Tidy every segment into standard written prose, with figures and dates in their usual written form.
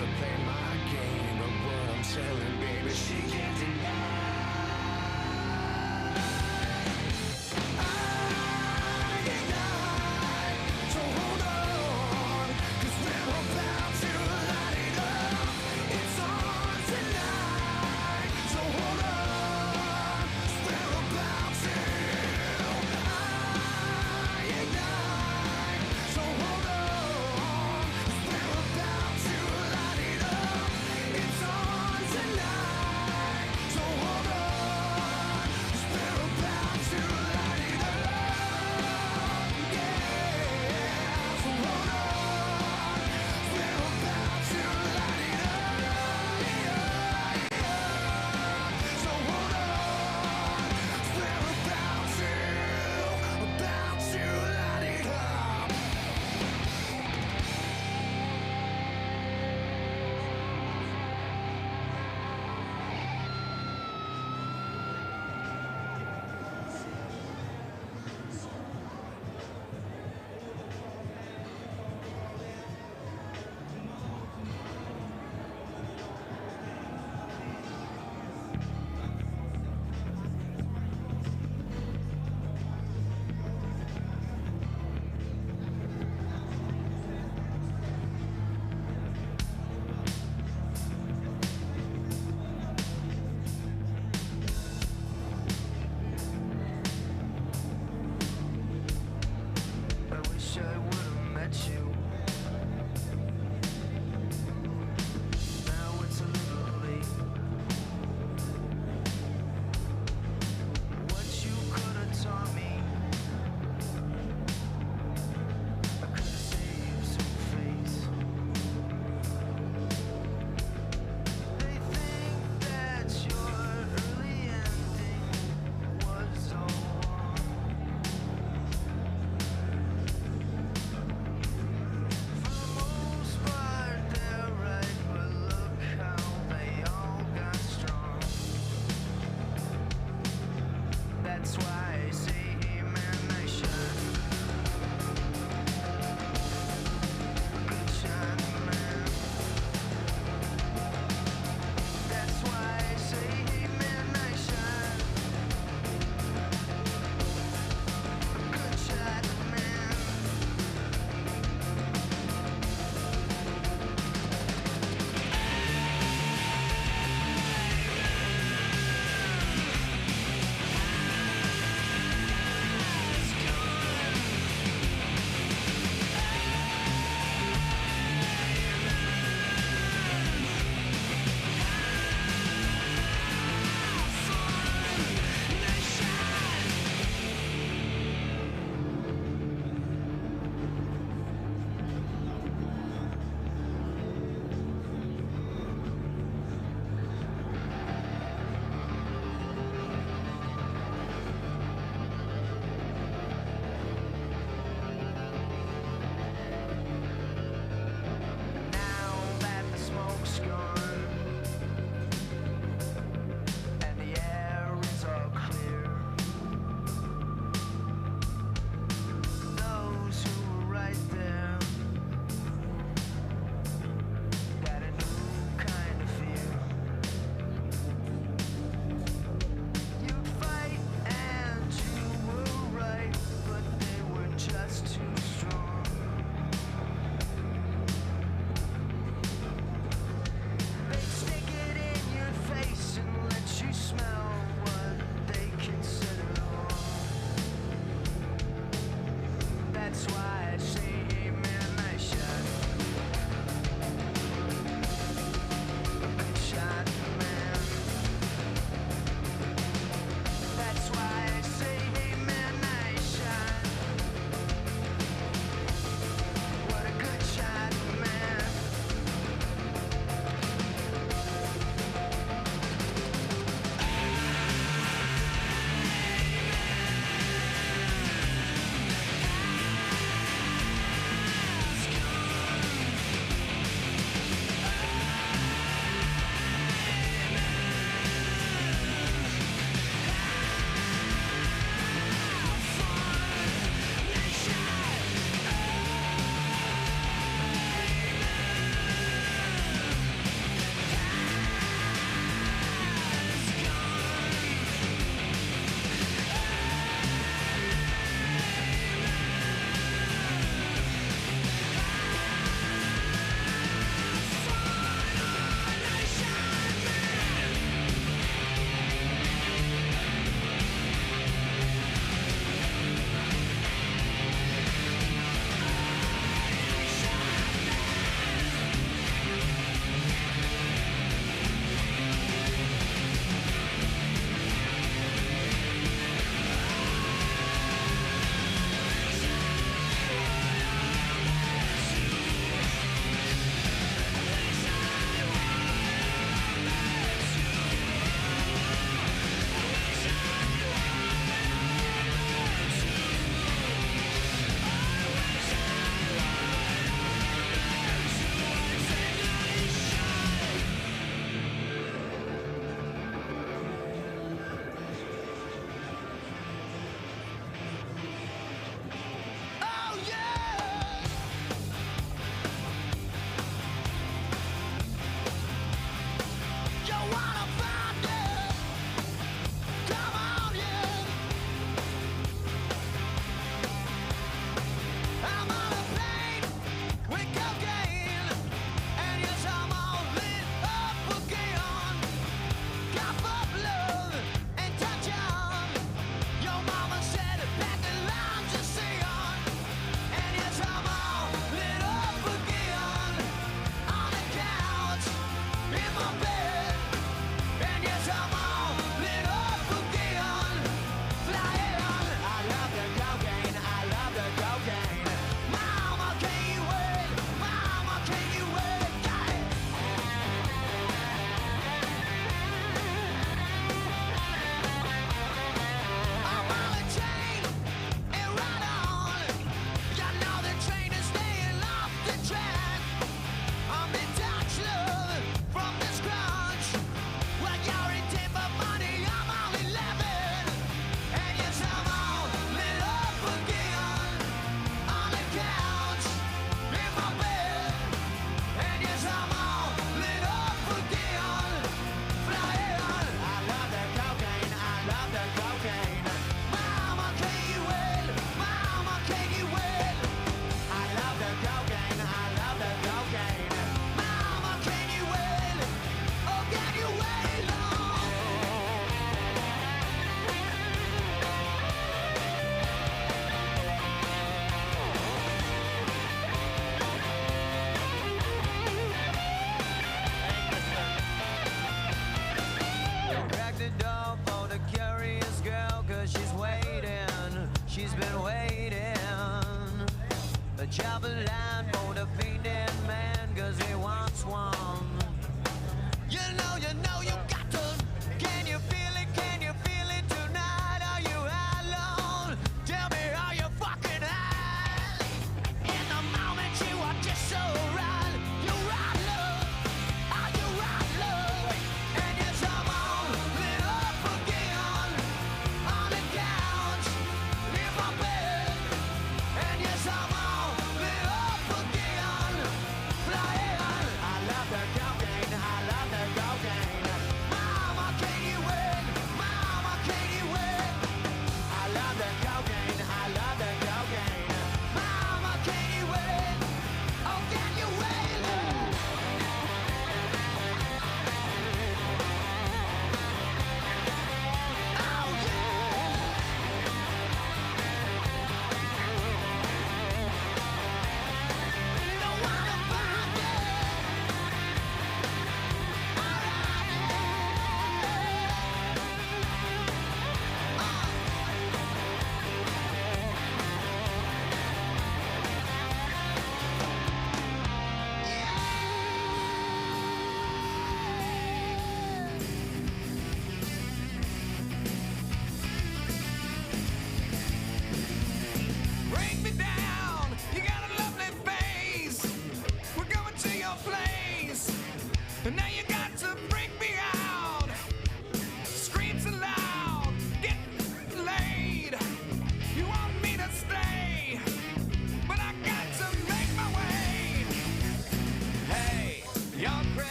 to play my game, but what I'm selling, baby, she can't deny.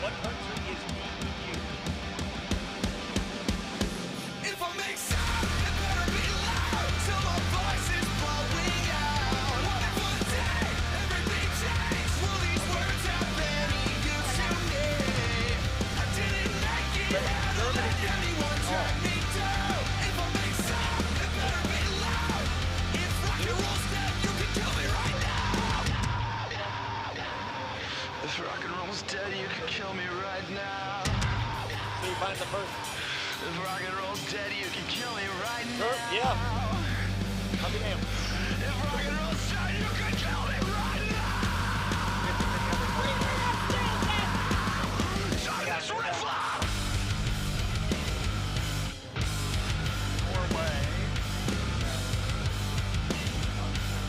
What country is EU? If I make sound, it better be loud till my voice is blowing out. What if one day everything changed? Will these words have any use to me? I didn't make it out to let anyone drag me down. If I make sound, it better be loud. If rock and roll's dead, you can kill me right now. If rock and roll's dead, you can kill me right now. So you find the first. If rock and roll's dead, you can kill me right now. Sure, yeah. Copy name. If rock and roll's dead, you can kill me right now. Darkness will fall. Norway.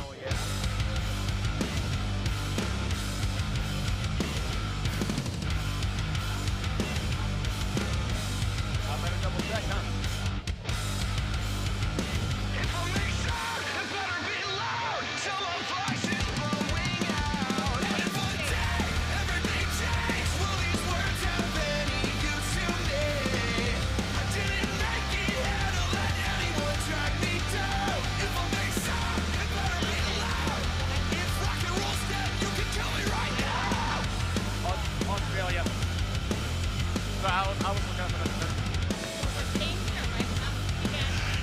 Oh, yeah. I better double check, huh? If I make sound, it better be loud till my voice is blowing out. And if one day everything changed, will these words have any use to me? I didn't make it here to let anyone drag me down. If I make sound, it better be loud. If rock and roll's dead, you can kill me right now. Australia. So I was looking up another.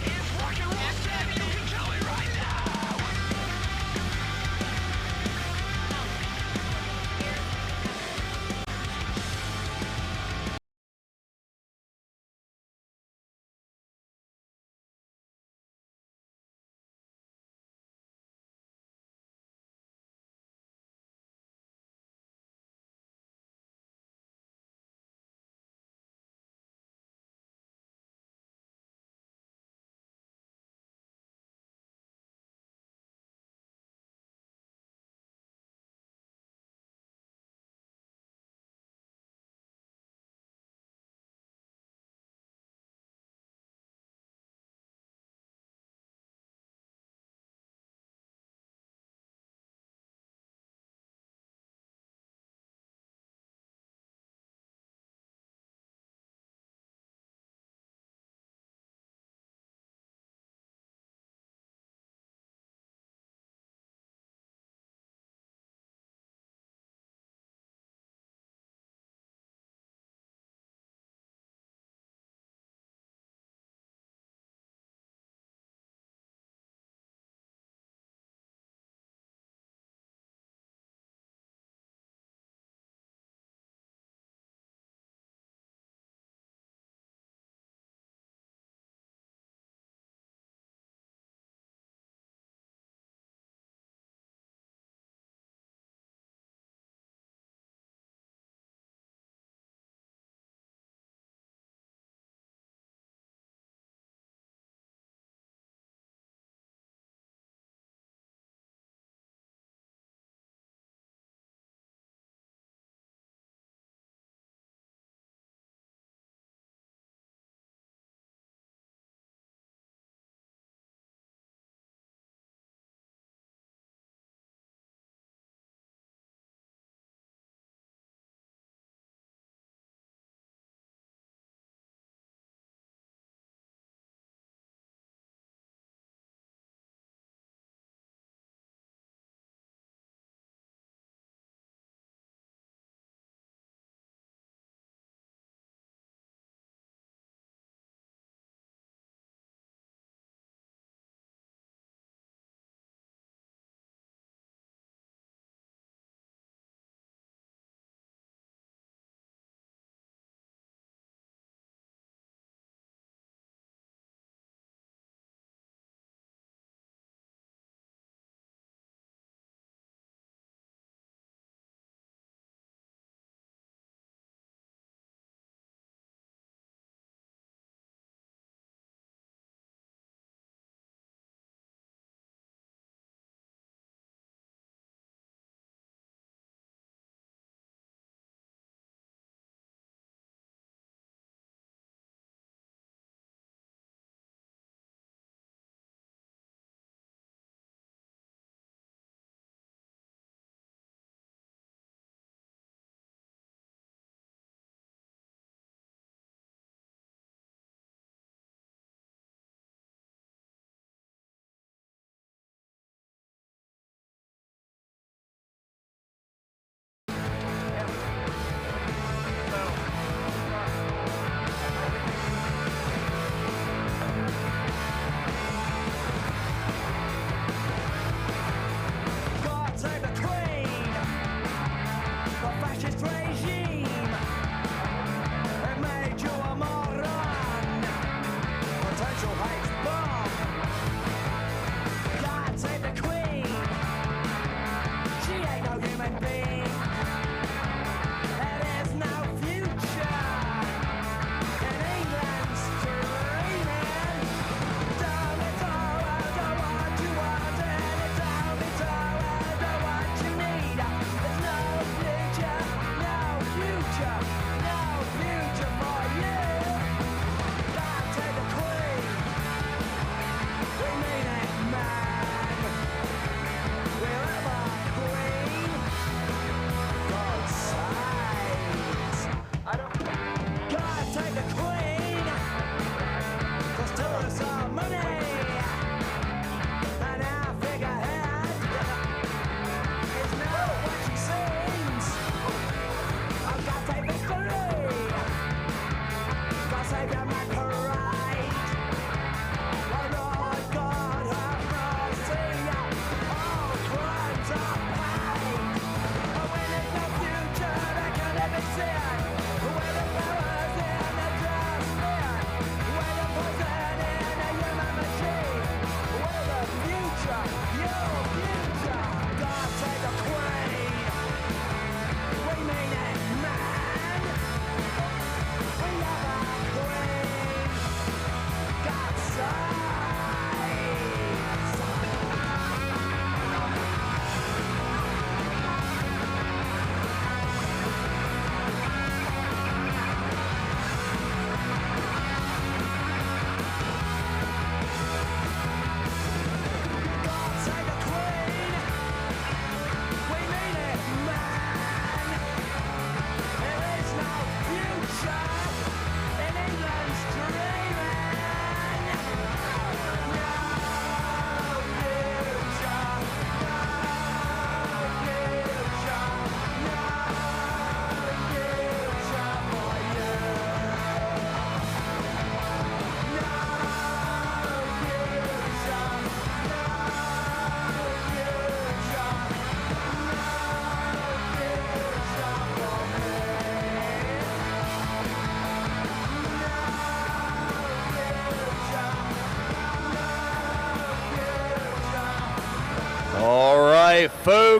If rock and roll's dead, you can kill me right now.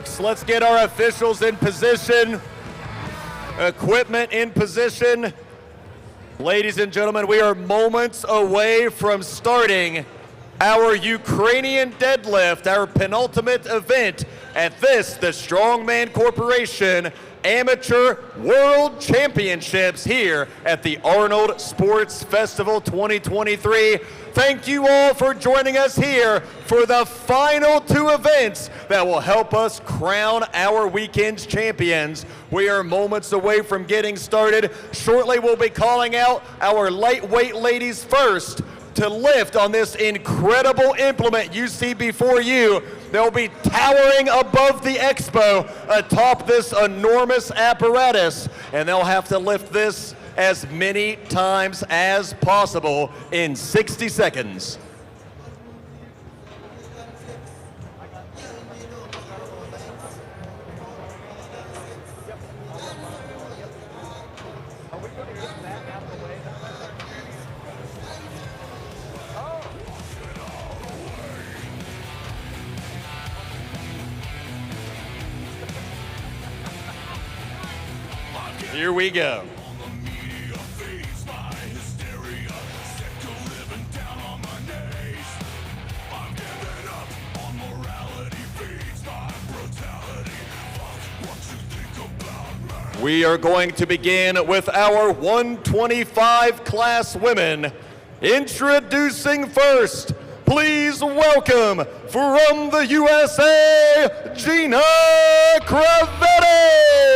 folks. Let's get our officials in position. Equipment in position. Ladies and gentlemen, we are moments away from starting our Ukrainian deadlift, our penultimate event at this, the Strongman Corporation Amateur World Championships here at the Arnold Sports Festival 2023. Thank you all for joining us here for the final two events that will help us crown our weekend's champions. We are moments away from getting started. Shortly, we'll be calling out our lightweight ladies first to lift on this incredible implement you see before you. They'll be towering above the expo atop this enormous apparatus, and they'll have to lift this as many times as possible in 60 seconds. Here we go. We are going to begin with our 125 class women. Introducing first, please welcome from the USA, Gina Cravetti.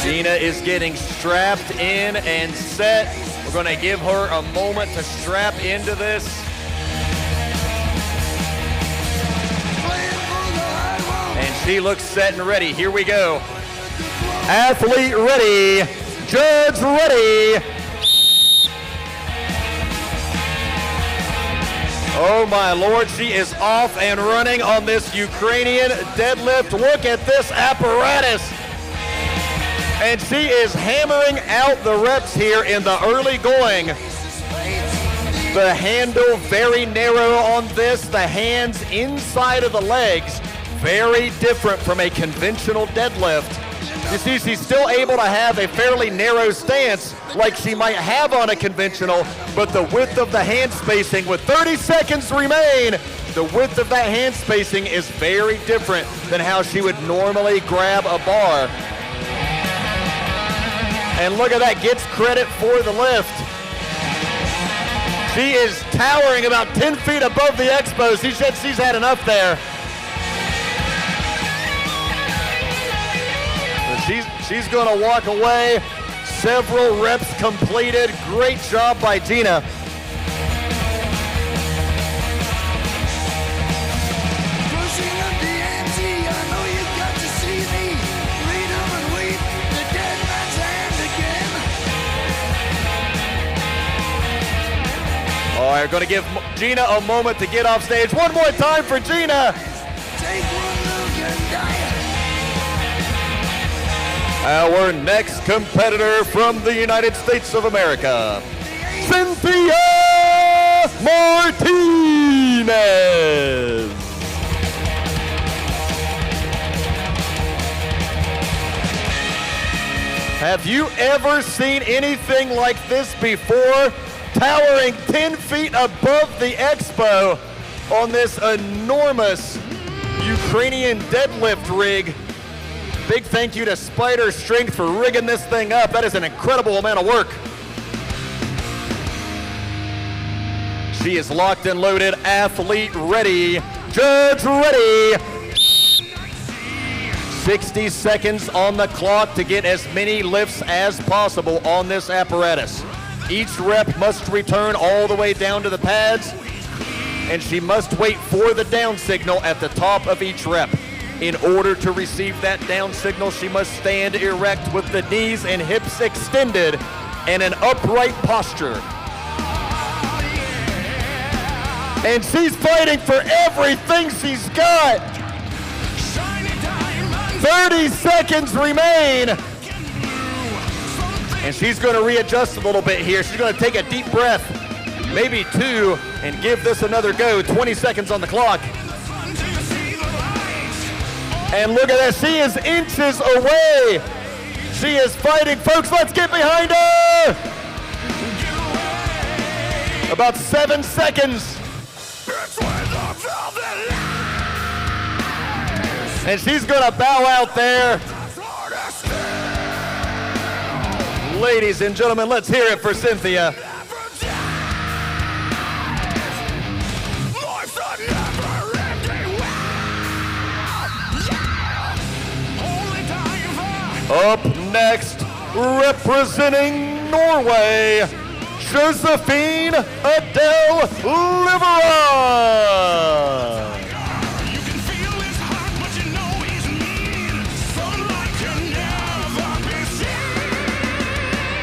Gina is getting strapped in and set. We're going to give her a moment to strap into this. And she looks set and ready. Here we go. Athlete ready. Judge ready. Oh my Lord, she is off and running on this Ukrainian deadlift. Look at this apparatus. And she is hammering out the reps here in the early going. The handle very narrow on this, the hands inside of the legs, very different from a conventional deadlift. You see, she's still able to have a fairly narrow stance like she might have on a conventional, but the width of the hand spacing with 30 seconds remain, the width of that hand spacing is very different than how she would normally grab a bar. And look at that, gets credit for the lift. She is towering about 10 feet above the expo. She said she's had enough there. She's gonna walk away. Several reps completed. Great job by Gina. All right, we're going to give Gina a moment to get off stage. One more time for Gina. Our next competitor from the United States of America, Cynthia Martinez. Have you ever seen anything like this before? Towering 10 feet above the expo on this enormous Ukrainian deadlift rig. Big thank you to Spider Strength for rigging this thing up. That is an incredible amount of work. She is locked and loaded, athlete ready, judge ready. 60 seconds on the clock to get as many lifts as possible on this apparatus. Each rep must return all the way down to the pads. and she must wait for the down signal at the top of each rep. In order to receive that down signal, she must stand erect with the knees and hips extended and an upright posture. And she's fighting for everything she's got. 30 seconds remain. And she's going to readjust a little bit here. She's going to take a deep breath, maybe two, and give this another go. 20 seconds on the clock. And look at that, she is inches away. She is fighting, folks, let's get behind her. About 7 seconds. And she's gonna bow out there. Ladies and gentlemen, let's hear it for Cynthia. Up next, representing Norway, Josephine Adele Livera.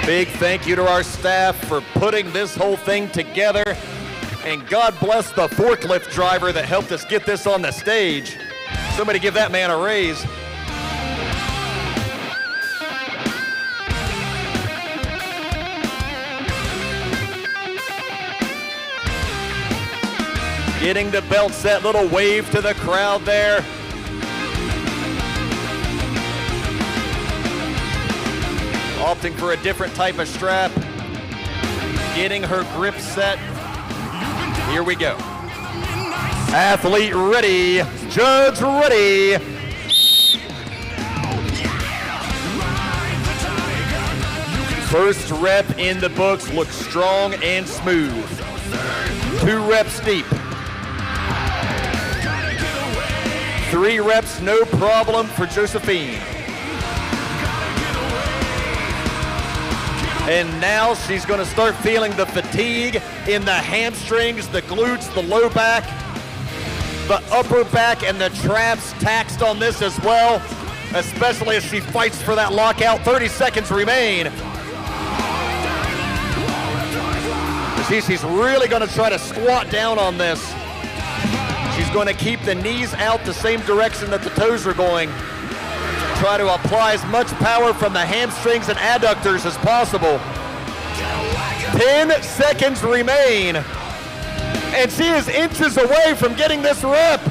Big thank you to our staff for putting this whole thing together. And God bless the forklift driver that helped us get this on the stage. Somebody give that man a raise. Getting the belt set, little wave to the crowd there. Opting for a different type of strap. Getting her grip set. Here we go. Athlete ready, judge ready. First rep in the books looks strong and smooth. 2 reps deep. 3 reps, no problem for Josephine. And now she's going to start feeling the fatigue in the hamstrings, the glutes, the low back, the upper back, and the traps taxed on this as well, especially as she fights for that lockout. 30 seconds remain. She's really going to try to squat down on this. She's going to keep the knees out the same direction that the toes are going. Try to apply as much power from the hamstrings and adductors as possible. 10 seconds remain. And she is inches away from getting this rep.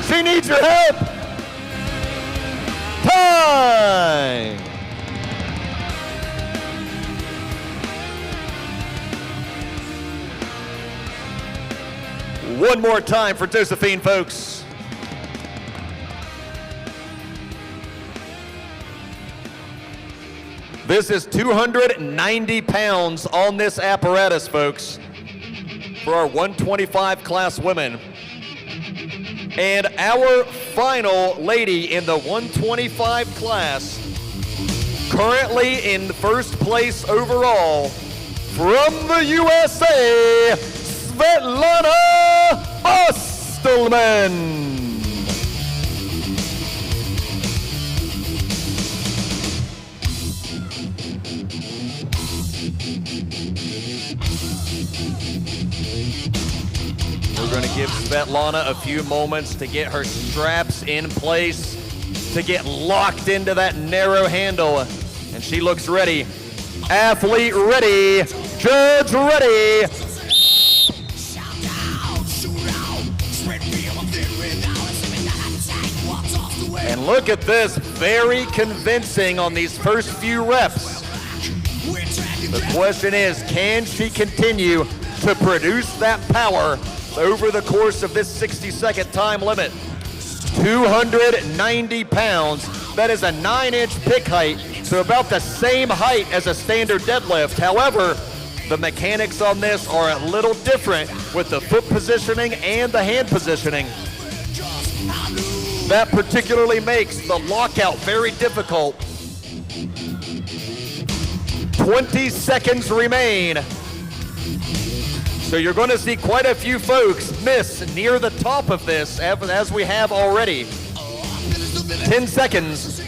She needs your help. Time. One more time for Josephine, folks. This is 290 pounds on this apparatus, folks, for our 125 class women. And our final lady in the 125 class, currently in first place overall, from the USA, Svetlana Ostelman. We're going to give Svetlana a few moments to get her straps in place, to get locked into that narrow handle. And she looks ready. Athlete ready. Judge ready. And look at this, very convincing on these first few reps. The question is, can she continue to produce that power over the course of this 60-second time limit? 290 pounds, that is a 9-inch pick height, so about the same height as a standard deadlift. However, the mechanics on this are a little different with the foot positioning and the hand positioning. That particularly makes the lockout very difficult. 20 seconds remain. So you're going to see quite a few folks miss near the top of this, as we have already. 10 seconds.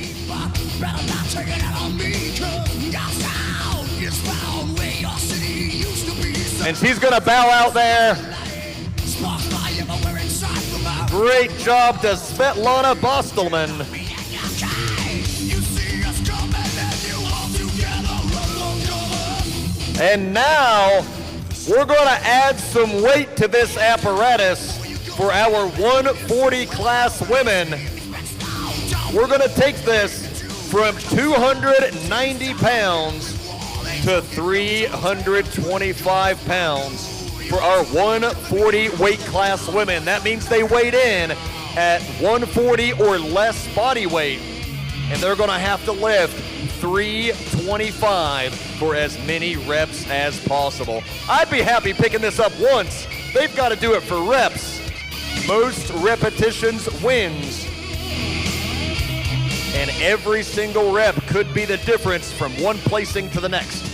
And she's going to bow out there. Great job to Svetlana Bostelman. And now we're going to add some weight to this apparatus for our 140 class women. We're going to take this from 290 pounds to 325 pounds for our 140 weight class women. That means they weighed in at 140 or less body weight, and they're going to have to lift 325 for as many reps as possible. I'd be happy picking this up once. They've got to do it for reps. Most repetitions wins. And every single rep could be the difference from one placing to the next.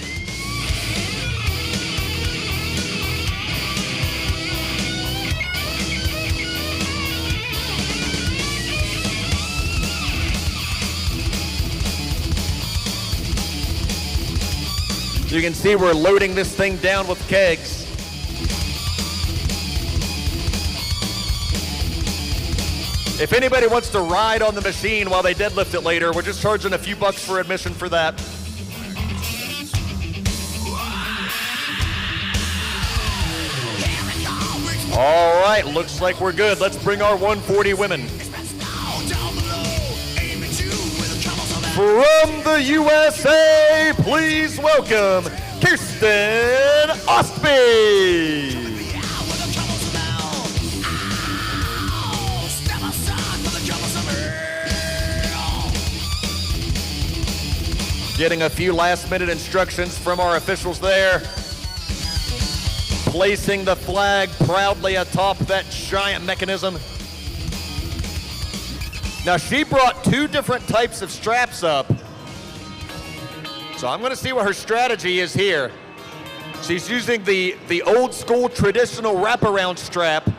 You can see we're loading this thing down with kegs. If anybody wants to ride on the machine while they deadlift it later, we're just charging a few bucks for admission for that. All right, looks like we're good. Let's bring our 140 women. From the USA, please welcome Kirsten Ostby. Getting a few last-minute instructions from our officials there. Placing the flag proudly atop that giant mechanism. Now, she brought two different types of straps up. So I'm going to see what her strategy is here. She's using the old school traditional wraparound strap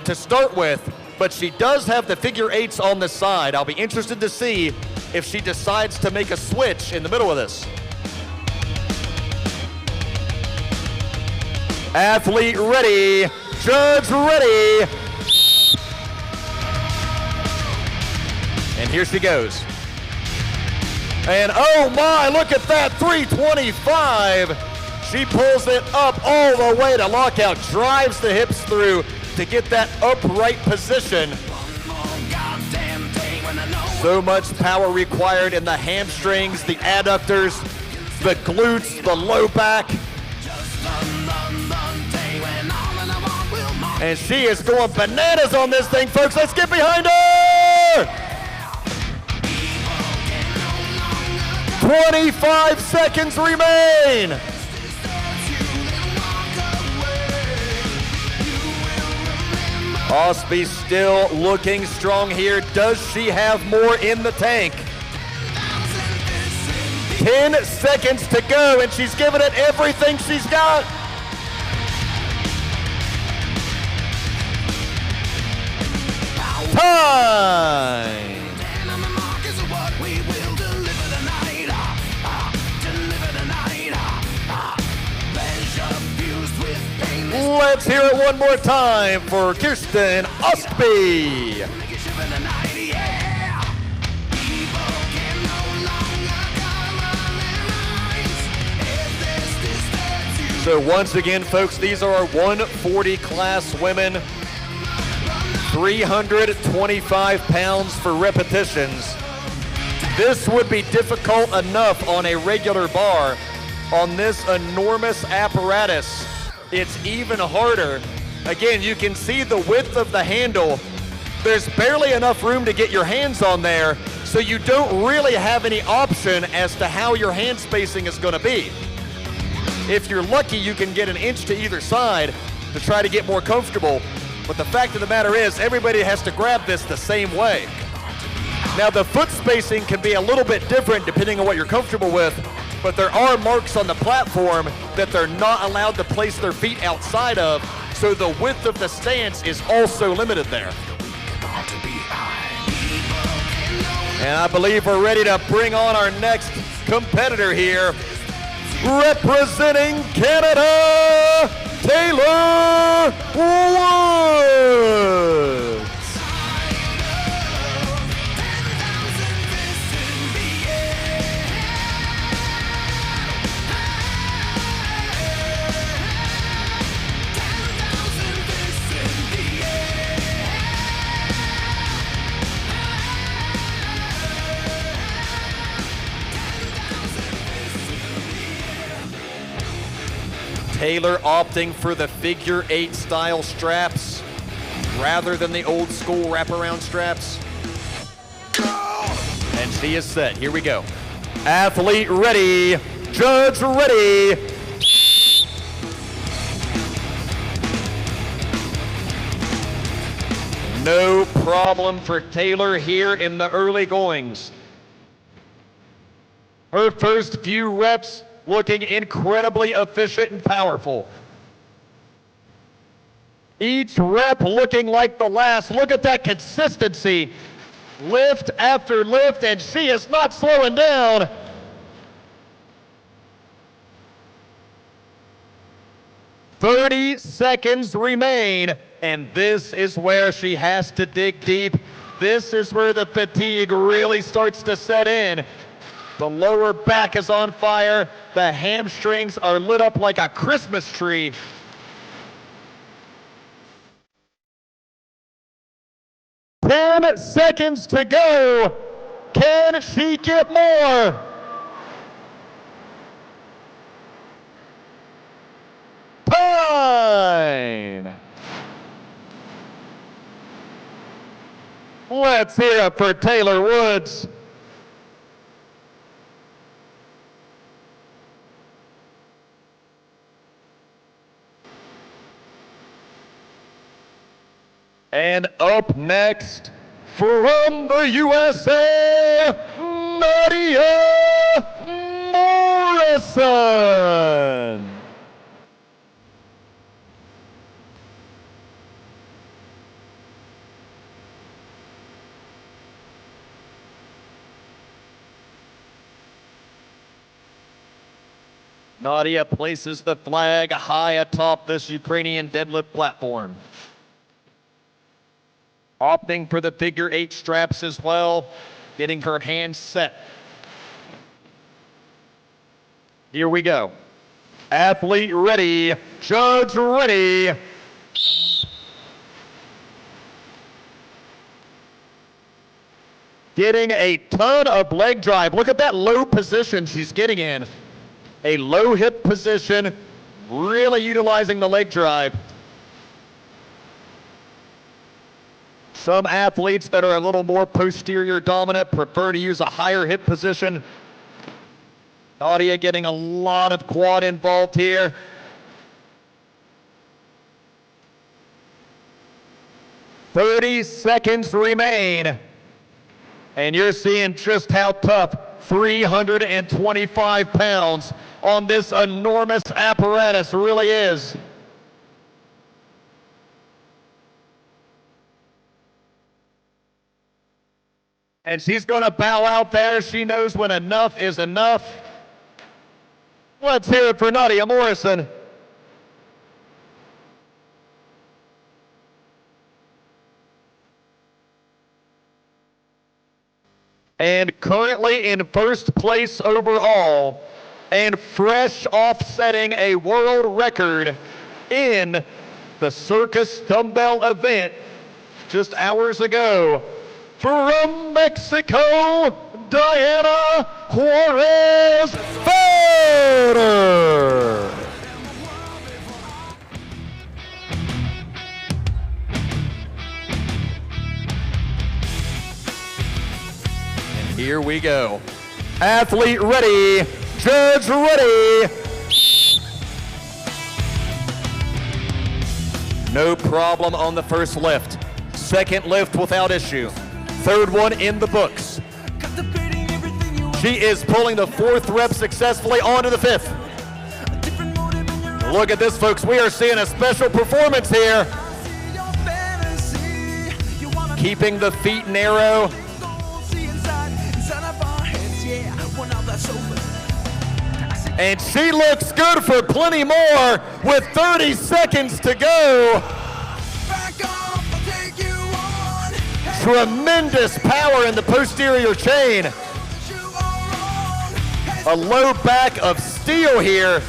to start with, but she does have the figure eights on the side. I'll be interested to see if she decides to make a switch in the middle of this. Athlete ready, judge ready. And here she goes. And oh my, look at that, 325. She pulls it up all the way to lockout, drives the hips through to get that upright position. So much power required in the hamstrings, the adductors, the glutes, the low back. And she is going bananas on this thing, folks. Let's get behind her! 25 seconds remain. Ostby still looking strong here. Does she have more in the tank? 10 seconds to go, and she's giving it everything she's got. Time. Let's hear it one more time for Kirsten Ostby. So once again, folks, these are our 140 class women. 325 pounds for repetitions. This would be difficult enough on a regular bar. On this enormous apparatus, it's even harder. Again, you can see the width of the handle. There's barely enough room to get your hands on there, so you don't really have any option as to how your hand spacing is going to be. If you're lucky, you can get an inch to either side to try to get more comfortable. But the fact of the matter is, everybody has to grab this the same way. Now, the foot spacing can be a little bit different depending on what you're comfortable with, but there are marks on the platform that they're not allowed to place their feet outside of, so the width of the stance is also limited there. And I believe we're ready to bring on our next competitor here. Representing Canada, Taylor Woods. Taylor opting for the figure 8 style straps rather than the old school wraparound straps. And she is set. Here we go. Athlete ready. Judge ready. No problem for Taylor here in the early goings. Her first few reps looking incredibly efficient and powerful. Each rep looking like the last. Look at that consistency. Lift after lift, and she is not slowing down. "30 seconds remain, and this is where she has to dig deep. This is where the fatigue really starts to set in. The lower back is on fire. The hamstrings are lit up like a Christmas tree. "10 seconds to go. Can she get more? Time. Let's hear it for Taylor Woods. And up next, from the USA, Nadia Morrison. Nadia places the flag high atop this Ukrainian deadlift platform. Opting for the figure 8 straps as well, getting her hands set. Here we go. Athlete ready, judge ready. Getting a ton of leg drive. Look at that low position she's getting in. A low hip position, really utilizing the leg drive. Some athletes that are a little more posterior dominant prefer to use a higher hip position. Nadia getting a lot of quad involved here. "30 seconds remain. And you're seeing just how tough 325 pounds on this enormous apparatus really is. And she's going to bow out there. She knows when enough is enough. Let's hear it for Nadia Morrison. And currently in first place overall, and fresh off setting a world record in the Circus Dumbbell event just hours ago, from Mexico, Diana Juarez Feder. And here we go. Athlete ready, judge ready. No problem on the first lift. Second lift without issue. Third one in the books. She is pulling the 4th rep successfully onto the 5th. Look at this, folks. We are seeing a special performance here. Keeping the feet narrow. And she looks good for plenty more with 30 seconds to go. Tremendous power in the posterior chain. A low back of steel here.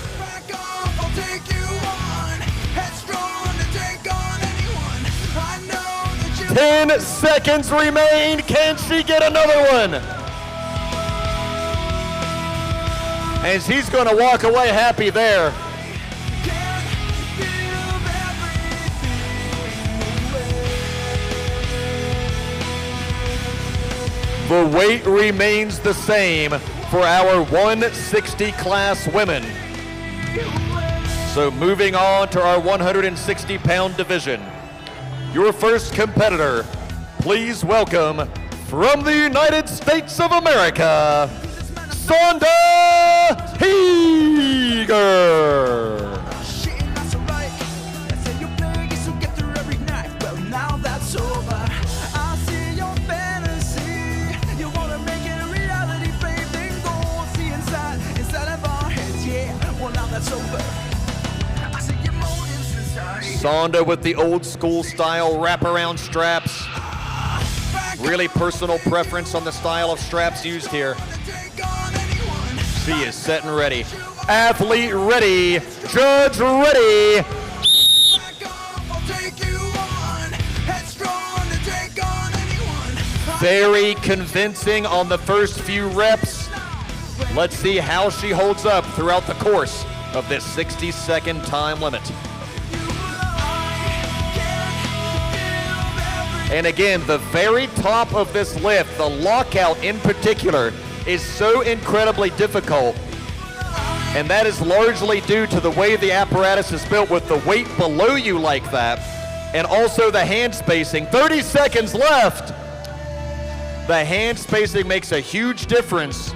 10 seconds remain. Can she get another one? And she's going to walk away happy there. The weight remains the same for our 160 class women. So moving on to our 160-pound division. Your first competitor, please welcome from the United States of America, Sonda Heger. Sonda with the old school style wraparound straps. Really personal preference on the style of straps used here. She is set and ready. Athlete ready. Judge ready. Very convincing on the first few reps. Let's see how she holds up throughout the course of this 60-second time limit. And again, the very top of this lift, the lockout in particular, is so incredibly difficult. And that is largely due to the way the apparatus is built with the weight below you like that, and also the hand spacing. 30 seconds left. The hand spacing makes a huge difference.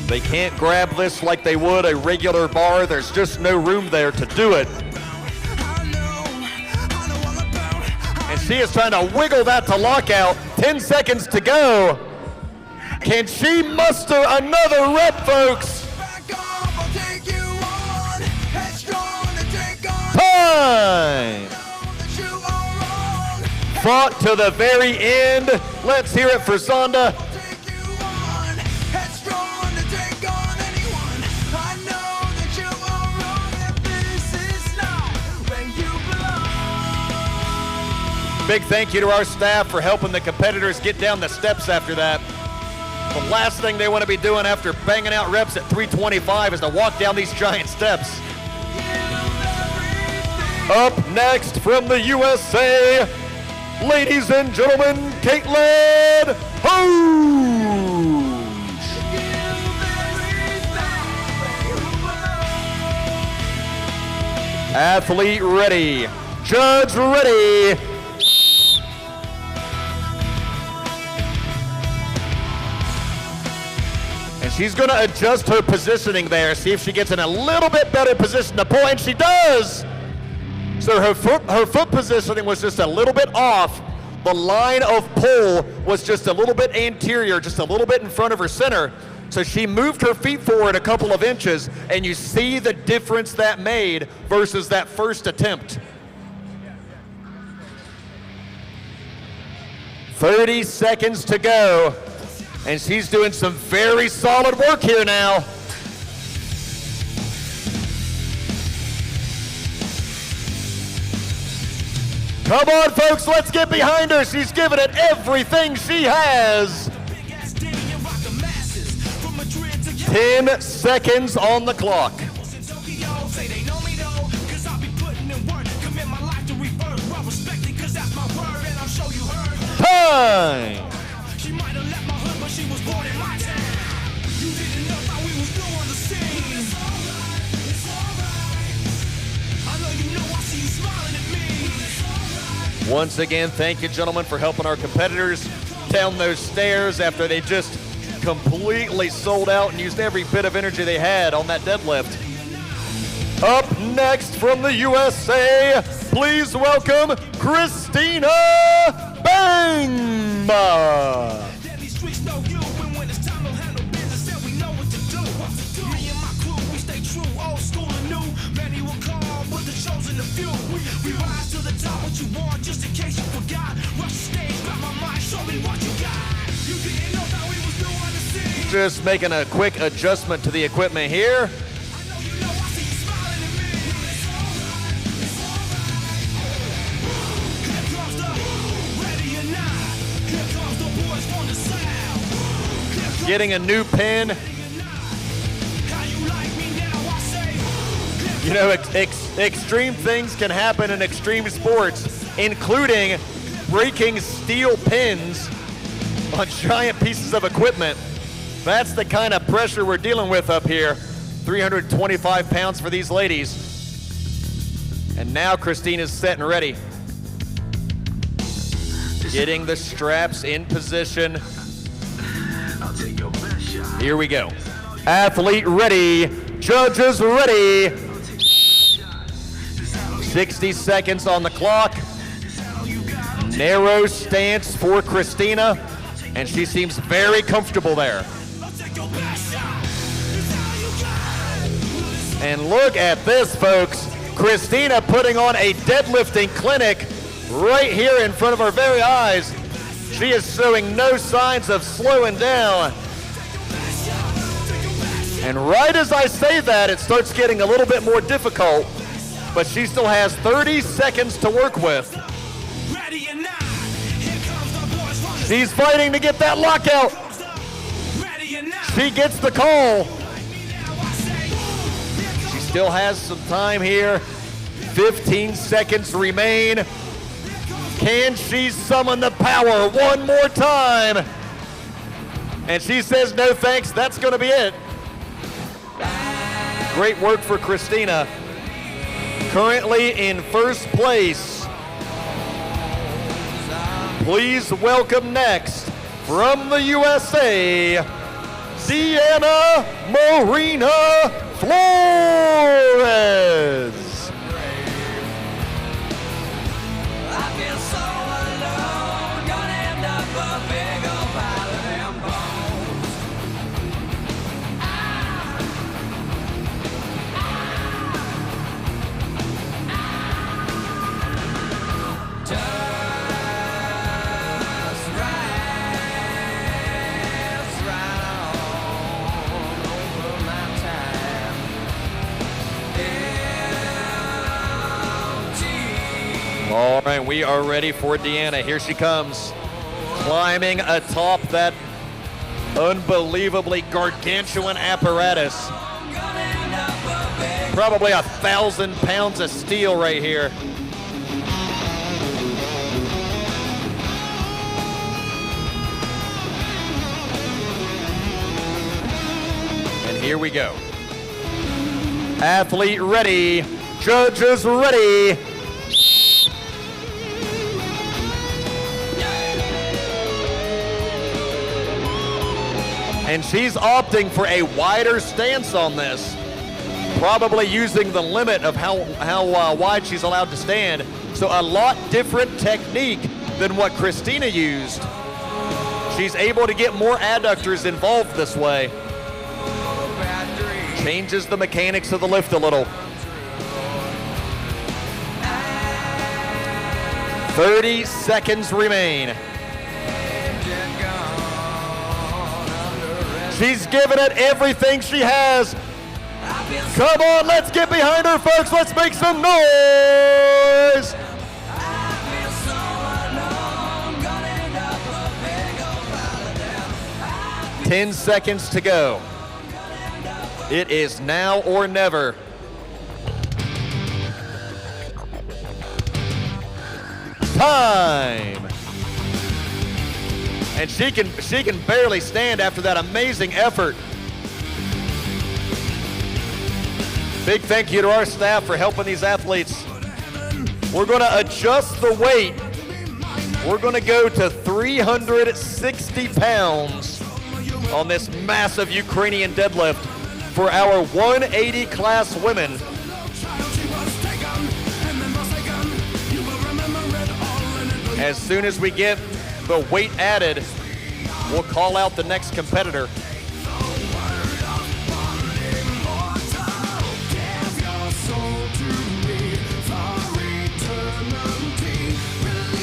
They can't grab this like they would a regular bar. There's just no room there to do it. And she is trying to wiggle that to lockout. 10 seconds to go. Can she muster another rep, folks? Time! Fought to the very end. Let's hear it for Sonda. Big thank you to our staff for helping the competitors get down the steps after that. The last thing they want to be doing after banging out reps at 325 is to walk down these giant steps. Up next from the USA, ladies and gentlemen, Caitlin Hoge. Athlete ready, judge ready. She's going to adjust her positioning there, see if she gets in a little bit better position to pull, and she does! So her foot positioning was just a little bit off. The line of pull was just a little bit anterior, just a little bit in front of her center. So she moved her feet forward a couple of inches, and you see the difference that made versus that first attempt. 30 seconds to go. And she's doing some very solid work here now. Come on, folks, let's get behind her. She's giving it everything she has. 10 seconds on the clock. Time! Once again, thank you, gentlemen, for helping our competitors down those stairs after they just completely sold out and used every bit of energy they had on that deadlift. Up next from the USA, please welcome Christina Bang! We rise to the top, what you want, just in case you forgot. Rush the stage, grab my mic, show me what you got. You didn't know that we was new on the scene. Just making a quick adjustment to the equipment here. I know you know, I see you smiling at me. It's alright. Here comes the ready or not. Here comes the boys from the south. Here comes Getting a new pin. how you like me now, I say. You know, extreme things can happen in extreme sports, including breaking steel pins on giant pieces of equipment. That's the kind of pressure we're dealing with up here. 325 pounds for these ladies. And now Christina's set and ready. Getting the straps in position. I'll take your best shot. Here we go. Athlete ready, judges ready. 60 seconds on the clock. Narrow stance for Christina, and she seems very comfortable there. I'll take your best shot. It's all you got. And look at this, folks. Christina putting on a deadlifting clinic right here in front of our very eyes. She is showing no signs of slowing down. And right as I say that, it starts getting a little bit more difficult, but she still has 30 seconds to work with. Ready or not. Here comes the boys from the She's fighting to get that lockout. ready or not. She gets the call. Now I say, here She comes still has some time here. 15 seconds remain. Can she summon the power one more time? And she says no thanks, that's gonna be it. Great work for Christina. Currently in first place. Please welcome next from the USA, Deanna Marina Flores. I feel so alone, gonna end up a big old pile of them bones. Just right on over my time. All right, we are ready for Deanna. Here she comes, climbing atop that unbelievably gargantuan apparatus. Probably 1,000 pounds of steel right here. And here we go. Athlete ready, judges ready. And she's opting for a wider stance on this, probably using the limit of how wide she's allowed to stand. So a lot different technique than what Christina used. She's able to get more adductors involved this way. Changes the mechanics of the lift a little. 30 seconds remain. She's giving it everything she has. Come on, let's get behind her, folks. Let's make some noise. 10 seconds to go. It is now or never. Time. And she can barely stand after that amazing effort. Big thank you to our staff for helping these athletes. We're going to adjust the weight We're gonna go to 360 pounds on this massive Ukrainian deadlift for our 180 class women. As soon as we get the weight added, we'll call out the next competitor.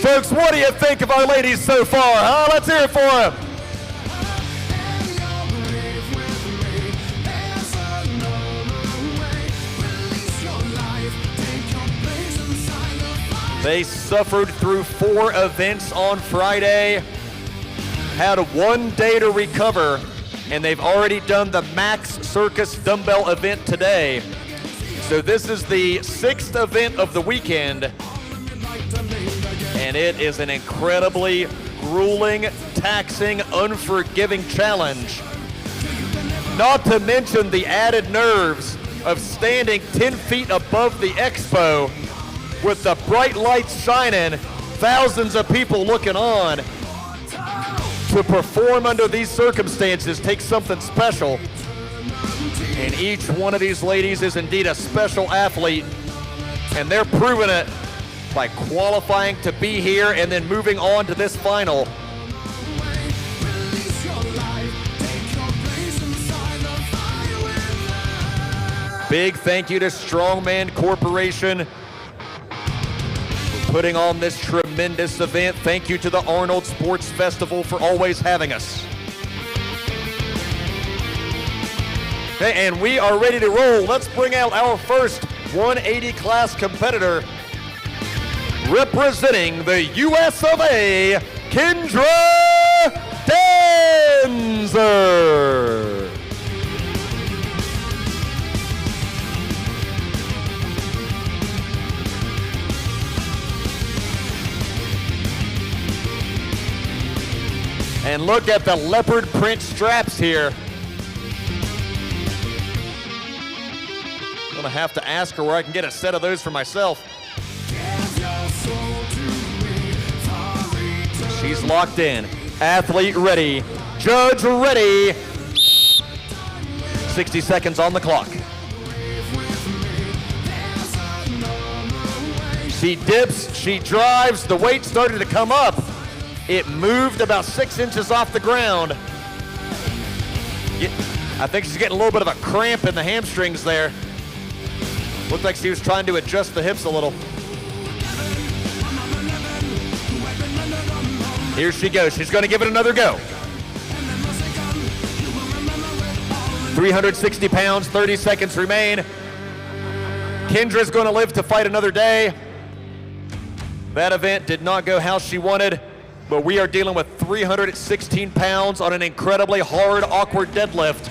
Folks, what do you think of our ladies so far, huh? Let's hear it for them. They suffered through 4 events on Friday, had 1 day to recover, and they've already done the Max Circus Dumbbell event today. So this is the 6th event of the weekend, and it is an incredibly grueling, taxing, unforgiving challenge. Not to mention the added nerves of standing 10 feet above the expo with the bright lights shining, thousands of people looking on. To perform under these circumstances takes something special. And each one of these ladies is indeed a special athlete, and they're proving it by qualifying to be here and then moving on to this final. Big thank you to Strongman Corporation for putting on this tremendous event. Thank you to the Arnold Sports Festival for always having us. Okay, and we are ready to roll. Let's bring out our first 180 class competitor. Representing the US of A, Kendra Danzer. And look at the leopard print straps here. I'm gonna have to ask her where I can get a set of those for myself. She's locked in. Athlete ready. Judge ready. 60 seconds on the clock. She dips, she drives, the weight started to come up. It moved about 6 inches off the ground. I think she's getting a little bit of a cramp in the hamstrings there. Looked like she was trying to adjust the hips a little. Here she goes. She's going to give it another go. 360 pounds, 30 seconds remain. Kendra's going to live to fight another day. That event did not go how she wanted, but we are dealing with 316 pounds on an incredibly hard, awkward deadlift.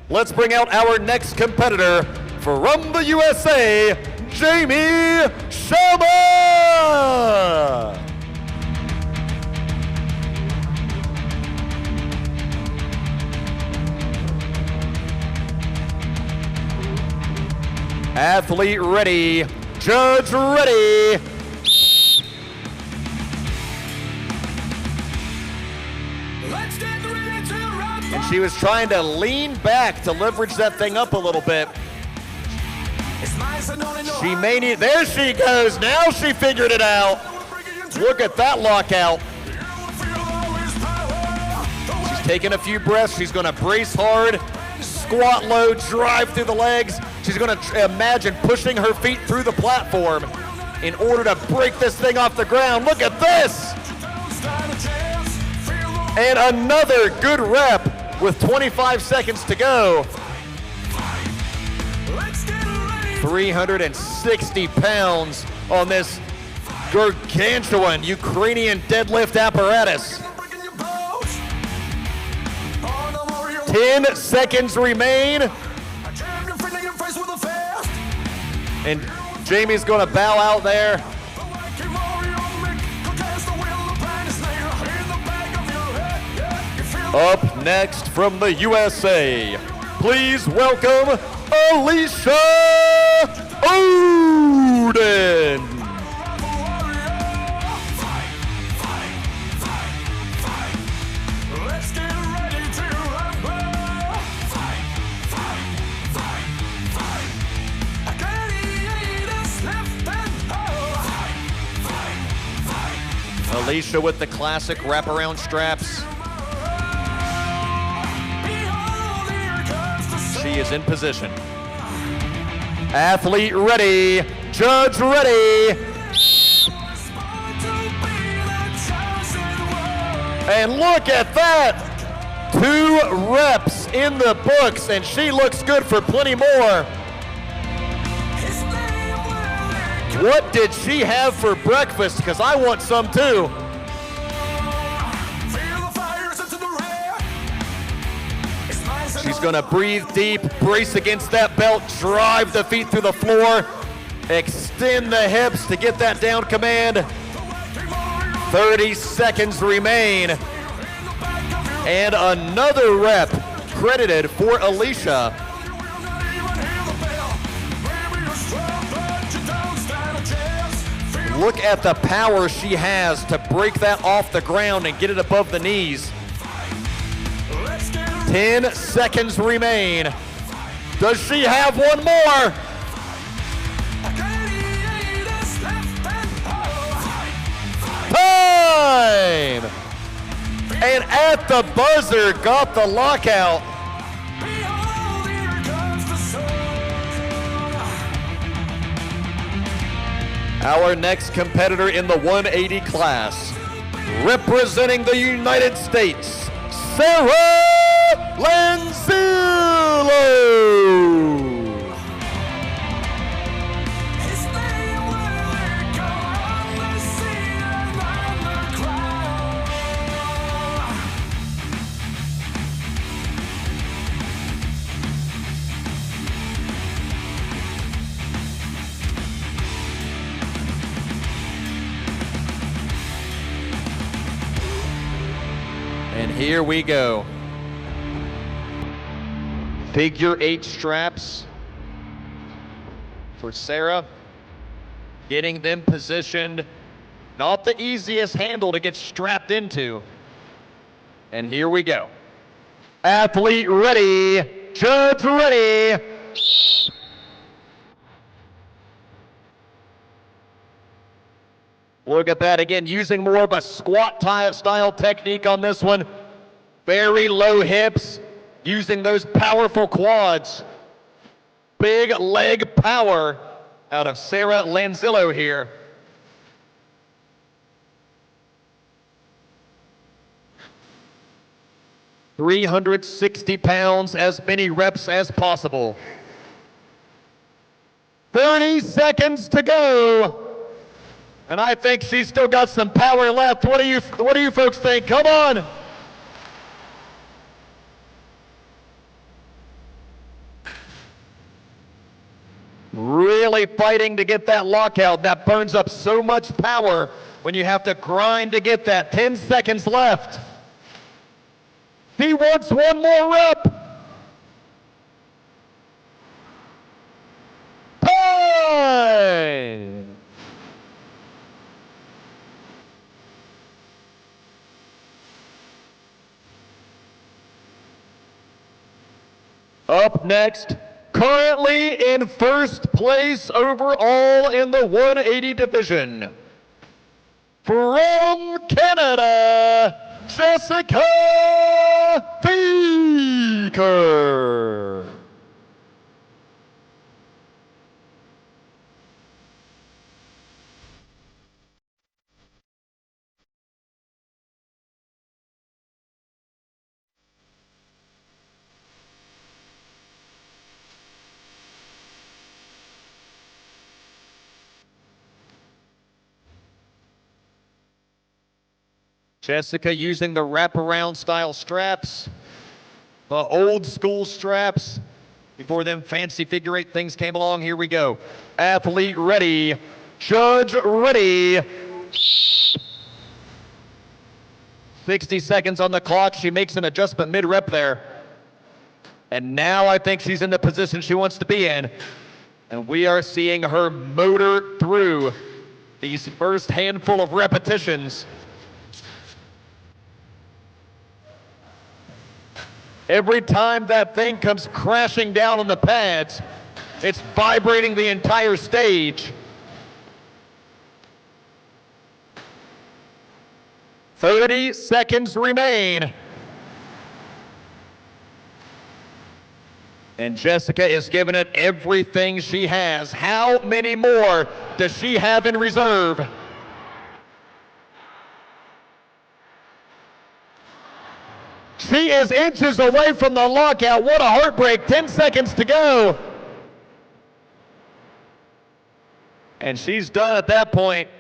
Let's bring out our next competitor from the USA, Jamie Sharma. Athlete ready, judge ready. And she was trying to lean back to leverage that thing up a little bit. She may need, there she goes, now she figured it out. Look at that lockout. She's taking a few breaths, she's gonna brace hard, squat low, drive through the legs. She's gonna imagine pushing her feet through the platform in order to break this thing off the ground. Look at this! And another good rep with 25 seconds to go. 360 pounds on this gargantuan Ukrainian deadlift apparatus. 10 seconds remain. And Jamie's gonna bow out there. Up next from the USA, please welcome Alicia Oden. Alicia with the classic wraparound straps. She is in position. Athlete ready, judge ready. And look at that! 2 reps in the books, and she looks good for plenty more. What did she have for breakfast? Because I want some too. She's gonna breathe deep, brace against that belt, drive the feet through the floor, extend the hips to get that down command. 30 seconds remain. And another rep credited for Alicia. Look at the power she has to break that off the ground and get it above the knees. 10 seconds remain. Does she have one more? Time! And at the buzzer, got the lockout. Our next competitor in the 180 class, representing the United States, Sarah Lanzillo. And here we go. Figure 8 straps for Sarah. Getting them positioned. Not the easiest handle to get strapped into. And here we go. Athlete ready, judge ready. Look at that again, using more of a squat style technique on this one. Very low hips, using those powerful quads. Big leg power out of Sarah Lanzillo here. $360 pounds, as many reps as possible. 30 seconds to go. And I think she's still got some power left. What do you folks think? Come on. Really fighting to get that lockout. That burns up so much power when you have to grind to get that. 10 seconds left. He wants one more rep. Time! Up next, currently in first place overall in the 180 division, from Canada, Jessica Feaker. Jessica using the wraparound style straps, the old school straps. Before them fancy figure 8 things came along, here we go. Athlete ready, judge ready. 60 seconds on the clock. She makes an adjustment mid-rep there. And now I think she's in the position she wants to be in. And we are seeing her motor through these first handful of repetitions. Every time that thing comes crashing down on the pads, it's vibrating the entire stage. 30 seconds remain. And Jessica is giving it everything she has. How many more does she have in reserve? She is inches away from the lockout. What a heartbreak. 10 seconds to go. And she's done at that point.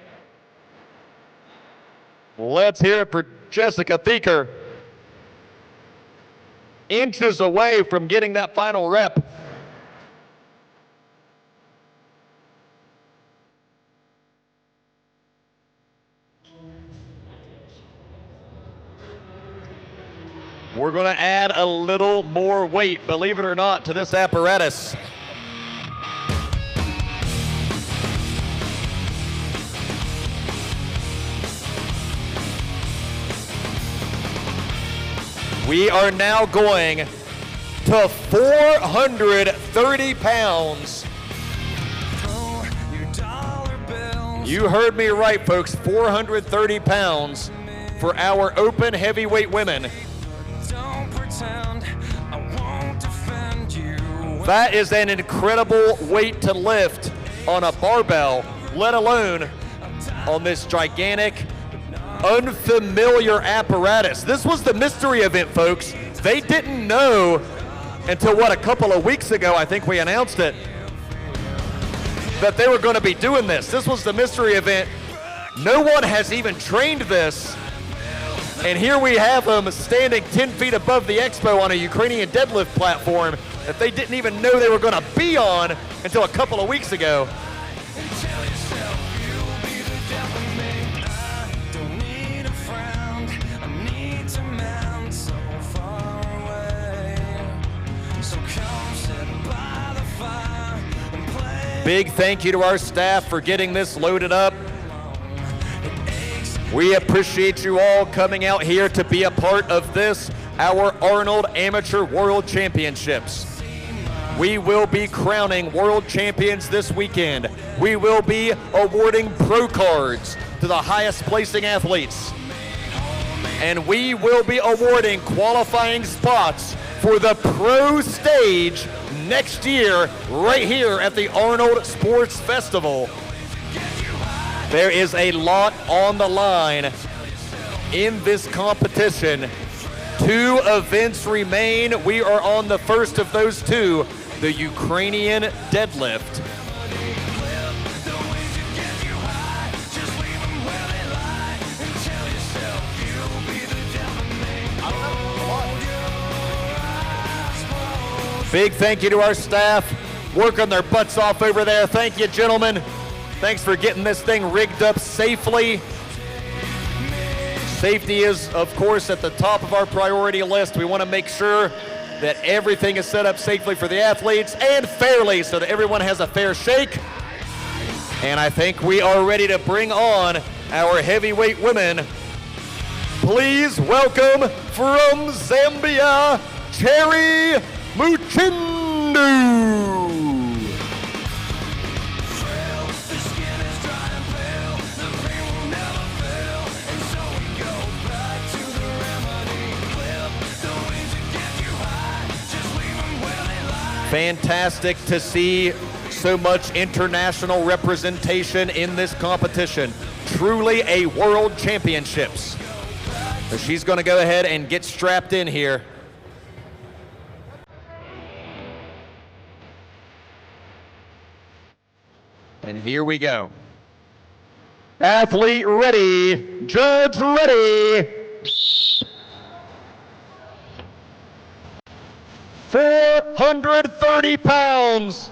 Let's hear it for Jessica Thieker. Inches away from getting that final rep. We're going to add a little more weight, believe it or not, to this apparatus. We are now going to 430 pounds. You heard me right, folks, 430 pounds for our open heavyweight women. That is an incredible weight to lift on a barbell, let alone on this gigantic, unfamiliar apparatus. This was the mystery event, folks. They didn't know until, what, a couple of weeks ago, I think we announced it, that they were going to be doing this. This was the mystery event. No one has even trained this. And here we have them standing 10 feet above the expo on a Ukrainian deadlift platform that they didn't even know they were going to be on until a couple of weeks ago. Big thank you to our staff for getting this loaded up. We appreciate you all coming out here to be a part of this, our Arnold Amateur World Championships. We will be crowning world champions this weekend. We will be awarding pro cards to the highest placing athletes. And we will be awarding qualifying spots for the pro stage next year right here at the Arnold Sports Festival. There is a lot on the line in this competition. 2 events remain. We are on the first of those 2, the Ukrainian deadlift. Big thank you to our staff working their butts off over there. Thank you, gentlemen. Thanks for getting this thing rigged up safely. Safety is, of course, at the top of our priority list. We want to make sure that everything is set up safely for the athletes and fairly so that everyone has a fair shake. And I think we are ready to bring on our heavyweight women. Please welcome from Zambia, Cherry Muchindu. Fantastic to see so much international representation in this competition. Truly a world championships. So she's going to go ahead and get strapped in here. And here we go. Athlete ready, judge ready. 430 pounds.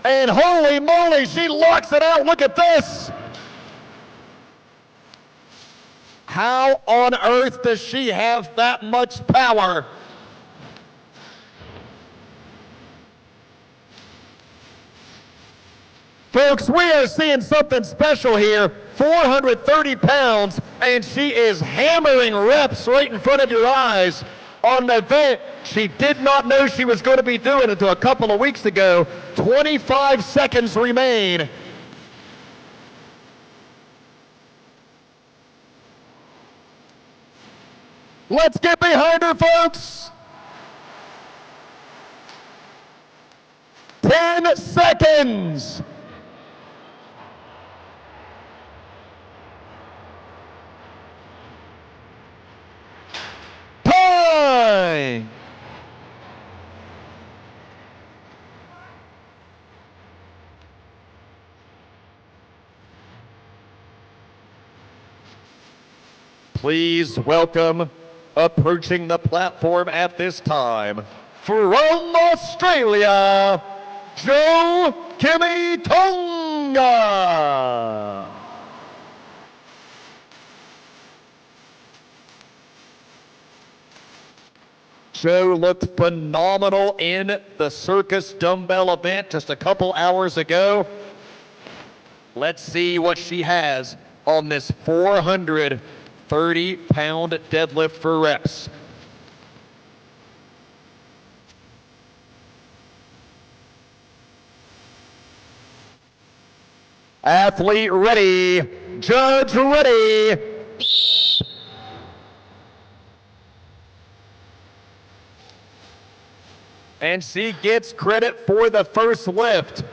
And holy moly, she locks it out. Look at this. How on earth does she have that much power? Folks, we are seeing something special here. 430 pounds, and she is hammering reps right in front of your eyes on an event she did not know she was going to be doing until a couple of weeks ago. 25 seconds remain. . Let's get behind her, folks. 10 seconds. Time. Please welcome, approaching the platform at this time, from Australia, Joe Kimmy Tonga. Joe looked phenomenal in the Circus Dumbbell event just a couple hours ago. Let's see what she has on this 430-pound deadlift for reps. Athlete ready, judge ready. And she gets credit for the first lift.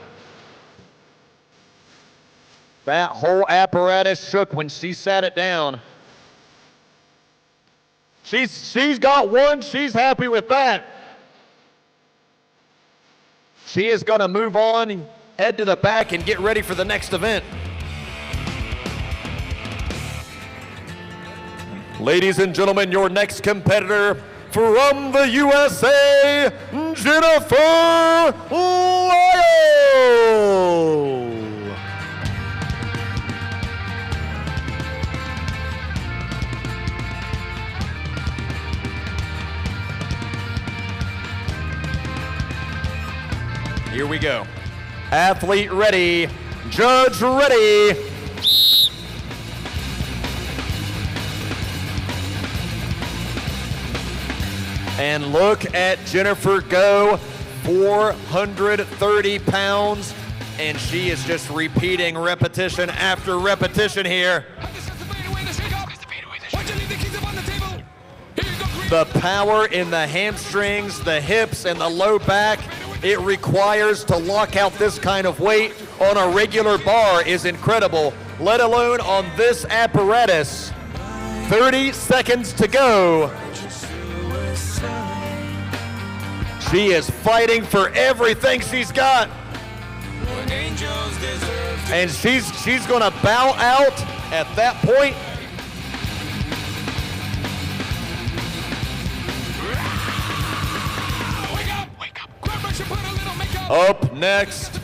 That whole apparatus shook when she sat it down. She's got one, she's happy with that. She is gonna move on, head to the back and get ready for the next event. Ladies and gentlemen, your next competitor from the USA, Jennifer Lyle. Here we go. Athlete ready, judge ready. And look at Jennifer go, 430 pounds, and she is just repeating repetition after repetition here. The power in the hamstrings, the hips, and the low back it requires to lock out this kind of weight on a regular bar is incredible, let alone on this apparatus. 30 seconds to go. She is fighting for everything she's got. And she's gonna bow out at that point. Up next,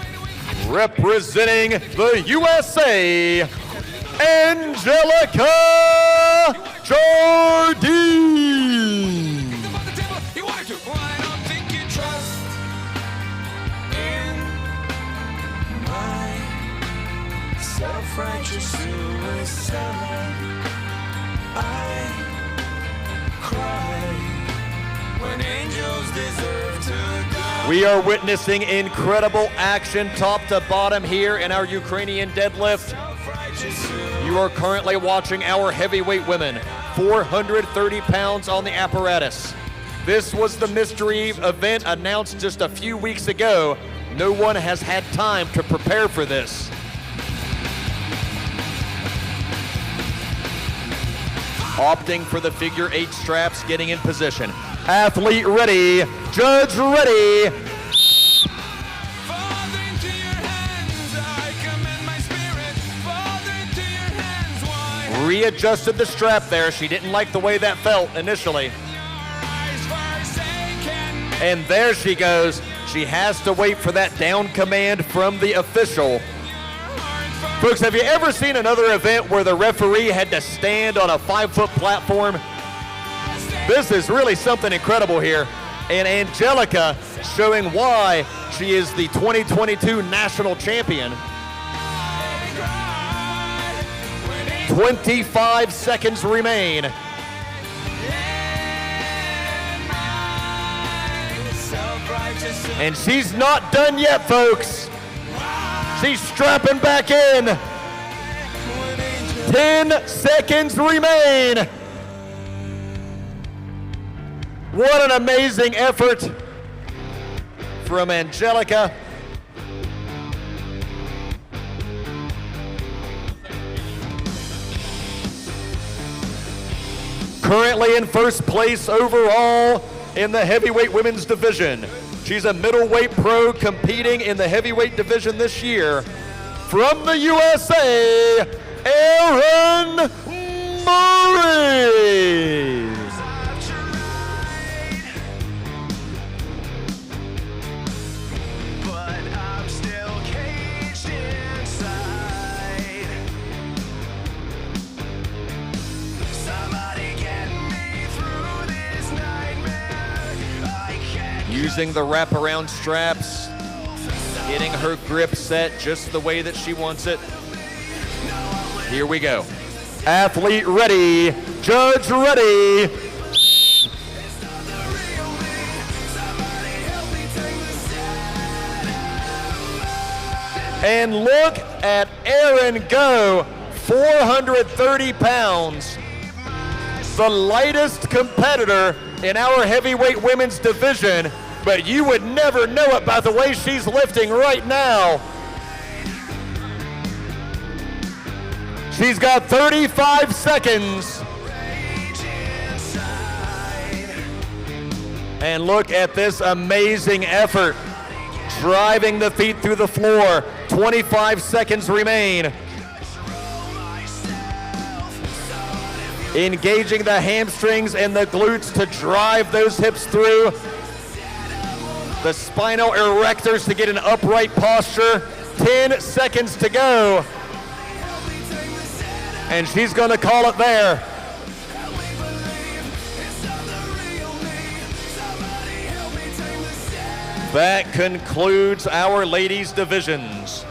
representing the USA, Angelica Jardine. Self-righteous suicide. I cry when angels deserve to die. We are witnessing incredible action top to bottom here in our Ukrainian deadlift. You are currently watching our heavyweight women, 430 pounds on the apparatus. This was the mystery event announced just a few weeks ago. No one has had time to prepare for this. Opting for the figure 8 straps, getting in position. Athlete ready, judge ready. Father, into your hands I commend my spirit. Father, into your hands, why Readjusted the strap there. She didn't like the way that felt initially. eyes forsaken me? And there she goes. She has to wait for that down command from the official. Folks, have you ever seen another event where the referee had to stand on a 5-foot platform? This is really something incredible here. And Angelica showing why she is the 2022 national champion. 25 seconds remain. And she's not done yet, folks. She's strapping back in. 10 seconds remain. What an amazing effort from Angelica. Currently in first place overall in the heavyweight women's division. She's a middleweight pro competing in the heavyweight division this year. From the USA, Erin Murray. Using the wraparound straps, getting her grip set just the way that she wants it. Here we go. Athlete ready, judge ready. And look at Erin go, 430 pounds. The lightest competitor in our heavyweight women's division, but you would never know it by the way she's lifting right now. She's got 35 seconds. And look at this amazing effort. Driving the feet through the floor. 25 seconds remain. Engaging the hamstrings and the glutes to drive those hips through. The spinal erectors to get an upright posture. 10 seconds to go. And she's going to call it there. That concludes our ladies' divisions.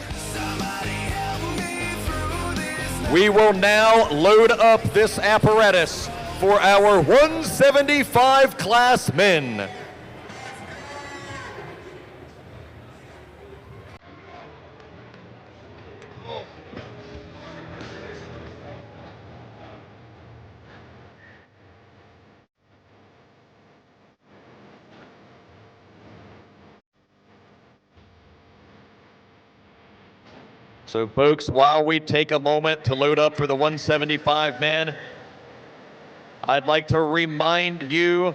We will now load up this apparatus for our 175 class men. So folks, while we take a moment to load up for the 175 men, I'd like to remind you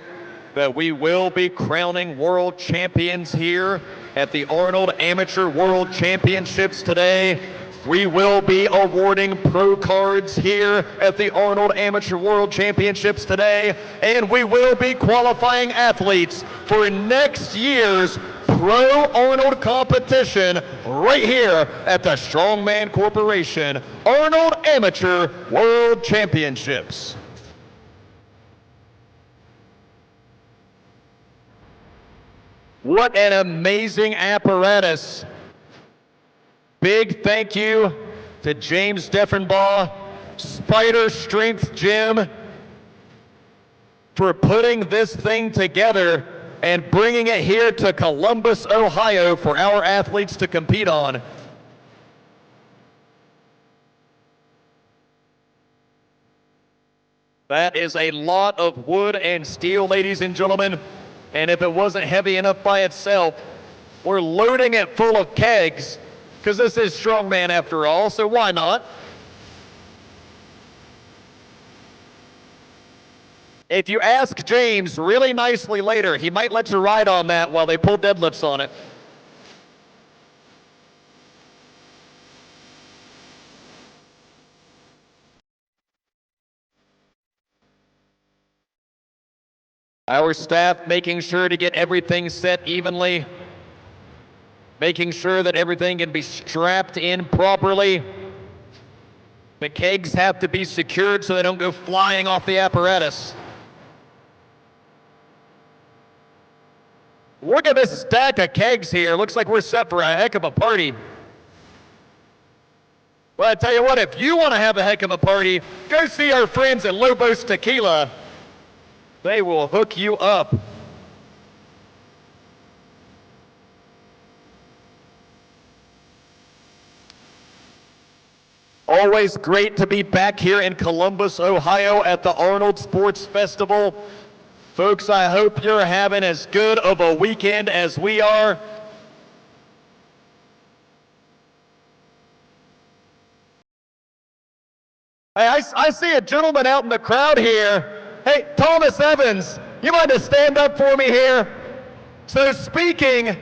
that we will be crowning world champions here at the Arnold Amateur World Championships today. We will be awarding pro cards here at the Arnold Amateur World Championships today, and we will be qualifying athletes for next year's Pro Arnold competition right here at the Strongman Corporation Arnold Amateur World Championships. What an amazing apparatus. Big thank you to James Deffenbaugh, Spider Strength Gym, for putting this thing together and bringing it here to Columbus, Ohio for our athletes to compete on. That is a lot of wood and steel, ladies and gentlemen, and if it wasn't heavy enough by itself, we're loading it full of kegs, because this is Strongman after all, so why not? If you ask James really nicely later, he might let you ride on that while they pull deadlifts on it. Our staff making sure to get everything set evenly, making sure that everything can be strapped in properly. The kegs have to be secured so they don't go flying off the apparatus. Look at this stack of kegs here. Looks like we're set for a heck of a party. Well, I tell you what, if you want to have a heck of a party, go see our friends at Lobos Tequila. They will hook you up. Always great to be back here in Columbus, Ohio at the Arnold Sports Festival. Folks, I hope you're having as good of a weekend as we are. Hey, I see a gentleman out in the crowd here. Hey, Thomas Evans, you mind to stand up for me here? So speaking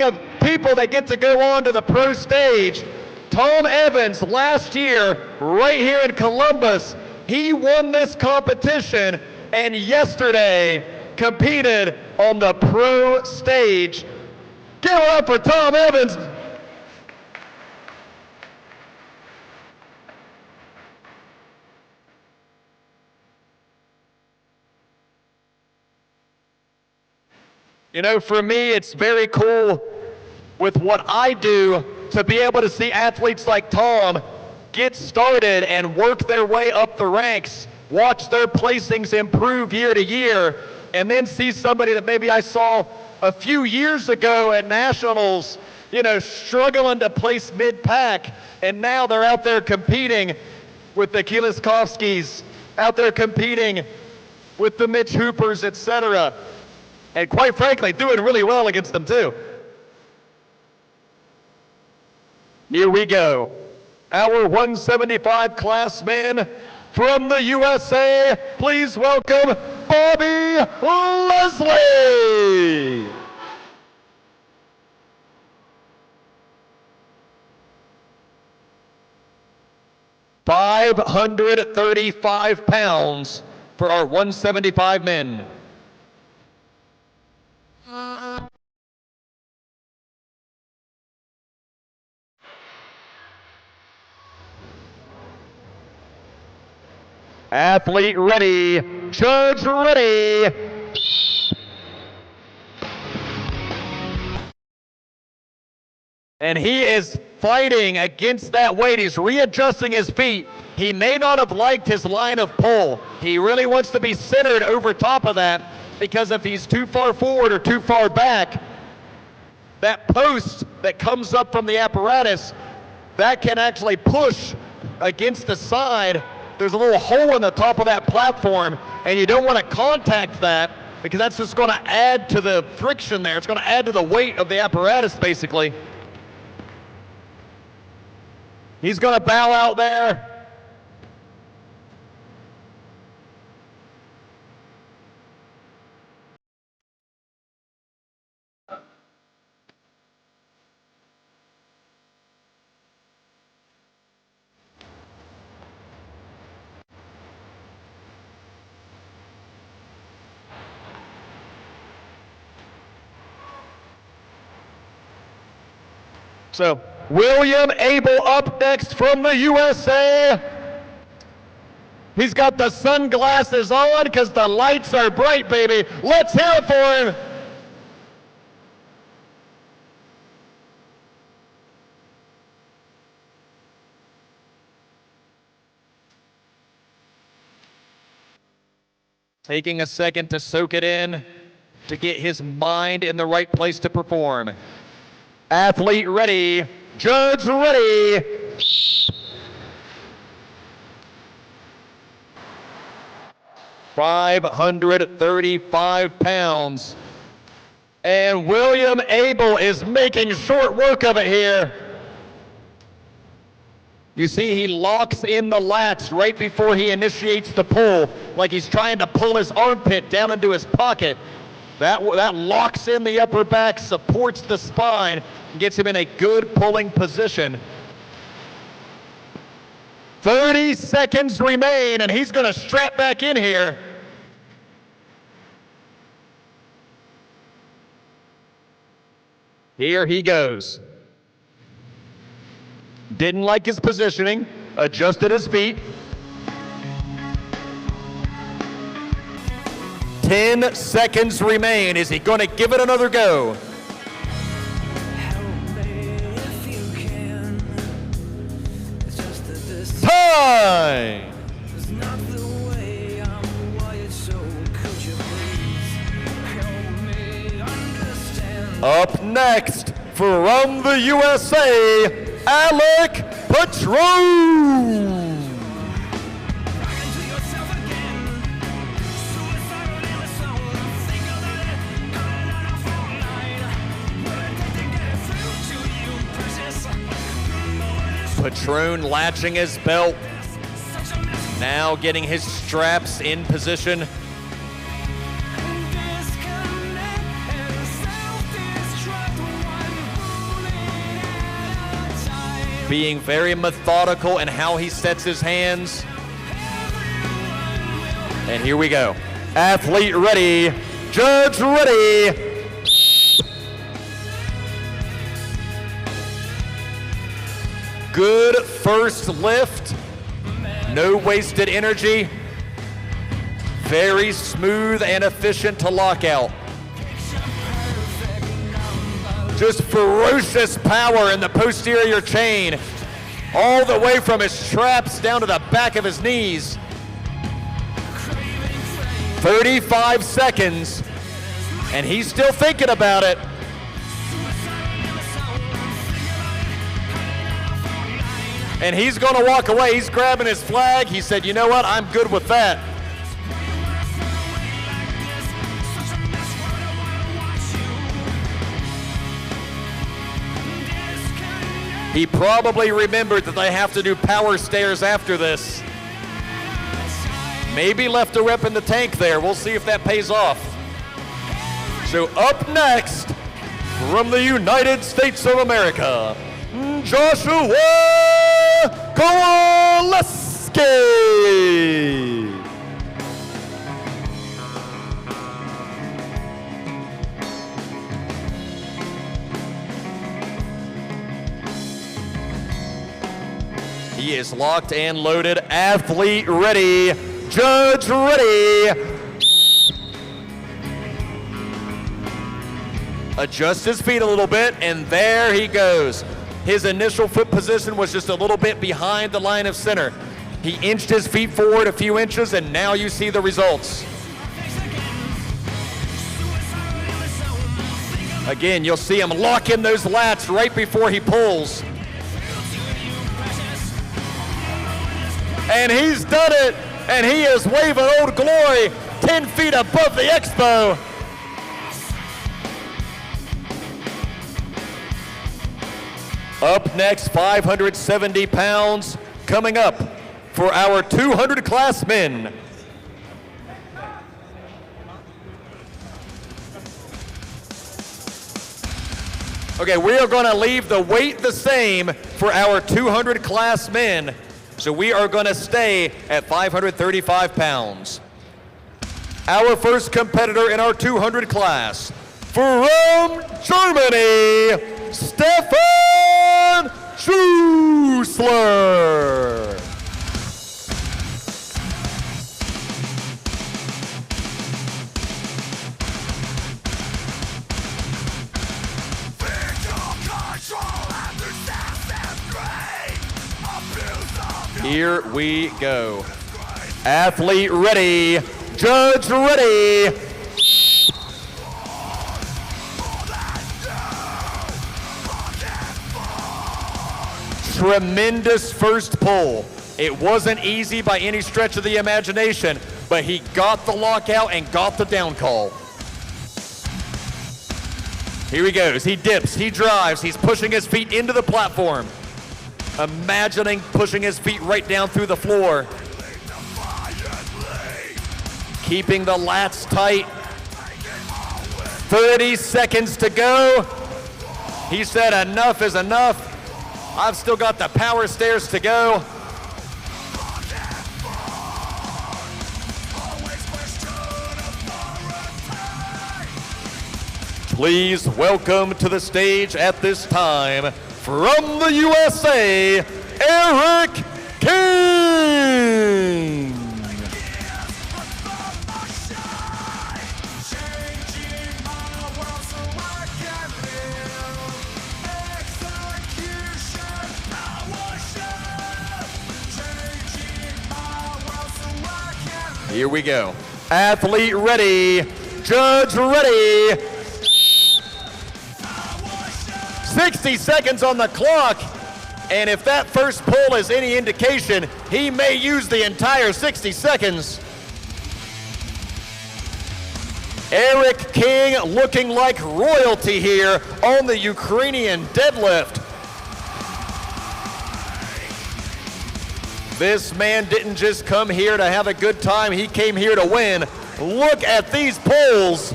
of people that get to go on to the pro stage, Tom Evans last year, right here in Columbus, he won this competition and yesterday competed on the pro stage. Give it up for Tom Evans. You know, for me, it's very cool with what I do to be able to see athletes like Tom get started and work their way up the ranks, watch their placings improve year to year, and then see somebody that maybe I saw a few years ago at nationals, you know, struggling to place mid-pack, and now they're out there competing with the Kieliskovskis, out there competing with the Mitch Hoopers, etc. And quite frankly, doing really well against them too. Here we go. Our 175 class men from the USA, please welcome Bobby Leslie. £535 for our 175 men. Athlete ready, judge ready. And he is fighting against that weight. He's readjusting his feet. He may not have liked his line of pull. He really wants to be centered over top of that, because if he's too far forward or too far back, that post that comes up from the apparatus, that can actually push against the side. There's a little hole in the top of that platform, and you don't want to contact that, because that's just going to add to the friction there. It's going to add to the weight of the apparatus, basically. He's going to bow out there. So, William Abel up next from the USA. He's got the sunglasses on because the lights are bright, baby. Let's hear it for him. Taking a second to soak it in, to get his mind in the right place to perform. Athlete ready, judge ready. £535. And William Abel is making short work of it here. You see, he locks in the lats right before he initiates the pull, like he's trying to pull his armpit down into his pocket. That locks in the upper back, supports the spine, gets him in a good pulling position. 30 seconds remain, and he's going to strap back in here. Here he goes. Didn't like his positioning, adjusted his feet. 10 seconds remain. Is he going to give it another go? Time! Up next, from the USA, Alec Patron. Patron latching his belt. Now getting his straps in position. Being very methodical in how he sets his hands. And here we go. Athlete ready, judge ready. Good first lift. No wasted energy. Very smooth and efficient to lock out. Just ferocious power in the posterior chain, all the way from his traps down to the back of his knees. 35 seconds, and he's still thinking about it. And he's gonna walk away. He's grabbing his flag. He said, you know what, I'm good with that. He probably remembered that they have to do power stairs after this. Maybe left a rep in the tank there. We'll see if that pays off. So up next, from the United States of America, Joshua Kowaleski. He is locked and loaded, athlete ready, judge ready. Adjust his feet a little bit, and there he goes. His initial foot position was just a little bit behind the line of center. He inched his feet forward a few inches, and now you see the results. Again, you'll see him lock in those lats right before he pulls. And he's done it, and he is waving Old Glory 10 feet above the expo. Up next, 570 pounds coming up for our 200 class men. Okay, we are gonna leave the weight the same for our 200 class men. So we are gonna stay at 535 pounds. Our first competitor in our 200 class, from Germany, Stefan Schussler. Here we go. Athlete ready, judge ready. Tremendous first pull. It wasn't easy by any stretch of the imagination, but he got the lockout and got the down call. Here he goes, he dips, he drives, he's pushing his feet into the platform. Imagining pushing his feet right down through the floor. Keeping the lats tight. 30 seconds to go. He said enough is enough. I've still got the power stairs to go. Please welcome to the stage at this time, from the USA, Eric King. Here we go. Athlete ready, judge ready. 60 seconds on the clock, and if that first pull is any indication, he may use the entire 60 seconds. Eric King looking like royalty here on the Ukrainian deadlift. This man didn't just come here to have a good time, he came here to win. Look at these pulls.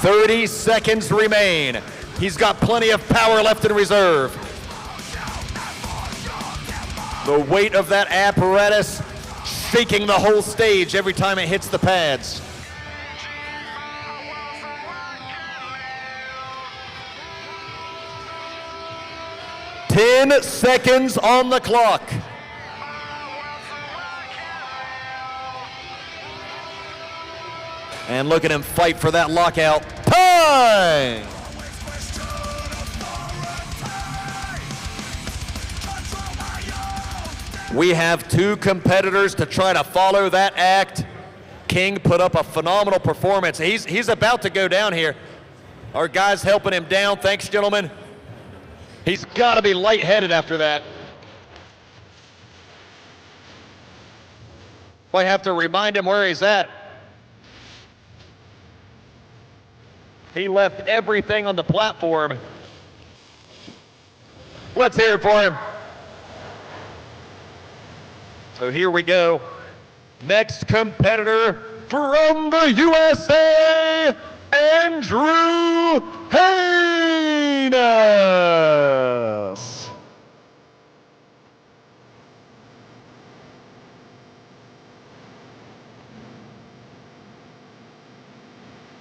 30 seconds remain. He's got plenty of power left in reserve. The weight of that apparatus shaking the whole stage every time it hits the pads. Ten seconds on the clock. And look at him fight for that lockout. Time! We have two competitors to try to follow that act. King put up a phenomenal performance. He's about to go down here. Our guy's helping him down. Thanks, gentlemen. He's got to be lightheaded after that. I have to remind him where he's at. He left everything on the platform. Let's hear it for him. So here we go. Next competitor from the USA, Andrew Haynes.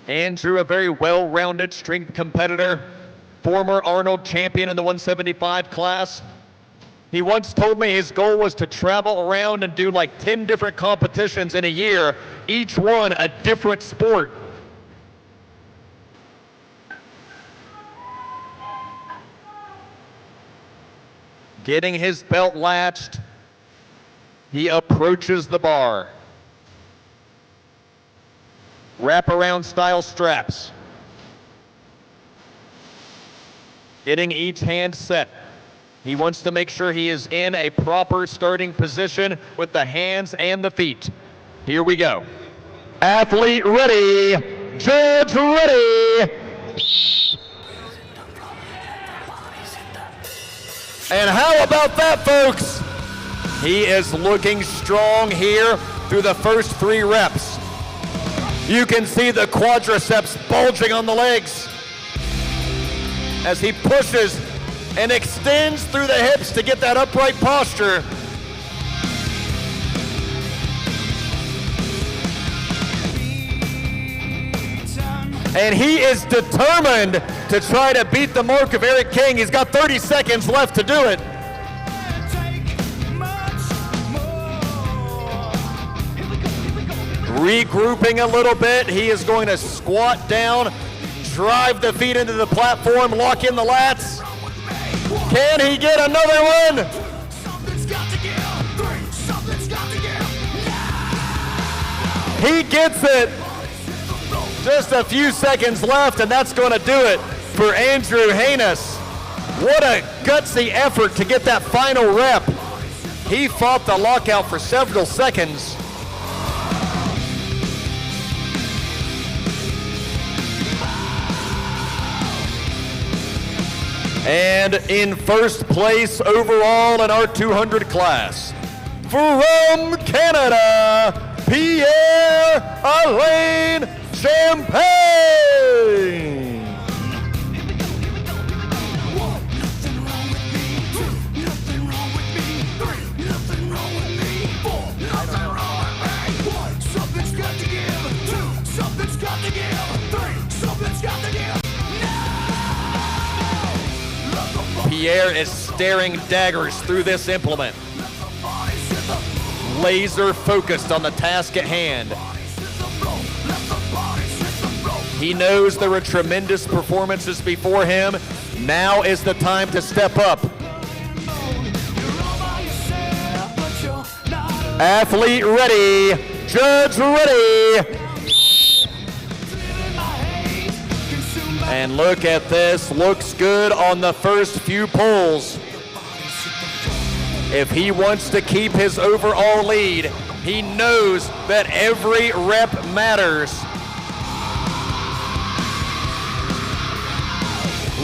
Andrew, a very well-rounded strength competitor, former Arnold champion in the 175 class. He once told me his goal was to travel around and do like 10 different competitions in a year, each one a different sport. Getting his belt latched, he approaches the bar. Wraparound style straps. Getting each hand set. He wants to make sure he is in a proper starting position with the hands and the feet. Here we go. Athlete ready, judge ready. And how about that, folks? He is looking strong here through the first 3 reps. You can see the quadriceps bulging on the legs as he pushes and extends through the hips to get that upright posture. And he is determined to try to beat the mark of Eric King. He's got 30 seconds left to do it. Regrouping a little bit, he is going to squat down, drive the feet into the platform, lock in the lats. Can he get another one? He gets it. Just a few seconds left, and that's going to do it for Andrew Haynes. What a gutsy effort to get that final rep. He fought the lockout for several seconds. And in first place overall in our 200 class, from Canada, Pierre-Alain Champagne. Pierre is staring daggers through this implement. Laser focused on the task at hand. He knows there are tremendous performances before him. Now is the time to step up. Athlete ready, judge ready. And look at this, looks good on the first few pulls. If he wants to keep his overall lead, he knows that every rep matters.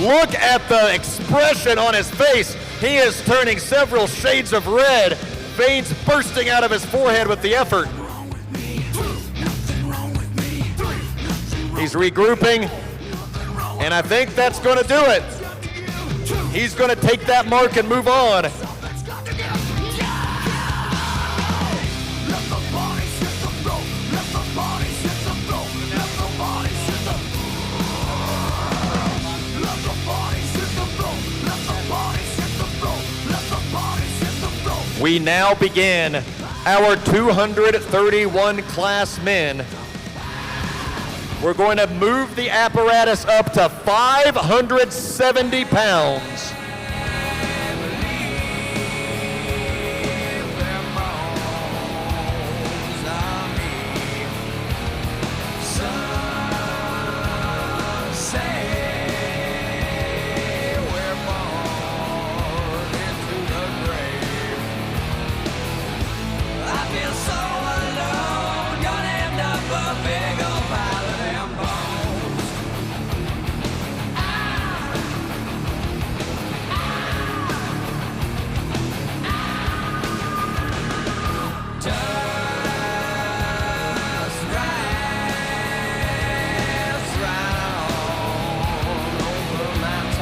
Look at the expression on his face. He is turning several shades of red, veins bursting out of his forehead with the effort. He's regrouping, and I think that's going to do it. He's going to take that mark and move on. We now begin our 231 class men. We're going to move the apparatus up to 570 pounds.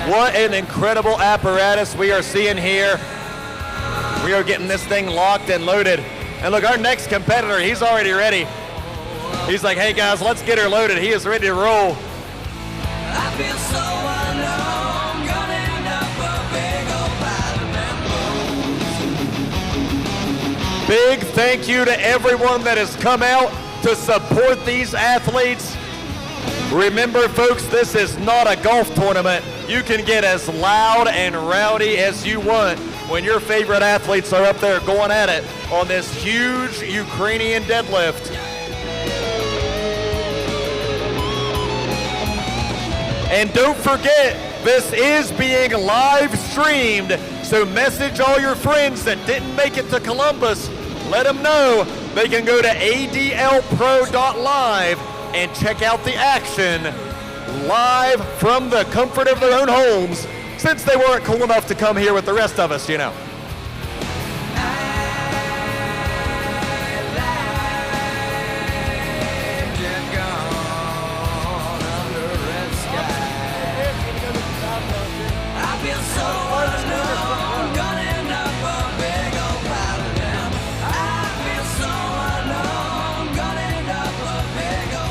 What an incredible apparatus we are seeing here. We are getting this thing locked and loaded. And look, our next competitor, he's already ready. He's like, hey guys, let's get her loaded. He is ready to roll. I feel so alone, gonna end up a big old pile of them bones. Big thank you to everyone that has come out to support these athletes. Remember, folks, this is not a golf tournament. You can get as loud and rowdy as you want when your favorite athletes are up there going at it on this huge Ukrainian deadlift. And don't forget, this is being live streamed, so message all your friends that didn't make it to Columbus. Let them know they can go to adlpro.live and check out the action live from the comfort of their own homes, since they weren't cool enough to come here with the rest of us, you know.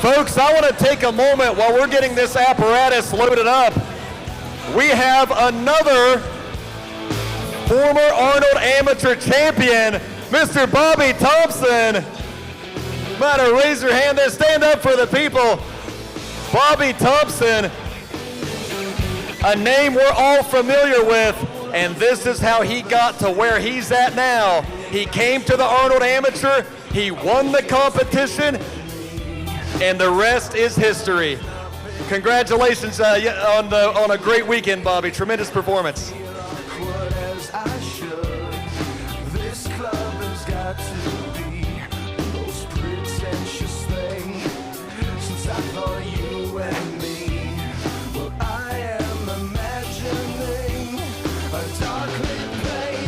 Folks, I want to take a moment while we're getting this apparatus loaded up. We have another former Arnold Amateur Champion, Mr. Bobby Thompson. Might have raised your hand there. Stand up for the people. Bobby Thompson, a name we're all familiar with, and this is how he got to where he's at now. He came to the Arnold Amateur, he won the competition, and the rest is history. Congratulations on a great weekend, Bobby. Tremendous performance.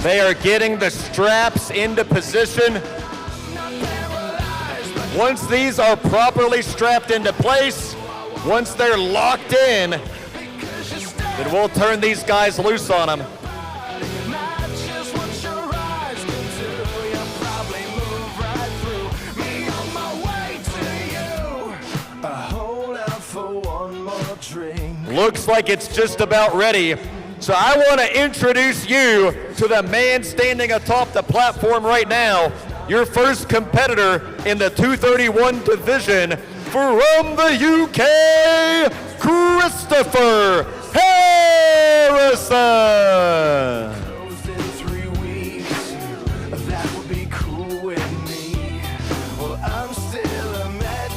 They are getting the straps into position. Once these are properly strapped into place, once they're locked in, then we'll turn these guys loose on them. Looks like it's just about ready. So I want to introduce you to the man standing atop the platform right now, your first competitor in the 231 division from the UK, Christopher Harrison.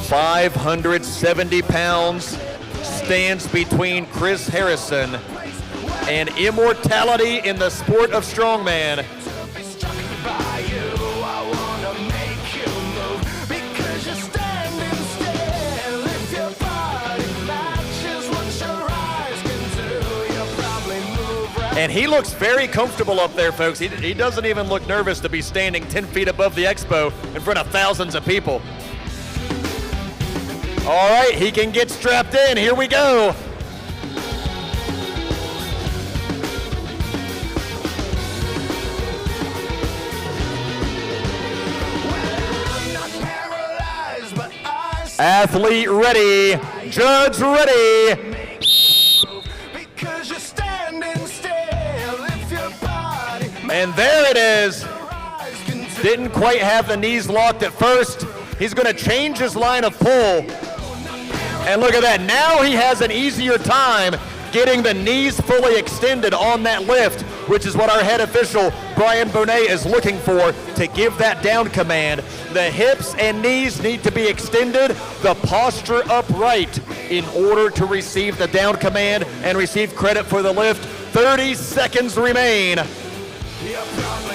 570 pounds stands between Chris Harrison and immortality in the sport of strongman. And he looks very comfortable up there, folks. He doesn't even look nervous to be standing 10 feet above the expo in front of thousands of people. All right, he can get strapped in. Here we go. Athlete ready, judge ready. Because you're standing still, if your body And there it is. Didn't quite have the knees locked at first. He's going to change his line of pull. And look at that. Now he has an easier time getting the knees fully extended on that lift, which is what our head official, Brian Bonet, is looking for to give that down command. The hips and knees need to be extended, the posture upright in order to receive the down command and receive credit for the lift. 30 seconds remain.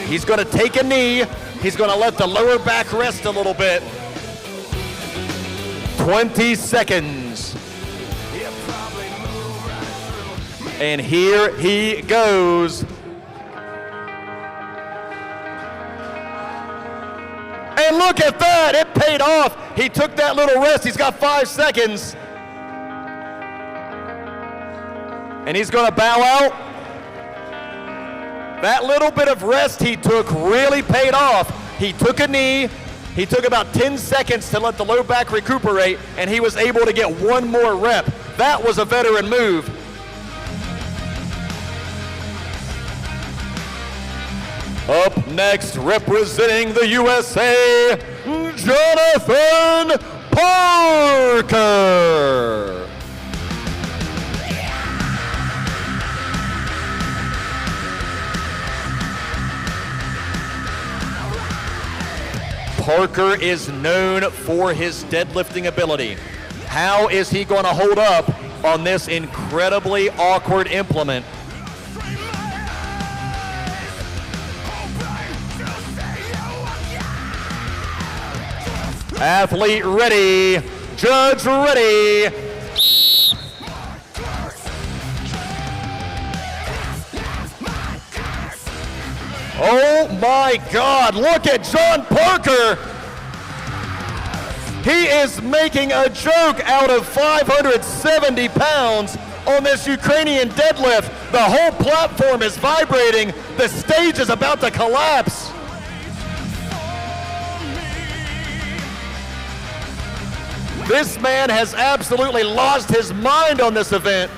He's going to take a knee. He's going to let the lower back rest a little bit. 20 seconds. And here he goes. And look at that, it paid off. He took that little rest. He's got 5 seconds. And he's going to bow out. That little bit of rest he took really paid off. He took a knee. He took about 10 seconds to let the low back recuperate, and he was able to get one more rep. That was a veteran move. Up next, representing the USA, Jonathan Parker. Parker is known for his deadlifting ability. How is he going to hold up on this incredibly awkward implement? Athlete ready, judge ready. Oh my God, look at John Parker. He is making a joke out of 570 pounds on this Ukrainian deadlift. The whole platform is vibrating. The stage is about to collapse. This man has absolutely lost his mind on this event.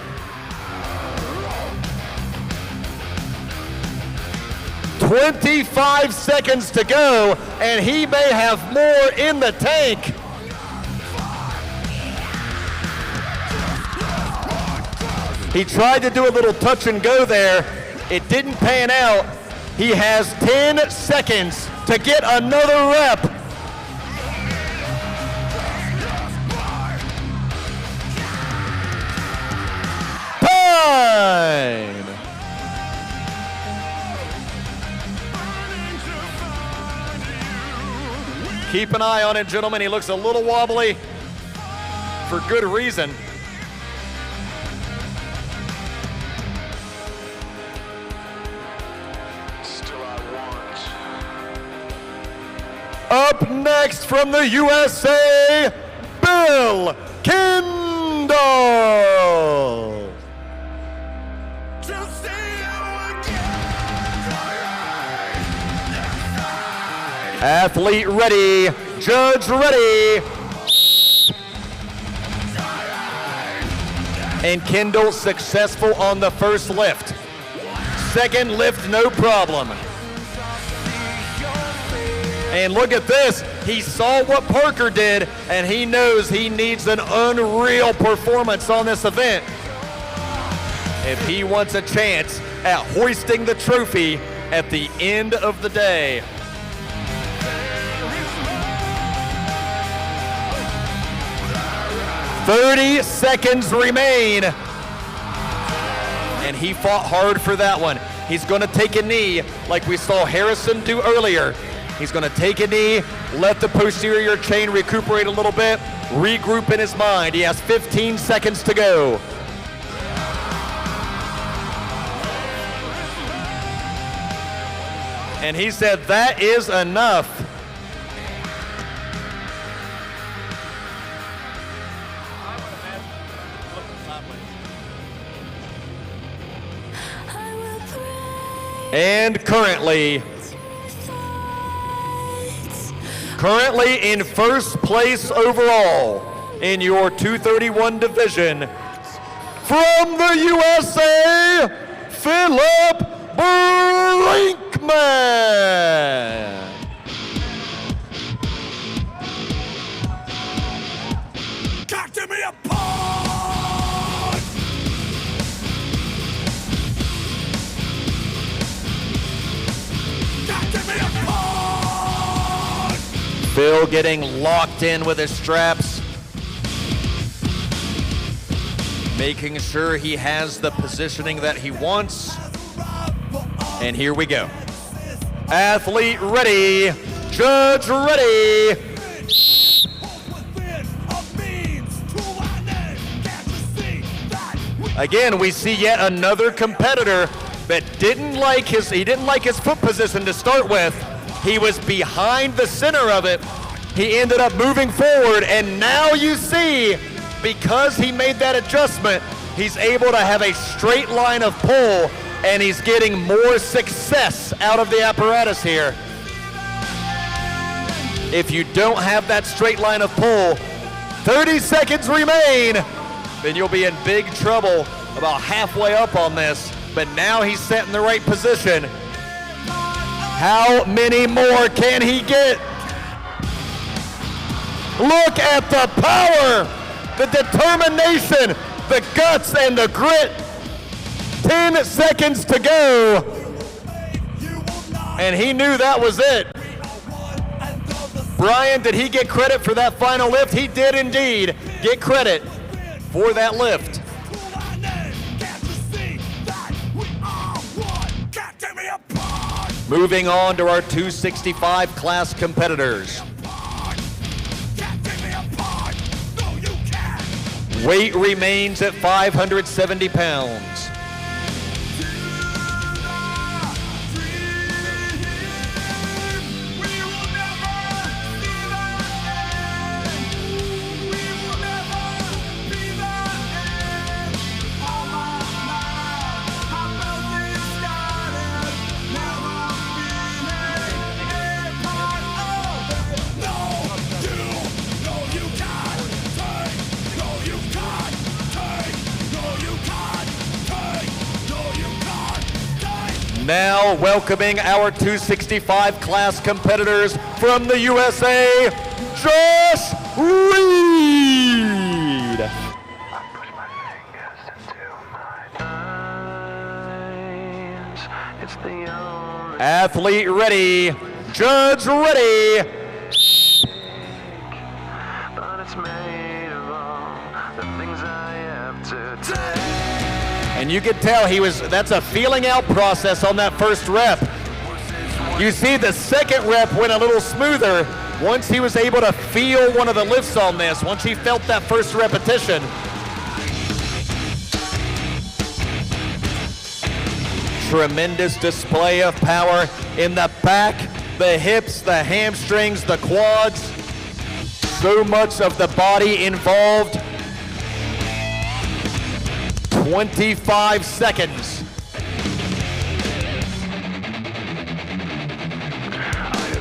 "25 seconds to go, and he may have more in the tank." He tried to do a little touch and go there. It didn't pan out. He has 10 seconds to get another rep. Time! Keep an eye on him, gentlemen. He looks a little wobbly for good reason. Up next from the USA, Bill Kendall. Athlete ready, judge ready. And Kendall successful on the first lift. Second lift, no problem. And look at this, he saw what Parker did, and he knows he needs an unreal performance on this event if he wants a chance at hoisting the trophy at the end of the day. 30 seconds remain. And he fought hard for that one. He's going to take a knee like we saw Harrison do earlier. He's going to take a knee, let the posterior chain recuperate a little bit, regroup in his mind. He has 15 seconds to go. And he said, that is enough. And currently in first place overall in your 231 division, from the USA, Philip Brinkman. Talk to me apart. Talk to me apart. Phil getting locked in with his straps, making sure he has the positioning that he wants. And here we go. Athlete ready, judge ready. Again, we see yet another competitor that didn't like his foot position to start with. He was behind the center of it. He ended up moving forward, and now you see, because he made that adjustment, he's able to have a straight line of pull, and he's getting more success out of the apparatus here. If you don't have that straight line of pull, 30 seconds remain, then you'll be in big trouble about halfway up on this. But now he's set in the right position. How many more can he get? Look at the power, the determination, the guts, and the grit. 10 seconds to go. And he knew that was it. Brian, did he get credit for that final lift? He did indeed get credit for that lift. Moving on to our 265 class competitors. Weight remains at 570 pounds. Now welcoming our 265 class competitors from the USA, Josh Reed. Athlete ready, judge ready. And you could tell that's a feeling out process on that first rep. You see the second rep went a little smoother once he was able to feel one of the lifts on this, once he felt that first repetition. Tremendous display of power in the back, the hips, the hamstrings, the quads. So much of the body involved. 25 seconds.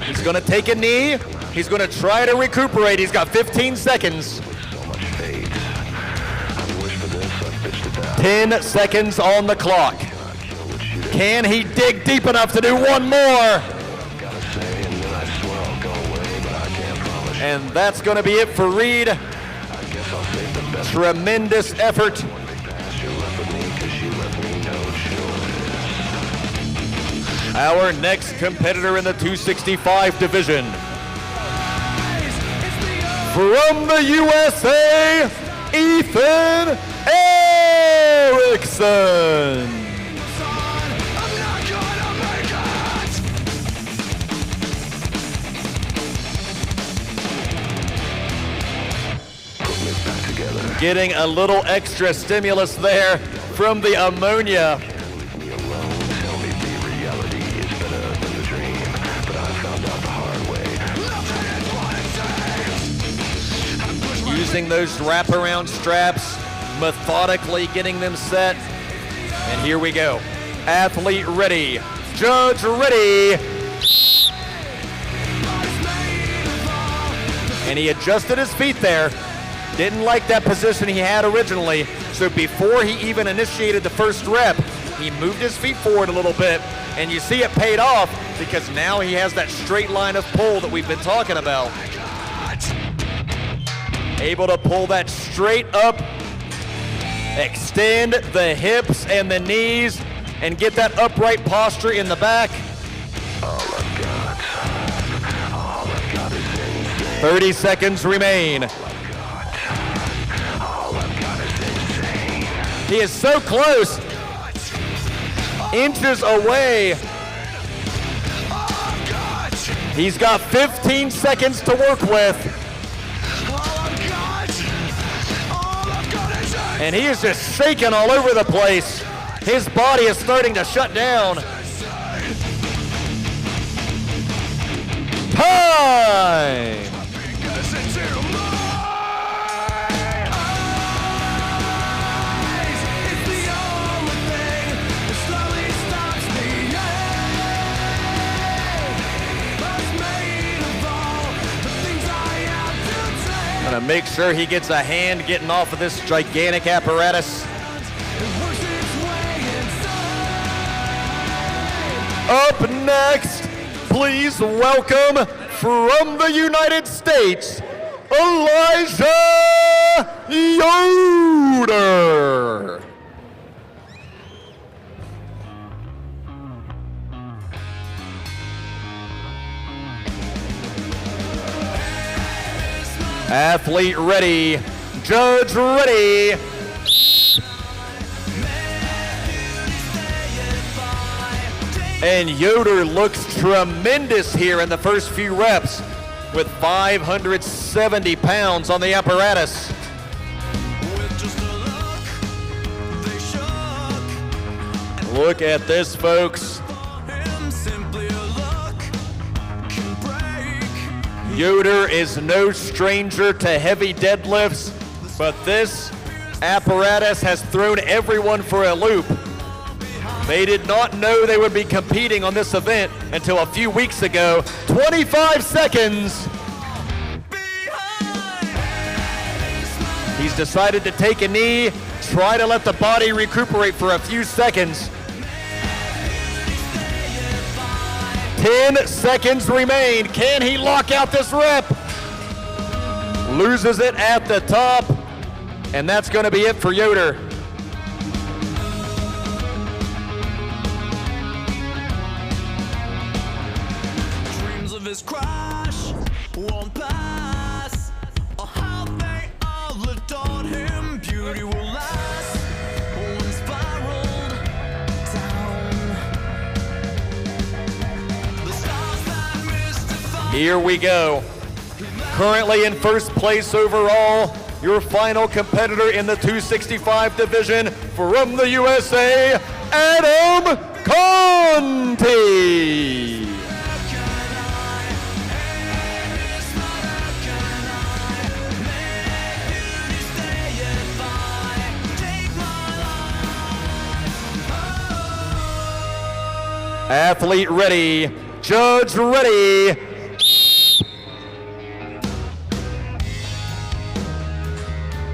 He's gonna take a knee. He's gonna try to recuperate. He's got 15 seconds. 10 seconds on the clock. Can he dig deep enough to do one more? And that's gonna be it for Reed. Tremendous effort. Our next competitor in the 265 division. From the USA, Ethan Erickson. Getting a little extra stimulus there from the ammonia. using those wraparound straps, methodically getting them set. And here we go. Athlete ready, judge ready. And he adjusted his feet there. Didn't like that position he had originally. So before he even initiated the first rep, he moved his feet forward a little bit. And you see it paid off because now he has that straight line of pull that we've been talking about. Able to pull that straight up, extend the hips and the knees, and get that upright posture in the back. 30 seconds remain. He is so close. Inches away. He's got 15 seconds to work with. And he is just shaking all over the place. His body is starting to shut down. Time! Gonna make sure he gets a hand getting off of this gigantic apparatus. Up next, please welcome from the United States, Elijah Yoder. Athlete ready, judge ready. And Yoder looks tremendous here in the first few reps with 570 pounds on the apparatus. Look at this, folks. Yoder is no stranger to heavy deadlifts, but this apparatus has thrown everyone for a loop. They did not know they would be competing on this event until a few weeks ago. 25 seconds. He's decided to take a knee, try to let the body recuperate for a few seconds. 10 seconds remain. Can he lock out this rep? Loses it at the top, and that's going to be it for Yoder. Dreams of his crash won't pass. Oh, how they all adored him. Beauty will last. One spiraled down. The stars that mystify. Here we go. Currently in first place overall, your final competitor in the 265 division from the USA, Adam Conti. Athlete ready, judge ready.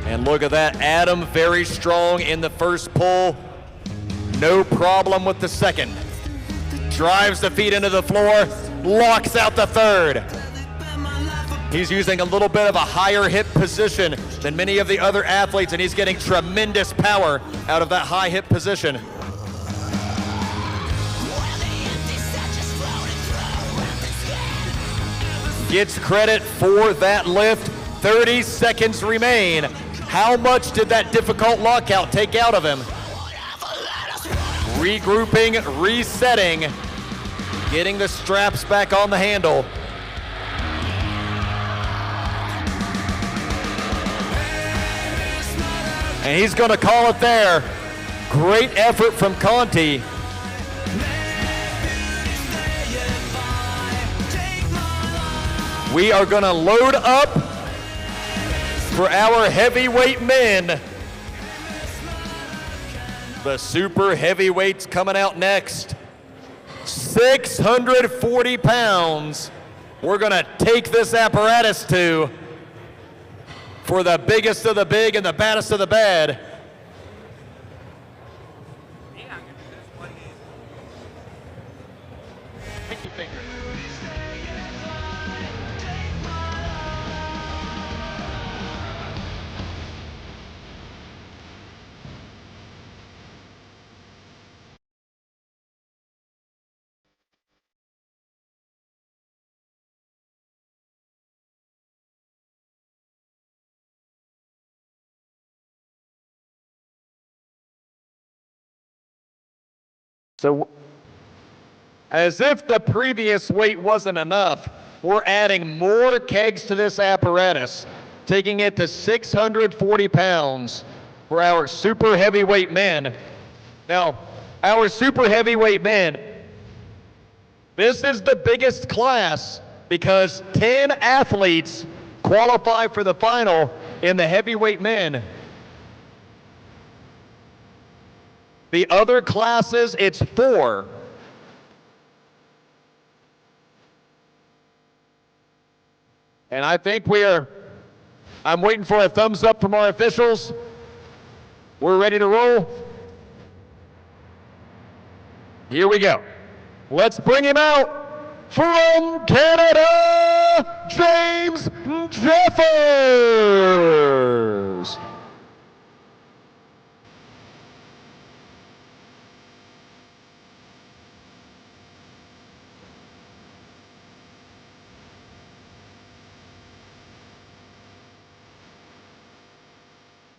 And look at that, Adam very strong in the first pull. No problem with the second. Drives the feet into the floor, locks out the third. He's using a little bit of a higher hip position than many of the other athletes, and he's getting tremendous power out of that high hip position. Gets credit for that lift. 30 seconds remain. How much did that difficult lockout take out of him? Regrouping, resetting, getting the straps back on the handle. And he's going to call it there. Great effort from Conti. We are going to load up For our heavyweight men, the super heavyweights coming out next. 640 pounds. We're gonna take this apparatus to for the biggest of the big and the baddest of the bad. So, as if the previous weight wasn't enough, we're adding more kegs to this apparatus, taking it to 640 pounds for our super heavyweight men. Now, our super heavyweight men, this is the biggest class because 10 athletes qualify for the final in the heavyweight men. The other classes, it's 4. And I think I'm waiting for a thumbs up from our officials. We're ready to roll. Here we go. Let's bring him out from Canada, James Jeffers.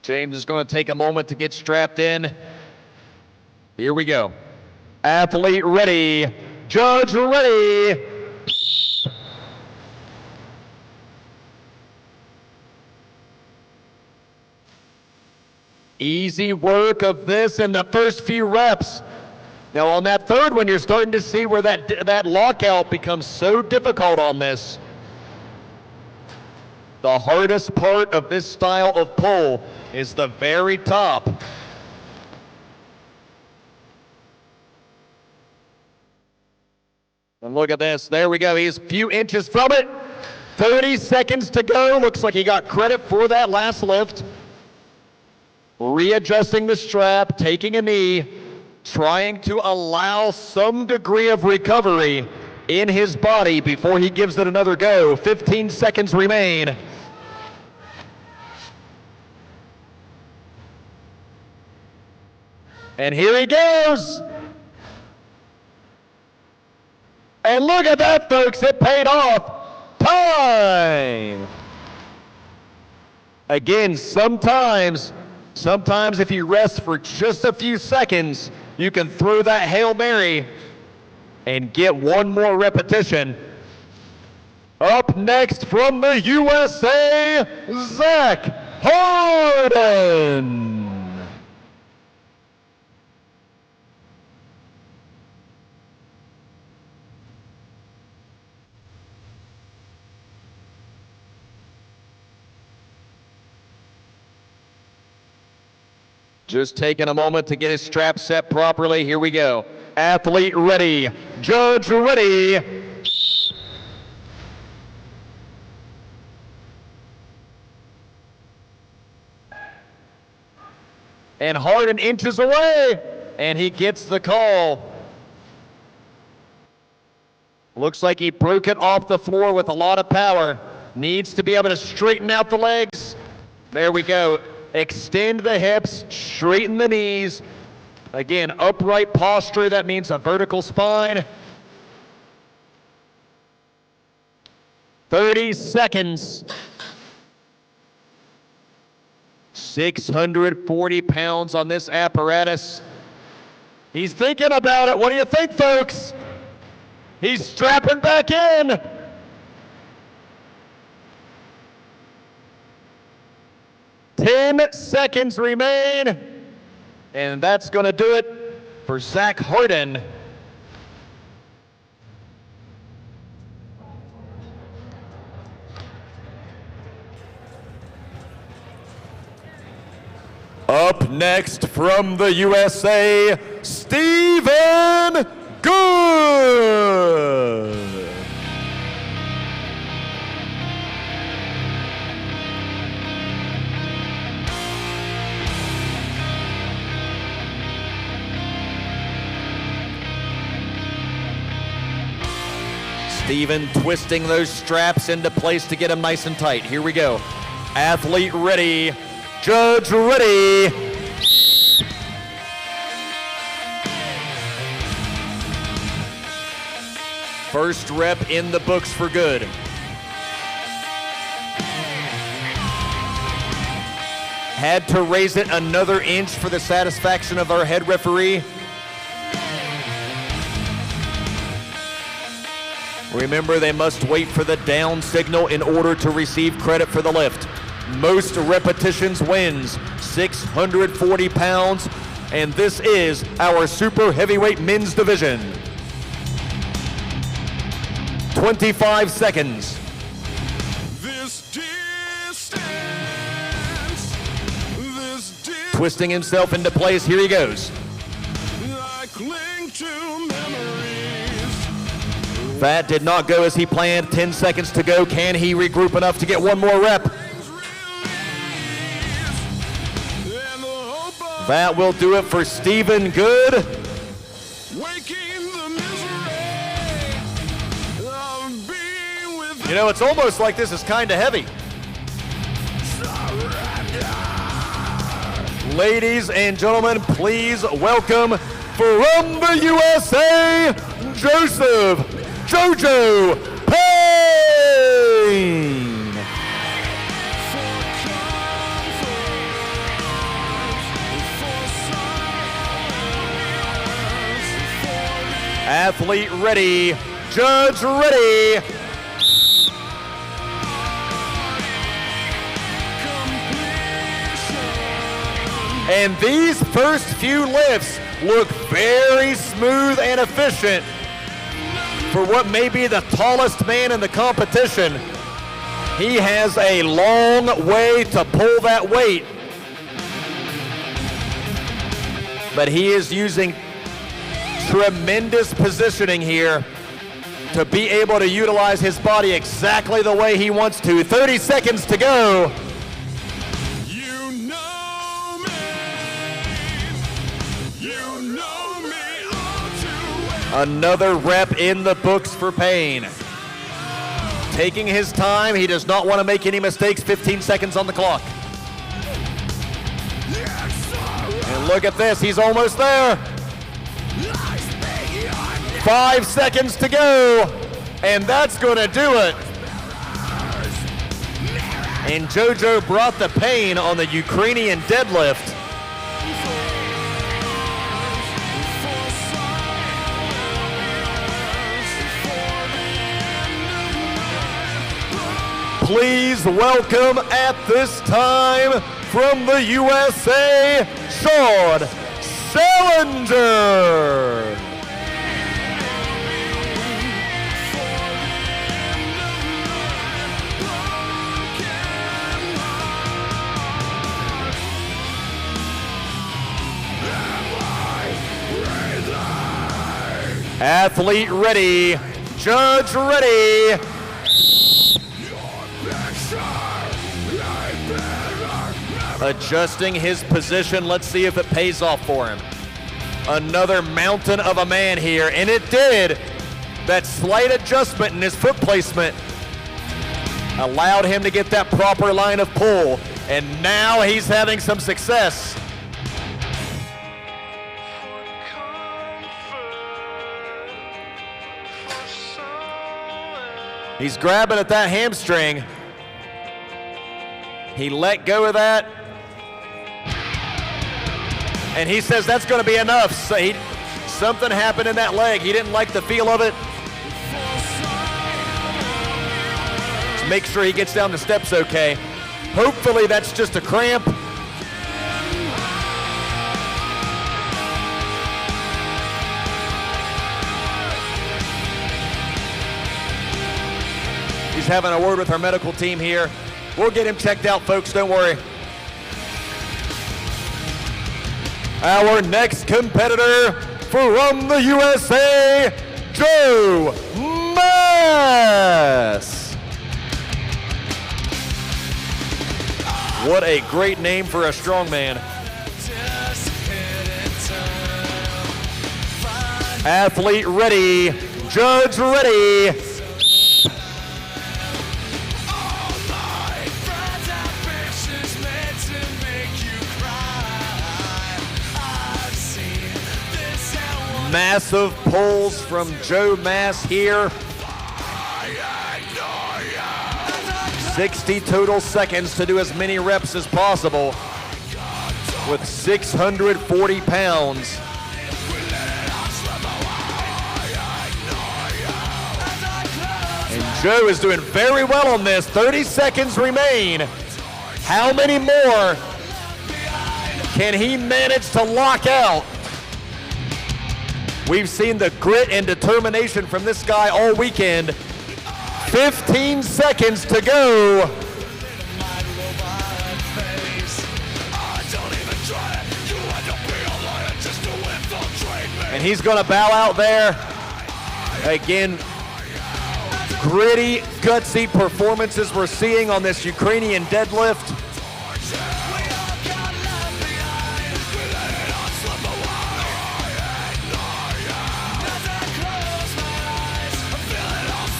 James is going to take a moment to get strapped in. Here we go. Athlete ready. Judge ready. Easy work of this in the first few reps. Now on that third one, you're starting to see where that lockout becomes so difficult on this. The hardest part of this style of pull is the very top. And look at this. There we go. He's a few inches from it. 30 seconds to go. Looks like he got credit for that last lift. Readjusting the strap, taking a knee, trying to allow some degree of recovery in his body before he gives it another go. 15 seconds remain. And here he goes. And look at that, folks. It paid off. Time. Again, sometimes if you rest for just a few seconds, you can throw that Hail Mary and get one more repetition. Up next from the USA, Zach Harden. Just taking a moment to get his strap set properly. Here we go. Athlete ready. Judge ready. And Harden inches away. And he gets the call. Looks like he broke it off the floor with a lot of power. Needs to be able to straighten out the legs. There we go. Extend the hips, straighten the knees. Again, upright posture, that means a vertical spine. 30 seconds. 640 pounds on this apparatus. He's thinking about it. What do you think, folks? He's strapping back in. Ten seconds remain, and that's going to do it for Zach Harden. Up next from the USA, Stephen Good. Stephen twisting those straps into place to get them nice and tight. Here we go. Athlete ready. Judge ready. First rep in the books for Good. Had to raise it another inch for the satisfaction of our head referee. Remember, they must wait for the down signal in order to receive credit for the lift. Most repetitions wins, 640 pounds, and this is our super heavyweight men's division. 25 seconds. Twisting himself into place, here he goes. That did not go as he planned. 10 seconds to go. Can he regroup enough to get one more rep? That will do it for Stephen Good. You know, it's almost like this is kind of heavy. Ladies and gentlemen, please welcome from the USA, Joseph Jojo Payne. Athlete ready, judge ready. And these first few lifts look very smooth and efficient for what may be the tallest man in the competition. He has a long way to pull that weight, but he is using tremendous positioning here to be able to utilize his body exactly the way he wants to. 30 seconds to go. Another rep in the books for Payne. Taking his time, he does not want to make any mistakes. 15 seconds on the clock. And look at this, he's almost there. 5 seconds to go, and that's going to do it. And Jojo brought the pain on the Ukrainian deadlift. Please welcome at this time from the USA, Sean Salinger. Athlete ready, judge ready. Adjusting his position, let's see if it pays off for him. Another mountain of a man here, and it did. That slight adjustment in his foot placement allowed him to get that proper line of pull, and now he's having some success. He's grabbing at that hamstring. He let go of that. And he says that's going to be enough. So something happened in that leg. He didn't like the feel of it. Let's make sure he gets down the steps okay. Hopefully that's just a cramp. He's having a word with our medical team here. We'll get him checked out, folks, don't worry. Our next competitor from the USA, Joe Mass. What a great name for a strongman. Athlete ready, judge ready. Massive pulls from Joe Mass here. 60 total seconds to do as many reps as possible with 640 pounds. And Joe is doing very well on this. 30 seconds remain. How many more can he manage to lock out? We've seen the grit and determination from this guy all weekend. 15 seconds to go. And he's gonna bow out there. Again, gritty, gutsy performances we're seeing on this Ukrainian deadlift.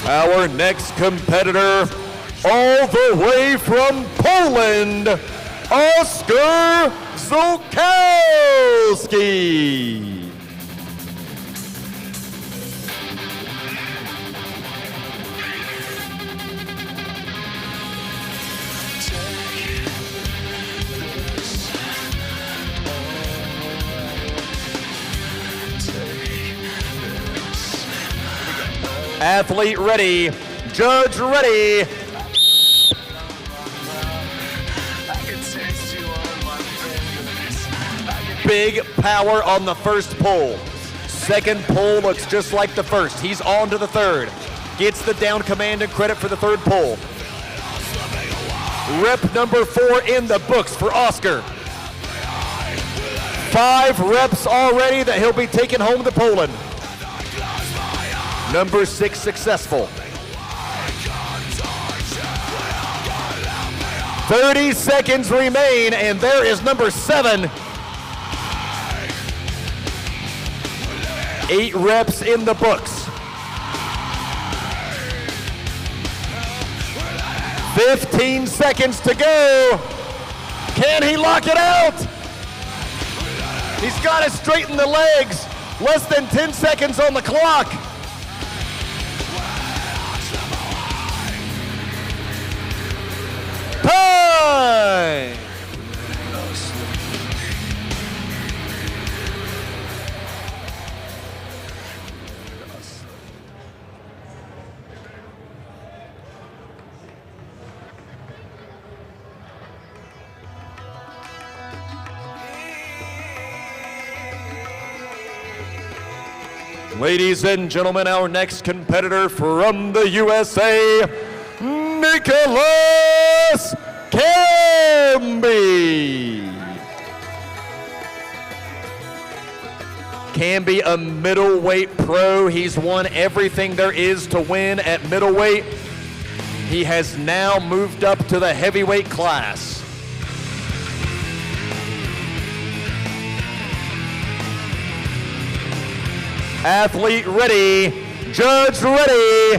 Our next competitor, all the way from Poland, Oskar Zulkowski. Athlete ready, judge ready. Big power on the first pull. Second pull looks just like the first. He's on to the third. Gets the down command and credit for the third pull. Rep number 4 in the books for Oskar. 5 reps already that he'll be taking home to Poland. Number 6 successful. 30 seconds remain, and there is number 7. 8 reps in the books. 15 seconds to go. Can he lock it out? He's got to straighten the legs. Less than 10 seconds on the clock. Time! Ladies and gentlemen, our next competitor from the USA, Nicholas Camby. Camby, a middleweight pro. He's won everything there is to win at middleweight. He has now moved up to the heavyweight class. Athlete ready, judge ready.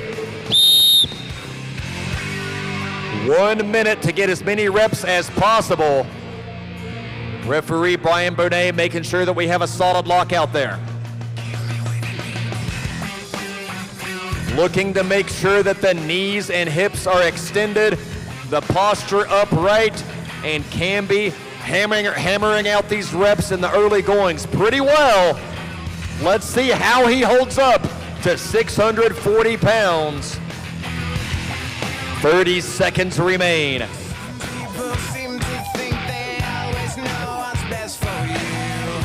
1 minute to get as many reps as possible. Referee Brian Bonet making sure that we have a solid lock out there. Looking to make sure that the knees and hips are extended, the posture upright, and Camby hammering out these reps in the early goings pretty well. Let's see how he holds up to 640 pounds. 30 seconds remain.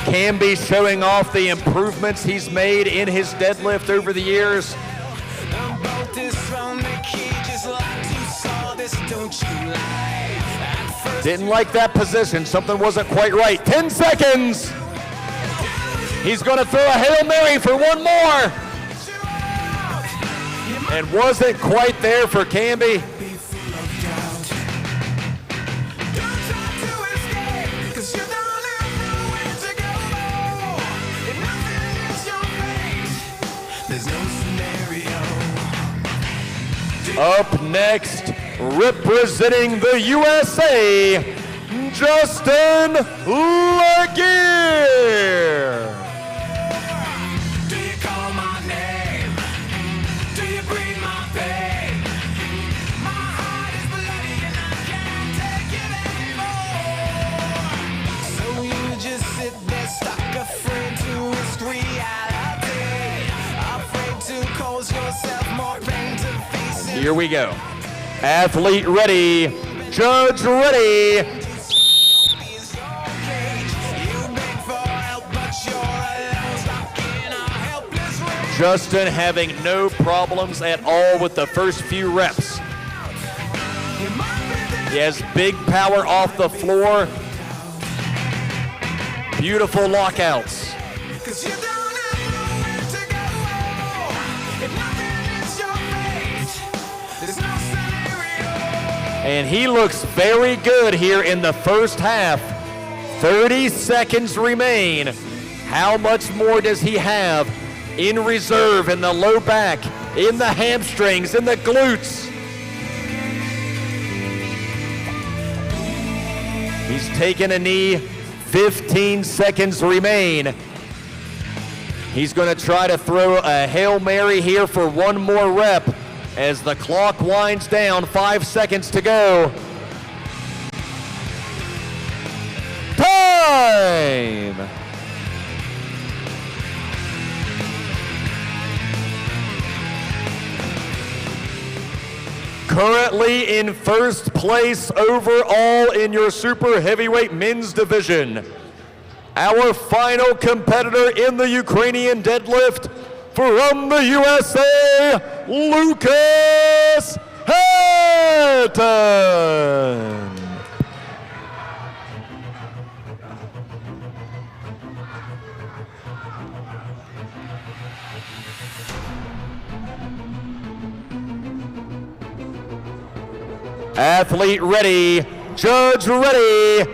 Camby showing off the improvements he's made in his deadlift over the years. Didn't like that position. Something wasn't quite right. 10 seconds. He's gonna throw a Hail Mary for one more. And wasn't quite there for Camby. Up next, representing the USA, Justin Laguerre. Do you call my name? Do you breathe my pain? My heart is bloody and I can't take it anymore. So you just sit there stuck, afraid to risk reality, afraid to cause yourself more pain to face it. Here we go. Athlete ready, judge ready. Justin having no problems at all with the first few reps. He has big power off the floor. Beautiful lockouts. And he looks very good here in the first half. 30 seconds remain. How much more does he have in reserve in the low back, in the hamstrings, in the glutes? He's taken a knee. 15 seconds remain. He's going to try to throw a Hail Mary here for one more rep as the clock winds down. 5 seconds to go. Time! Currently in first place overall in your super heavyweight men's division, our final competitor in the Ukrainian deadlift, from the USA, Lucas Hatton. Athlete ready, judge ready.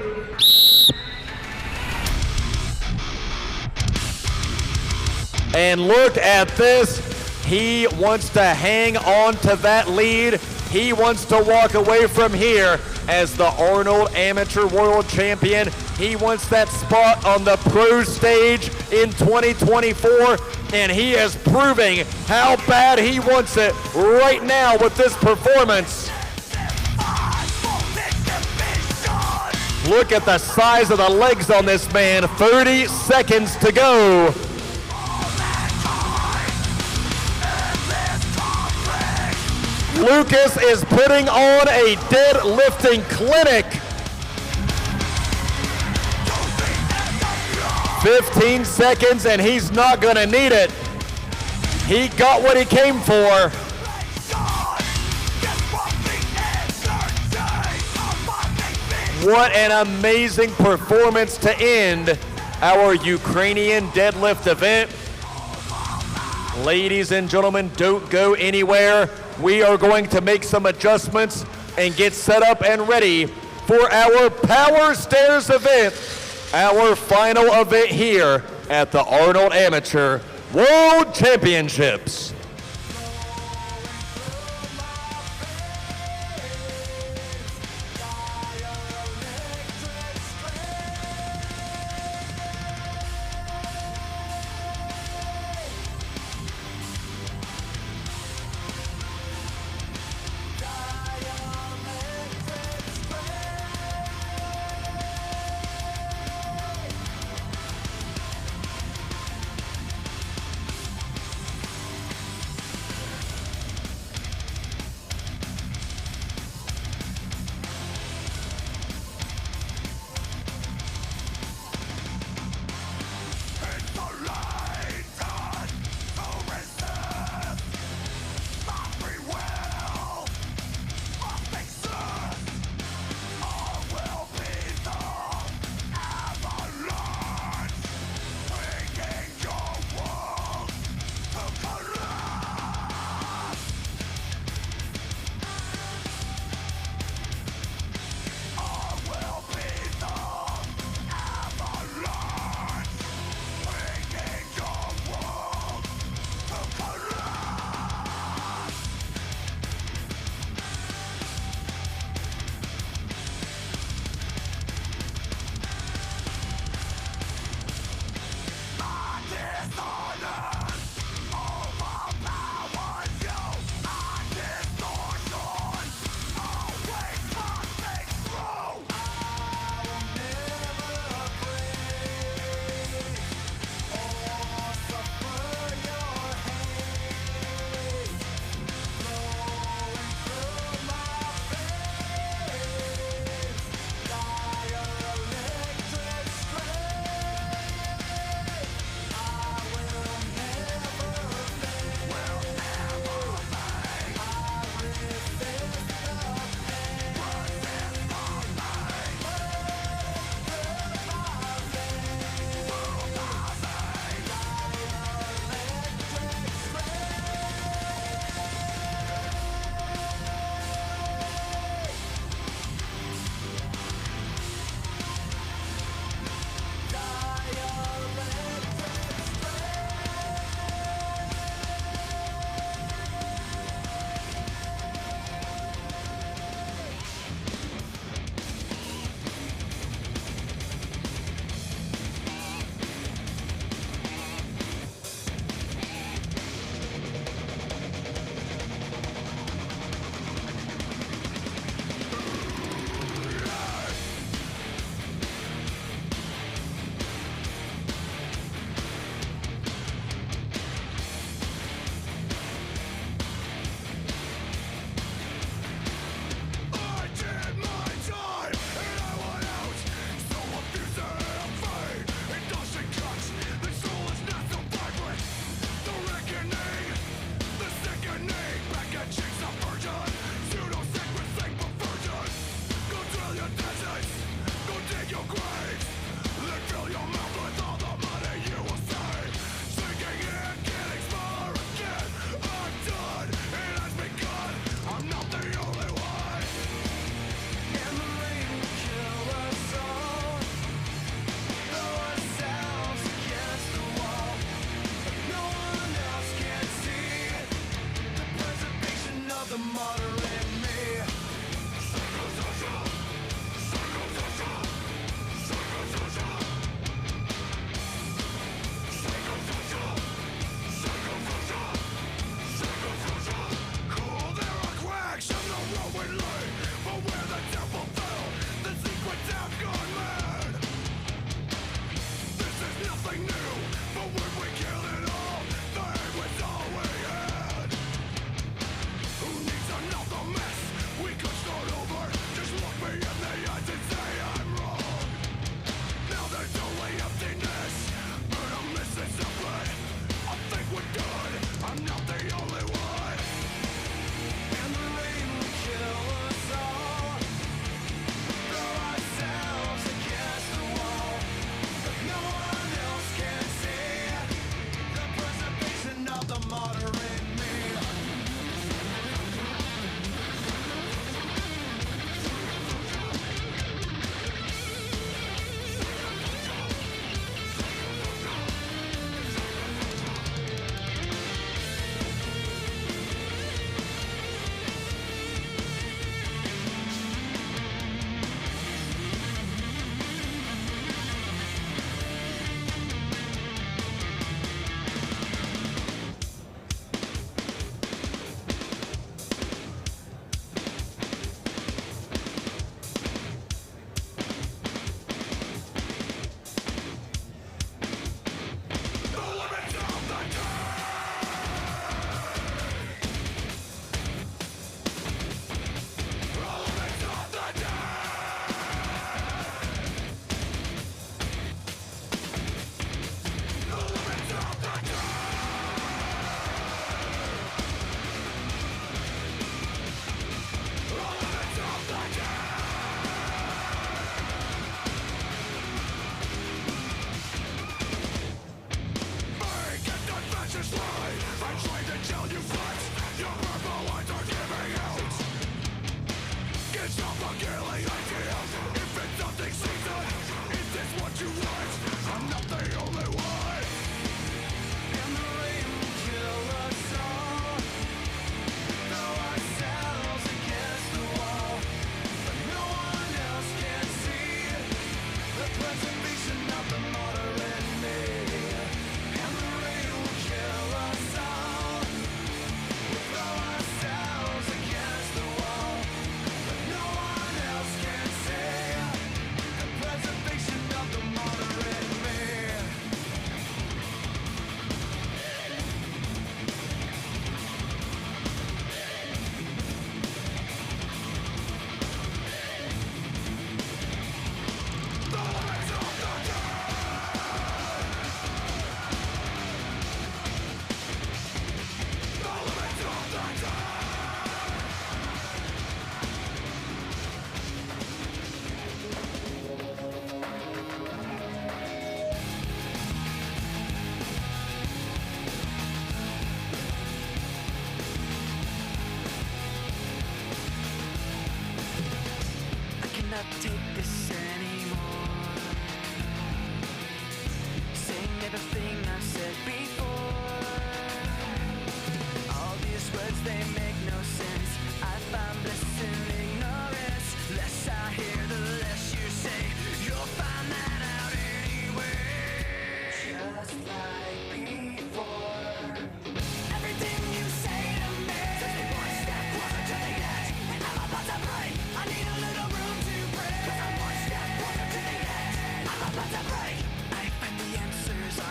And look at this. He wants to hang on to that lead. He wants to walk away from here as the Arnold Amateur World Champion. He wants that spot on the pro stage in 2024, and he is proving how bad he wants it right now with this performance. Look at the size of the legs on this man. 30 seconds to go. Lucas is putting on a deadlifting clinic. 15 seconds and he's not gonna need it. He got what he came for. What an amazing performance to end our Ukrainian deadlift event. Ladies and gentlemen, don't go anywhere. We are going to make some adjustments and get set up and ready for our Power Stairs event, our final event here at the Arnold Amateur World Championships.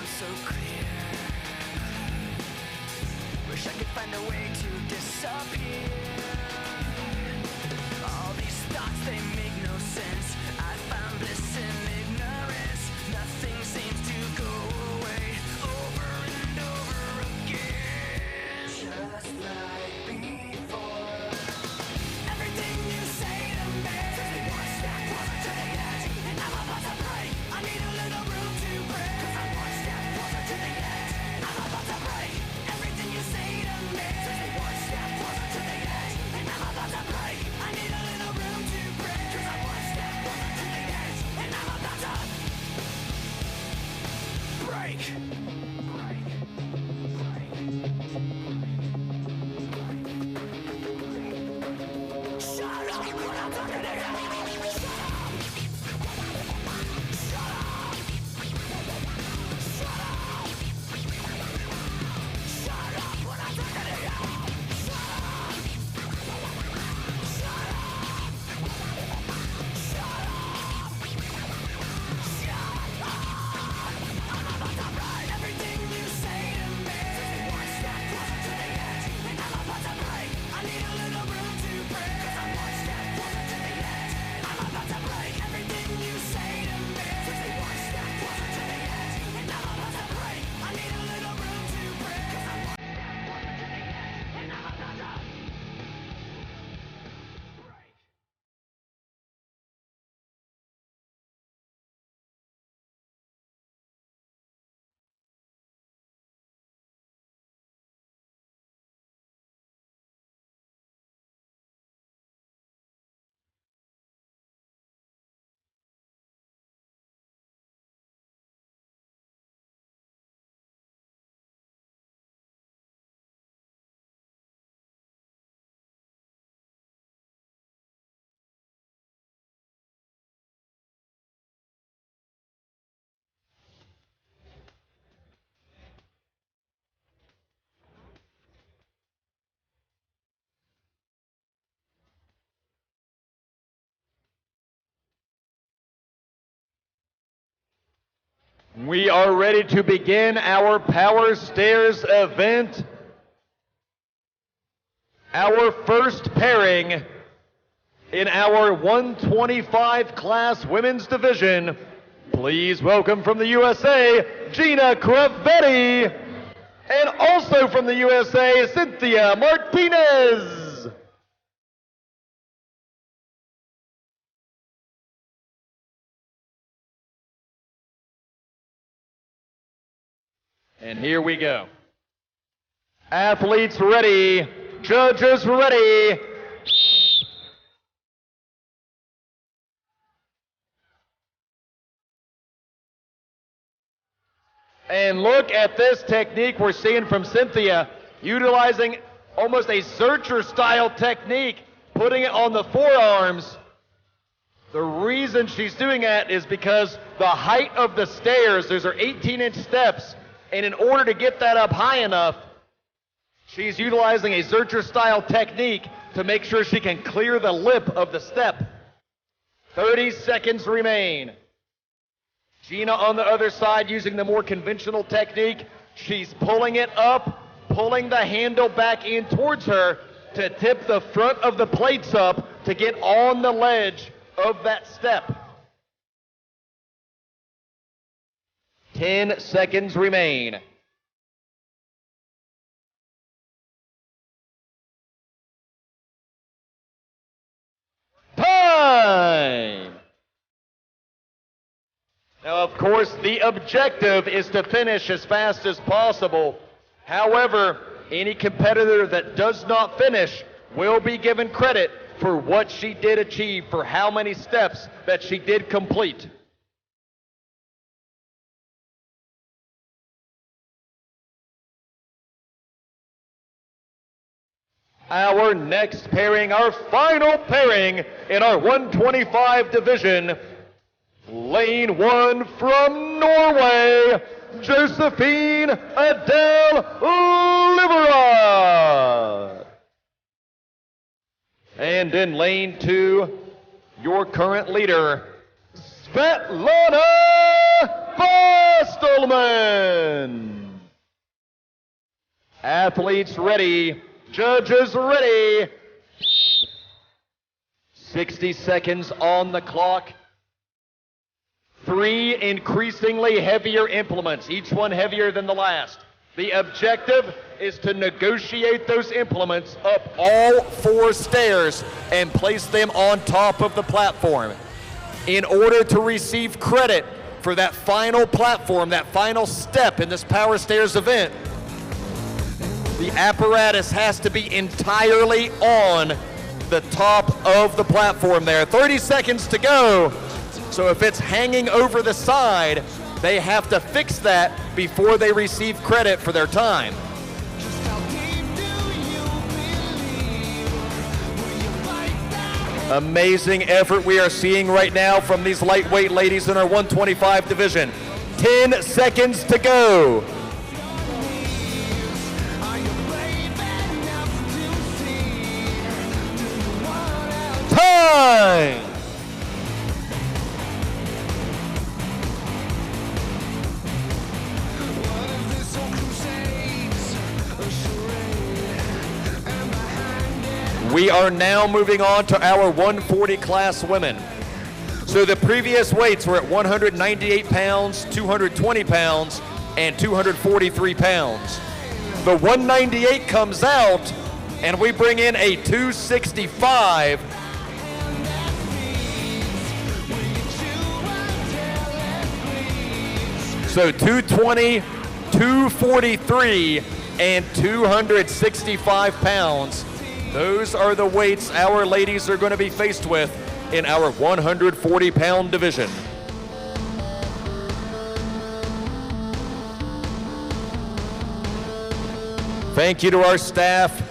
so clear. Wish I could find a way to disappear. All these thoughts, they make no sense. I found bliss in ignorance. Nothing seems to go away over and over again. Just like before. Everything you say to me takes me one step closer to the edge, and I'm about to break. I need a little room to break, 'cause I'm one step closer to the edge. I'm about to break. Everything you say to me takes me one step closer to the edge, and I'm about to break. I need a little room to break, 'cause I'm one step closer to the edge, and I'm about to break. Shut up when I'm talking to you. Shut up. Shut up. Shut up. Shut up when I'm talking to you. Shut up. Shut up. Shut up. Shut up. I'm about to write everything you say to me. One step closer to the edge, and I'm about to break. I need a little room to break, 'cause I'm one step closer to the edge. I'm about to break everything you say to me. One step closer to the edge, and I'm about to break. I need a little room to break, 'cause I'm one step closer to the edge, and I'm about to break. We are ready to begin our Power Stairs event. Our first pairing in our 125 class women's division. Please welcome from the USA, Gina Cravetti, and also from the USA, Cynthia Martinez. And here we go. Athletes ready, judges ready. And look at this technique we're seeing from Cynthia, utilizing almost a searcher style technique, putting it on the forearms. The reason she's doing that is because the height of the stairs, those are 18-inch steps, and in order to get that up high enough, she's utilizing a searcher style technique to make sure she can clear the lip of the step. 30 seconds remain. Gina on the other side using the more conventional technique. She's pulling it up, pulling the handle back in towards her to tip the front of the plates up to get on the ledge of that step. 10 seconds remain. Time! Now, of course, the objective is to finish as fast as possible. However, any competitor that does not finish will be given credit for what she did achieve, for how many steps that she did complete. Our next pairing, our final pairing in our 125 division, lane 1 from Norway, Josephine Adele Liverad. And in lane 2, your current leader, Svetlana Bastelman. gentlemen, athletes ready, judges ready. 60 seconds on the clock. 3 increasingly heavier implements, each one heavier than the last. The objective is to negotiate those implements up all 4 stairs and place them on top of the platform. In order to receive credit for that final platform, that final step in this Power Stairs event, the apparatus has to be entirely on the top of the platform there. 30 seconds to go. So if it's hanging over the side, they have to fix that before they receive credit for their time. Amazing effort we are seeing right now from these lightweight ladies in our 125 division. 10 seconds to go. Time! We are now moving on to our 140 class women. So the previous weights were at 198 pounds, 220 pounds, and 243 pounds. The 198 comes out, and we bring in a 265. So 220, 243, and 265 pounds. Those are the weights our ladies are going to be faced with in our 140-pound division. Thank you to our staff.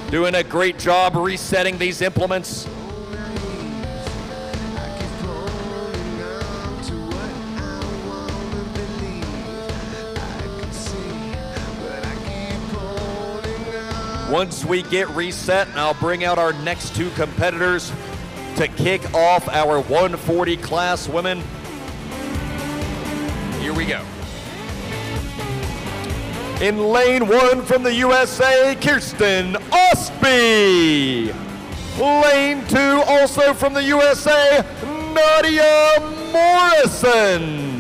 Doing a great job resetting these implements. Once we get reset, I'll bring out our next 2 competitors to kick off our 140 class women. Here we go. In lane 1 from the USA, Kirsten Ostby. Lane 2 also from the USA, Nadia Morrison.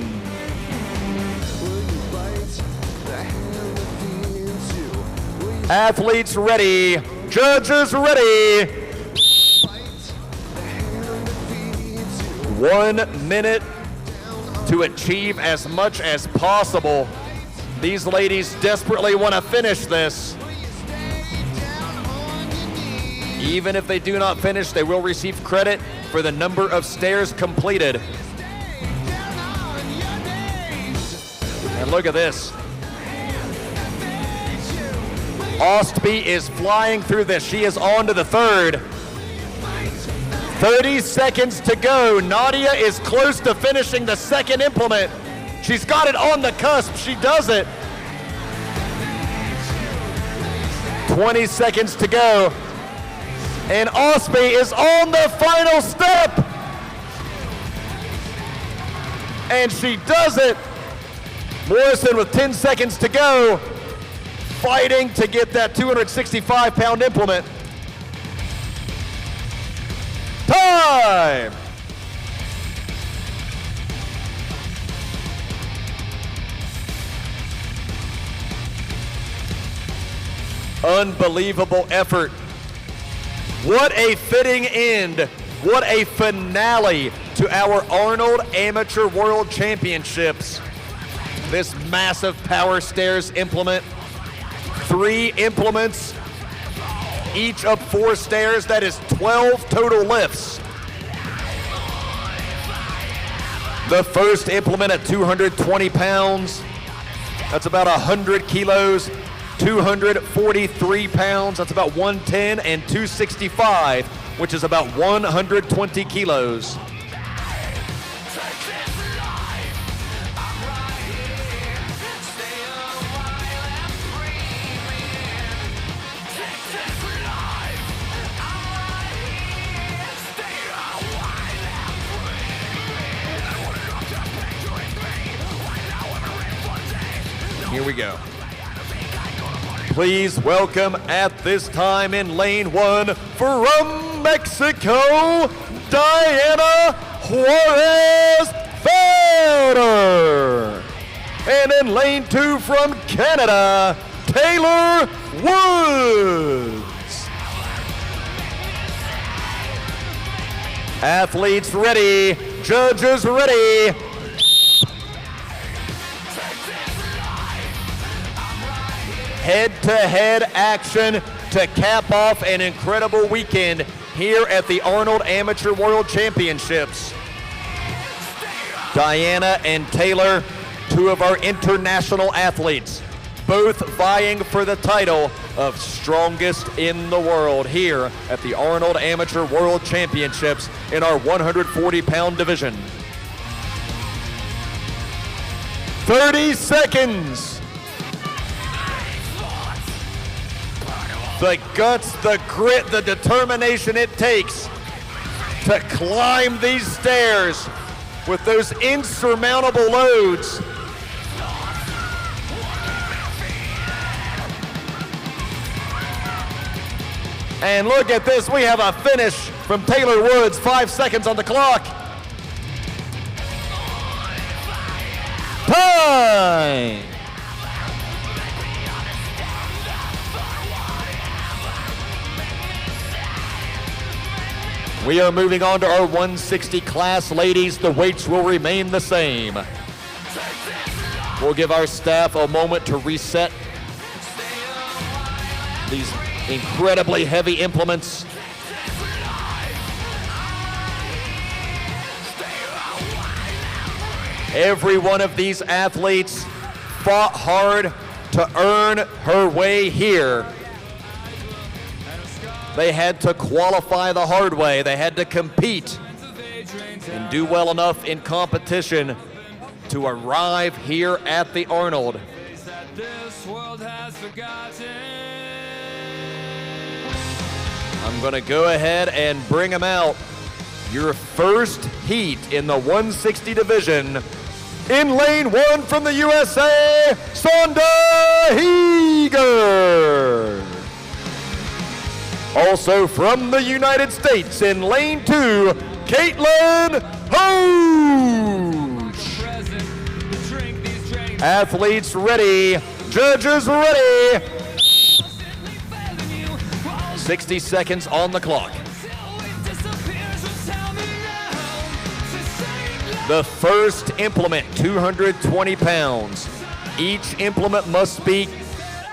Athletes ready, judges ready. 1 minute to achieve as much as possible. These ladies desperately want to finish this. Even if they do not finish, they will receive credit for the number of stairs completed. And look at this. Ostby is flying through this. She is on to the 3rd. 30 seconds to go. Nadia is close to finishing the 2nd implement. She's got it on the cusp. She does it. 20 seconds to go. And Ostby is on the final step. And she does it. Morrison with 10 seconds to go, fighting to get that 265-pound implement. Time! Unbelievable effort. What a fitting end. What a finale to our Arnold Amateur World Championships. This massive power stairs implement. 3 implements, each up 4 stairs. That is 12 total lifts. The first implement at 220 pounds. That's about 100 kilos. 243 pounds, that's about 110, and 265, which is about 120 kilos. Here we go. Please welcome at this time in lane 1 from Mexico, Diana Juarez Felder. And in lane 2 from Canada, Taylor Woods. Athletes ready, judges ready. Head-to-head action to cap off an incredible weekend here at the Arnold Amateur World Championships. Diana and Taylor, two of our international athletes, both vying for the title of strongest in the world here at the Arnold Amateur World Championships in our 140-pound division. 30 seconds. The guts, the grit, the determination it takes to climb these stairs with those insurmountable loads. And look at this, we have a finish from Taylor Woods, 5 seconds on the clock. Time! We are moving on to our 160 class, ladies. The weights will remain the same. We'll give our staff a moment to reset these incredibly heavy implements. Every one of these athletes fought hard to earn her way here. They had to qualify the hard way. They had to compete and do well enough in competition to arrive here at the Arnold. I'm going to go ahead and bring them out. Your first heat in the 160 division. In lane 1 from the USA, Sonda Heger. Also from the United States in lane 2, Caitlin Hoge. Athletes ready, judges ready. 60 seconds on the clock. The first implement, 220 pounds. Each implement must be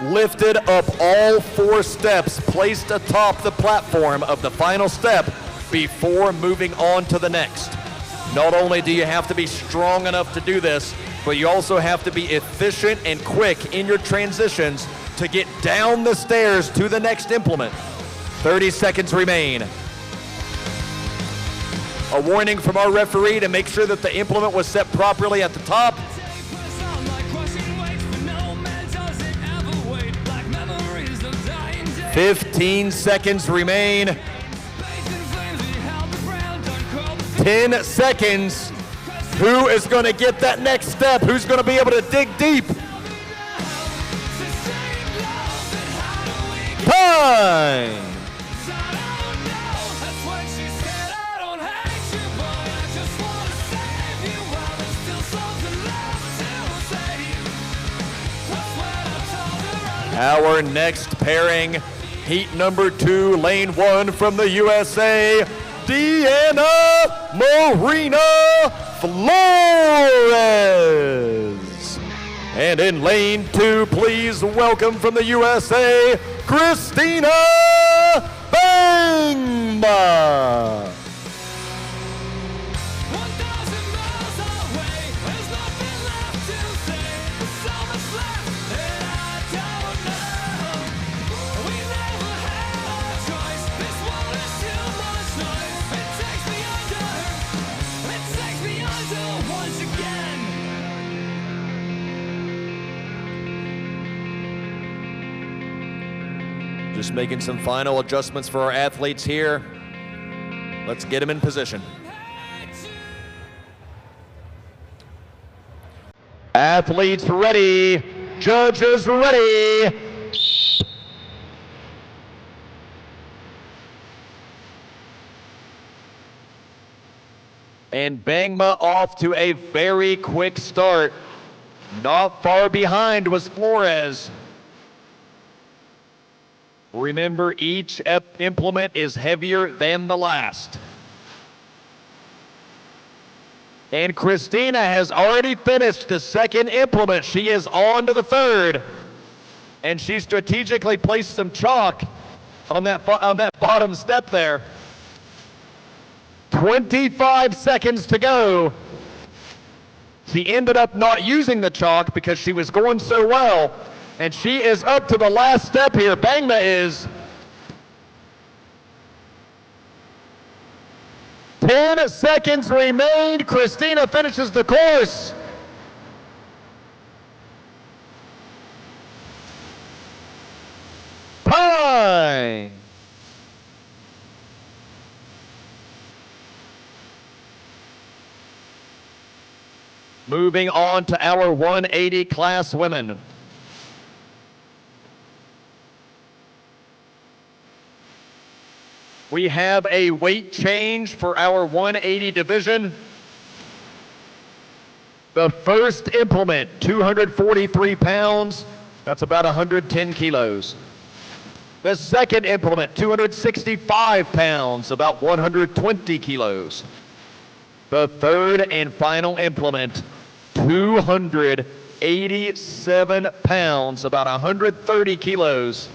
lifted up all 4 steps, placed atop the platform of the final step before moving on to the next. Not only do you have to be strong enough to do this, but you also have to be efficient and quick in your transitions to get down the stairs to the next implement. 30 seconds remain. A warning from our referee to make sure that the implement was set properly at the top. 15 seconds remain. 10 seconds. Who is going to get that next step? Who's going to be able to dig deep? Time! Our next pairing, heat number 2, lane 1 from the USA, Deanna Marina Flores. And in lane 2, please welcome from the USA, Christina Bangma. Just making some final adjustments for our athletes here. Let's get them in position. Athletes ready, Judges ready. And Bangma off to a very quick start. Not far behind was Flores. Remember, each implement is heavier than the last. And Christina has already finished the second implement. She is on to the third. And she strategically placed some chalk on that bottom step there. 25 seconds to go. She ended up not using the chalk because she was going so well. And she is up to the last step here. Bangma is. 10 seconds remain. Christina finishes the course. Time. Moving on to our 180 class women. We have a weight change for our 180 division. The first implement, 243 pounds. That's about 110 kilos. The second implement, 265 pounds, about 120 kilos. The third and final implement, 287 pounds, about 130 kilos.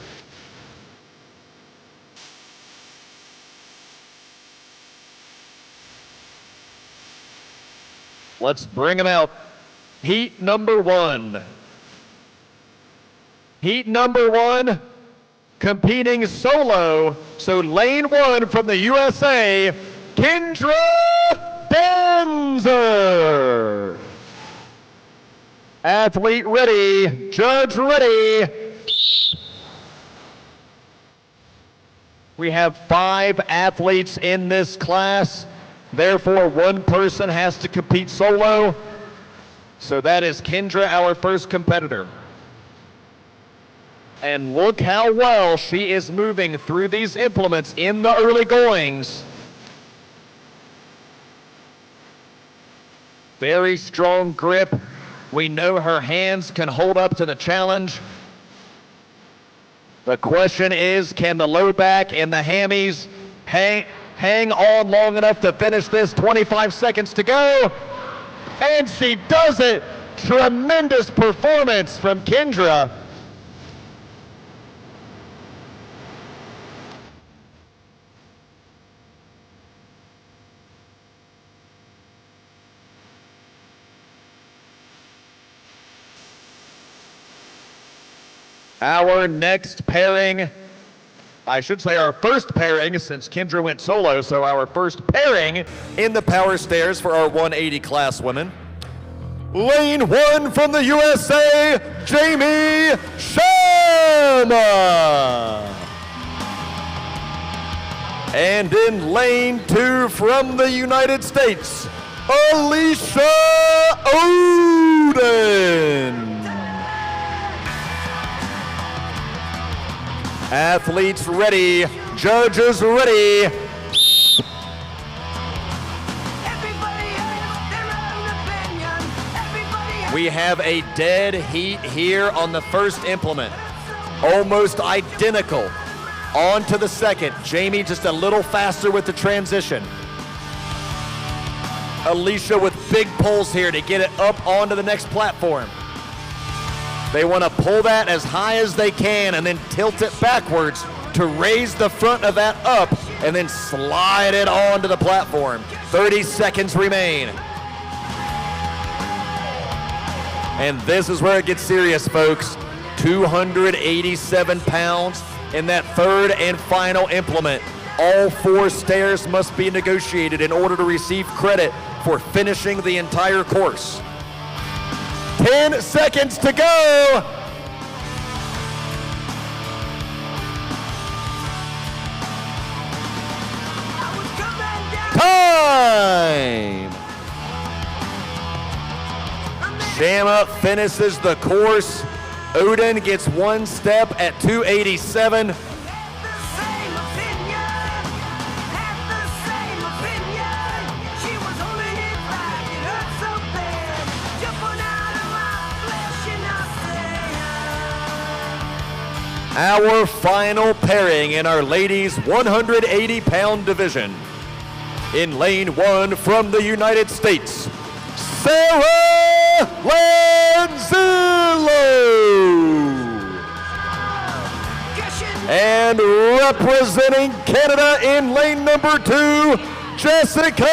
Let's bring them out. Heat number one. Heat number one, competing solo. So lane one from the USA, Kendra Danzer. Athlete ready, judge ready. We have 5 athletes in this class. Therefore, one person has to compete solo. So that is Kendra, our first competitor. And look how well she is moving through these implements in the early goings. Very strong grip. We know her hands can hold up to the challenge. The question is, can the low back and the hammies hang on long enough to finish this? 25 seconds to go. And she does it. Tremendous performance from Kendra. Our next pairing, I should say our first pairing since Kendra went solo, so our first pairing in the power stairs for our 180 class women. Lane one from the USA, Jamie Sharma. And in lane two from the United States, Alicia Oden. Athletes ready, judges ready. We have a dead heat here on the first implement. Almost identical. On to the second. Jamie just a little faster with the transition. Alicia with big pulls here to get it up onto the next platform. They want to pull that as high as they can and then tilt it backwards to raise the front of that up and then slide it onto the platform. 30 seconds remain. And this is where it gets serious, folks. 287 pounds in that third and final implement. All 4 stairs must be negotiated in order to receive credit for finishing the entire course. 10 seconds to go. Time. Shamma finishes the course Odin gets one step at 287. Our final pairing in our ladies 180-pound division. In lane 1 from the United States, Sarah Lanzillo. And representing Canada in lane number 2, Jessica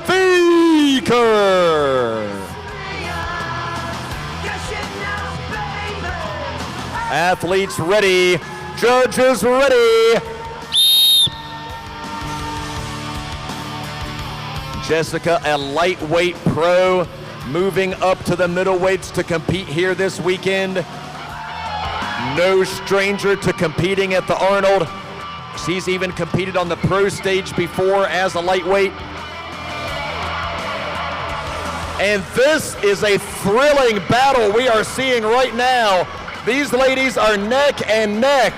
Feker. Athletes ready, judges ready. Jessica, a lightweight pro, moving up to the middleweights to compete here this weekend. No stranger to competing at the Arnold. She's even competed on the pro stage before as a lightweight. And this is a thrilling battle we are seeing right now. These ladies are neck and neck.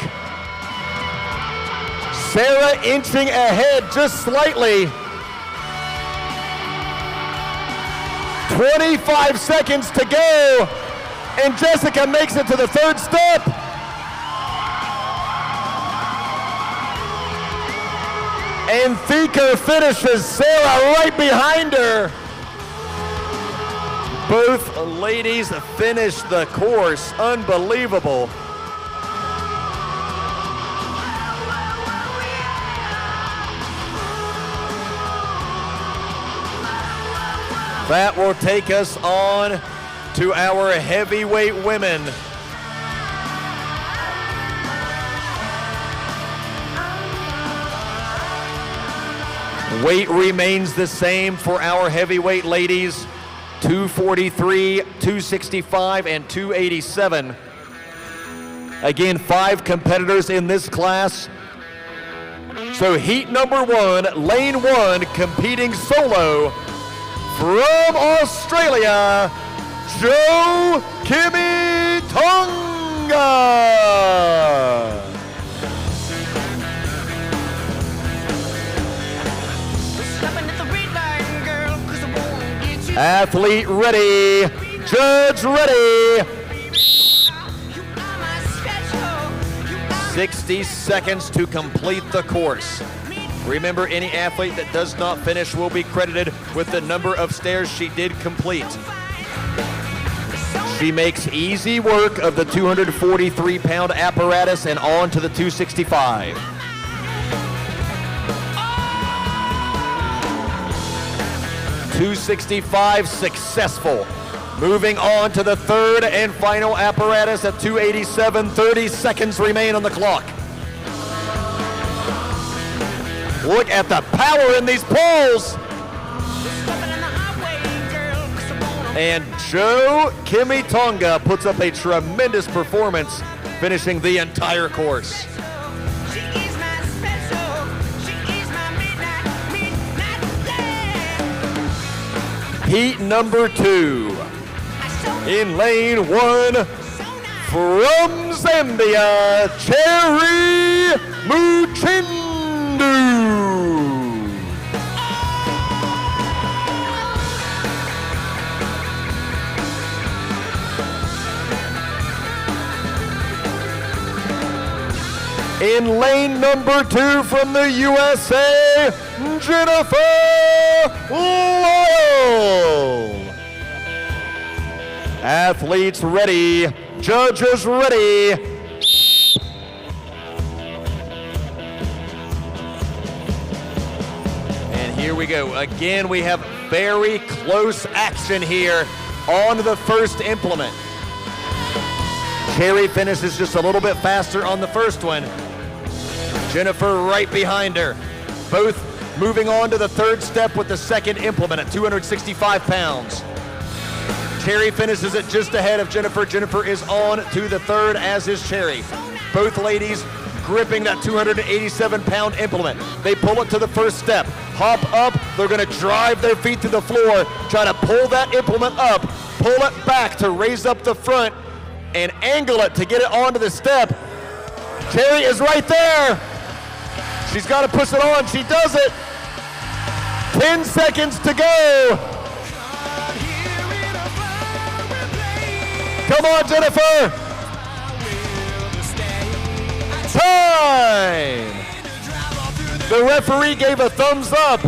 Sarah inching ahead just slightly. 25 seconds to go, and Jessica makes it to the third step. And Feker finishes Sarah right behind her. Both ladies finished the course. Unbelievable. That will take us on to our heavyweight women. Weight remains the same for our heavyweight ladies, 243, 265, and 287. Again, 5 competitors in this class. So heat number 1, lane 1, competing solo. From Australia, Joe Kimi Tonga. Athlete ready, judge ready. 60 seconds to complete the course. Remember, any athlete that does not finish will be credited with the number of stairs she did complete. She makes easy work of the 243-pound apparatus and on to the 265. .265 successful. Moving on to the third and final apparatus at 287. 30 seconds remain on the clock. Look at the power in these poles. And Joe Kimi Tonga puts up a tremendous performance, finishing the entire course. Heat number 2. In lane 1, from Zambia, Cherry Muchindu. In lane number 2 from the USA, Jennifer Lyle. Athletes ready, judges ready. And here we go. Again, we have very close action here on the first implement. Cherry finishes just a little bit faster on the first one. Jennifer right behind her. Both moving on to the third step with the second implement at 265 pounds. Cherry finishes it just ahead of Jennifer. Jennifer is on to the third, as is Cherry. Both ladies gripping that 287-pound implement. They pull it to the first step, hop up, they're gonna drive their feet to the floor, try to pull that implement up, pull it back to raise up the front, and angle it to get it onto the step. Cherry is right there. She's got to push it on. She does it. 10 seconds to go. Come on, Jennifer. Time. The referee gave a thumbs up.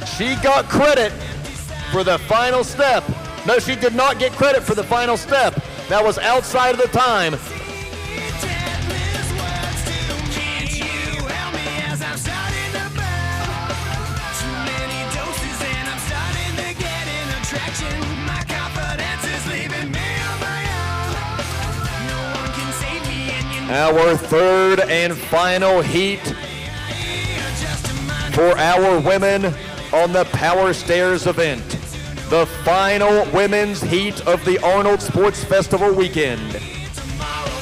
She got credit for the final step. No, she did not get credit for the final step. That was outside of the time. Our third and final heat for our women on the Power Stairs event. The final women's heat of the Arnold Sports Festival weekend.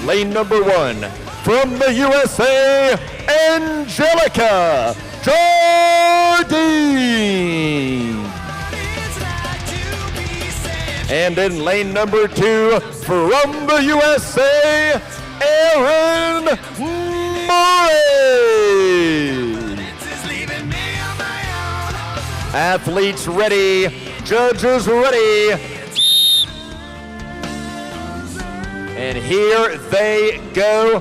Lane number 1, from the USA, Angelica Jardine. And in lane number 2, from the USA, Aaron Murray. Athletes ready, judges ready. And here they go.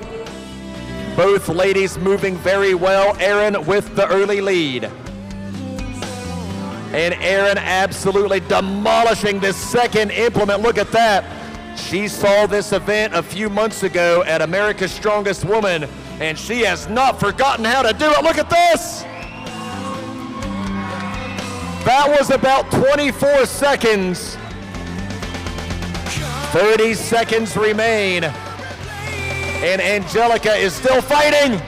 Both ladies moving very well. Aaron with the early lead. And Aaron absolutely demolishing this second implement. Look at that. She saw this event a few months ago at America's Strongest Woman, and she has not forgotten how to do it. Look at this. That was about 24 seconds. 30 seconds remain. And Angelica is still fighting.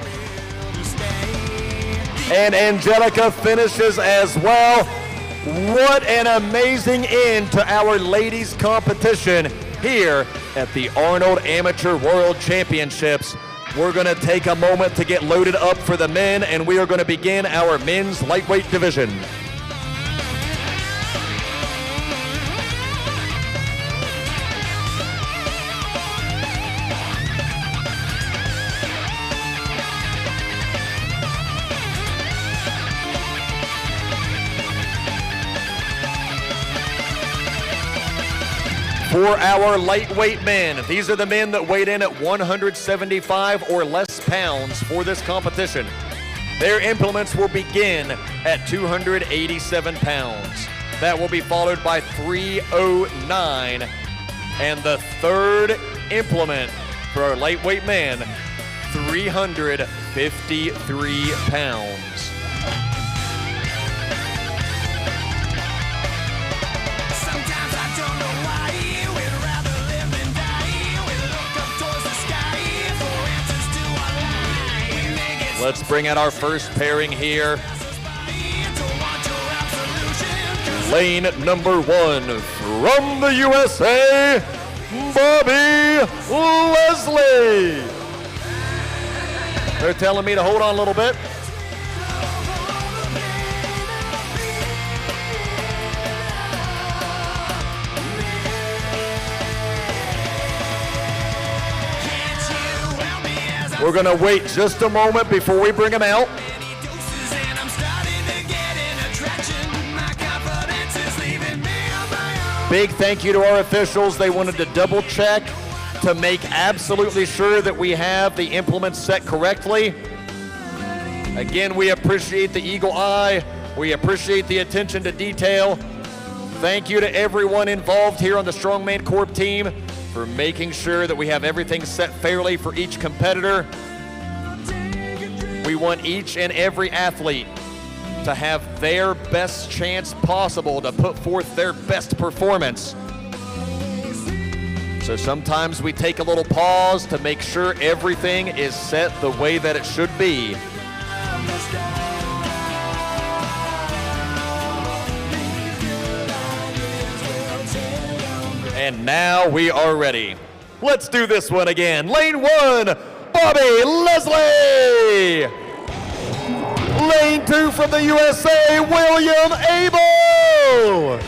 And Angelica finishes as well. What an amazing end to our ladies competition here at the Arnold Amateur World Championships. We're gonna take a moment to get loaded up for the men, and we are gonna begin our men's lightweight division. For our lightweight men, these are the men that weighed in at 175 or less pounds for this competition. Their implements will begin at 287 pounds. That will be followed by 309. And the third implement for our lightweight men, 353 pounds. Let's bring out our first pairing here. Lane number 1, from the USA, Bobby Leslie. They're telling me to hold on a little bit. We're gonna wait just a moment before we bring them out. Big thank you to our officials. They wanted to double check to make absolutely sure that we have the implements set correctly. Again, we appreciate the eagle eye. We appreciate the attention to detail. Thank you to everyone involved here on the Strongman Corp team for making sure that we have everything set fairly for each competitor. We want each and every athlete to have their best chance possible to put forth their best performance. So sometimes we take a little pause to make sure everything is set the way that it should be. And now we are ready. Let's do this one again. Lane 1, Bobby Leslie. Lane 2 from the USA, William Abel.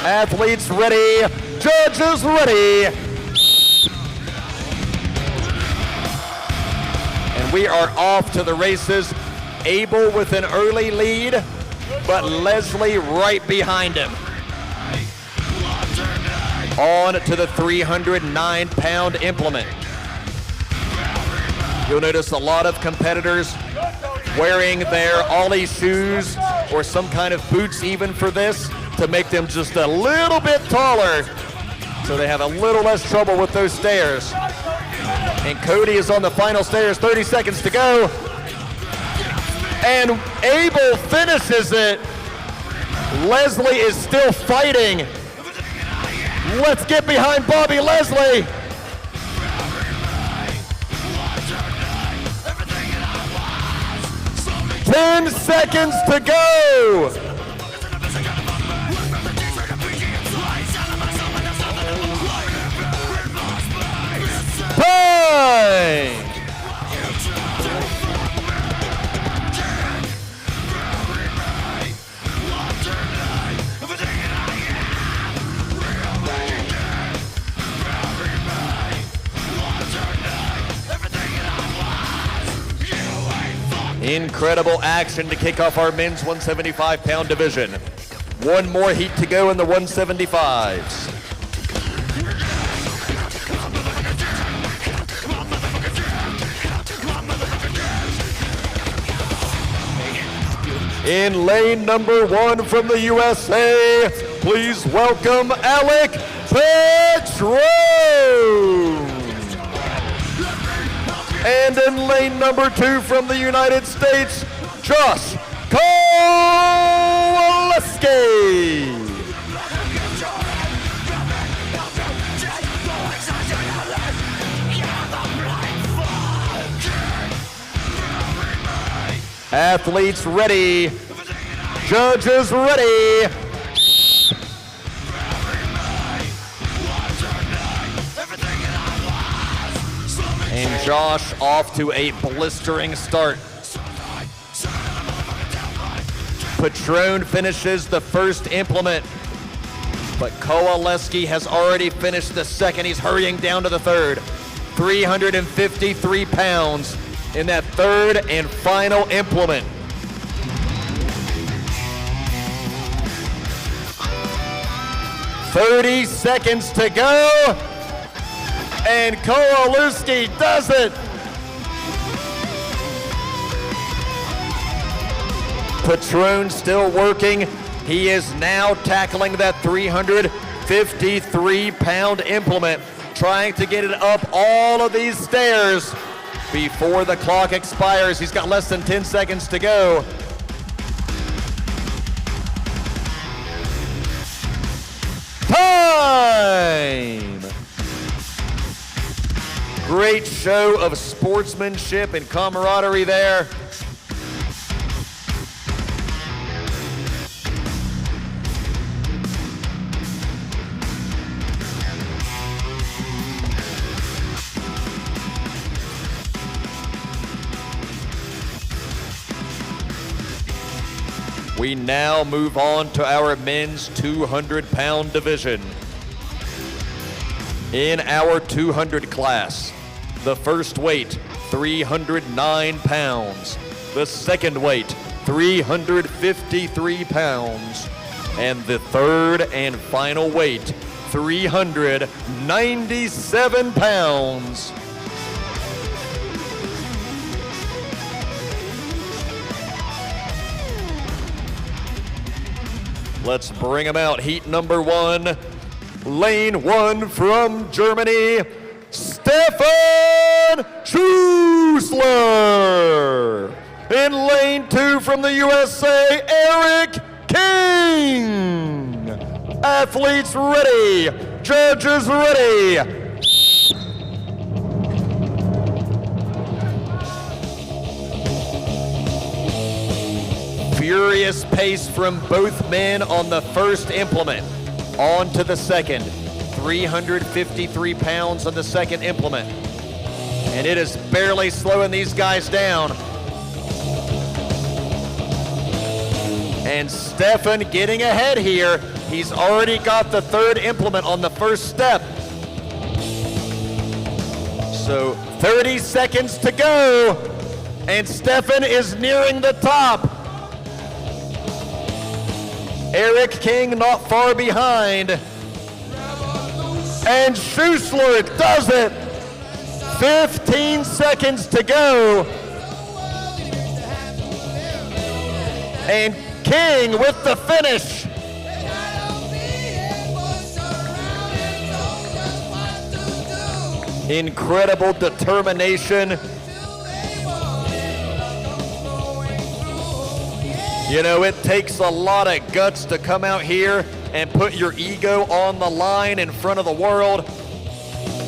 Athletes ready, judges ready. And we are off to the races. Abel with an early lead, but Leslie right behind him. On to the 309-pound implement. You'll notice a lot of competitors wearing their ollie shoes or some kind of boots even for this to make them just a little bit taller so they have a little less trouble with those stairs. And Cody is on the final stairs, 30 seconds to go. And Abel finishes it. Leslie is still fighting. Let's get behind Bobby Leslie. 10 seconds to go. Time. Incredible action to kick off our men's 175-pound division. One more heat to go in the 175s. In lane number 1 from the USA, please welcome Alec Petrone. And in lane number 2 from the United States, Josh Kowaleski. Athletes ready, judges ready. And Josh off to a blistering start. Petrone finishes the first implement, but Kowaleski has already finished the second. He's hurrying down to the third. 353 pounds in that third and final implement. "30 seconds to go, and Kowaleski does it. Petrone still working. He is now tackling that 353-pound implement, trying to get it up all of these stairs before the clock expires. He's got less than 10 seconds to go. Time! Great show of sportsmanship and camaraderie there. We now move on to our men's 200-pound division. In our 200 class, the first weight, 309 pounds. The second weight, 353 pounds. And the third and final weight, 397 pounds. Let's bring them out. Heat number 1, lane 1 from Germany, Stefan Schussler. In lane 2 from the USA, Eric King. Athletes ready, judges ready. Furious pace from both men on the first implement. On to the second. 353 pounds on the second implement. And it is barely slowing these guys down. And Stefan getting ahead here. He's already got the third implement on the first step. So 30 seconds to go, and Stefan is nearing the top. Eric King not far behind. And Schuessler does it. 15 seconds to go. And King with the finish. Incredible determination. You know, it takes a lot of guts to come out here and put your ego on the line in front of the world.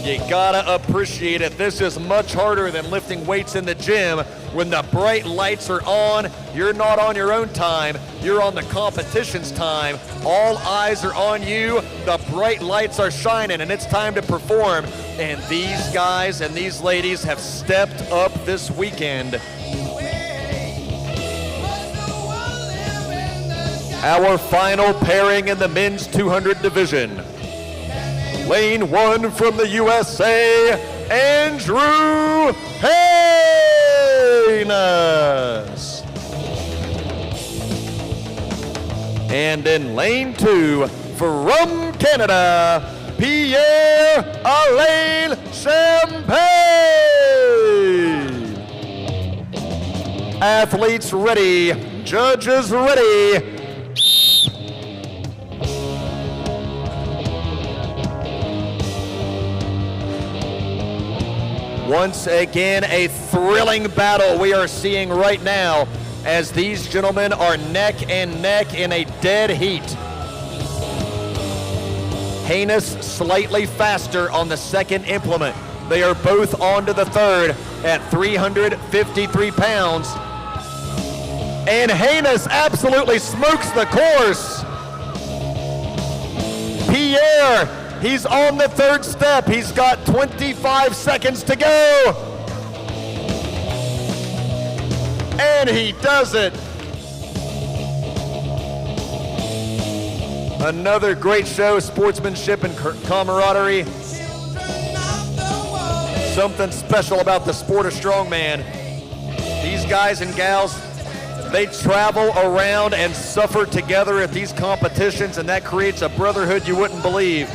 You gotta appreciate it. This is much harder than lifting weights in the gym. When the bright lights are on, you're not on your own time, you're on the competition's time. All eyes are on you, the bright lights are shining, and it's time to perform. And these guys and these ladies have stepped up this weekend. Our final pairing in the men's 200 division. Lane 1 from the USA, Andrew Haynes. And in lane 2 from Canada, Pierre-Alain Champagne. Athletes ready, judges ready. Once again, a thrilling battle we are seeing right now as these gentlemen are neck and neck in a dead heat. Haynes slightly faster on the second implement. They are both on to the third at 353 pounds. And Haynes absolutely smokes the course. Pierre, he's on the third step. He's got 25 seconds to go. And he does it. Another great show, sportsmanship and camaraderie. Something special about the sport of strongman. These guys and gals, they travel around and suffer together at these competitions, and that creates a brotherhood you wouldn't believe.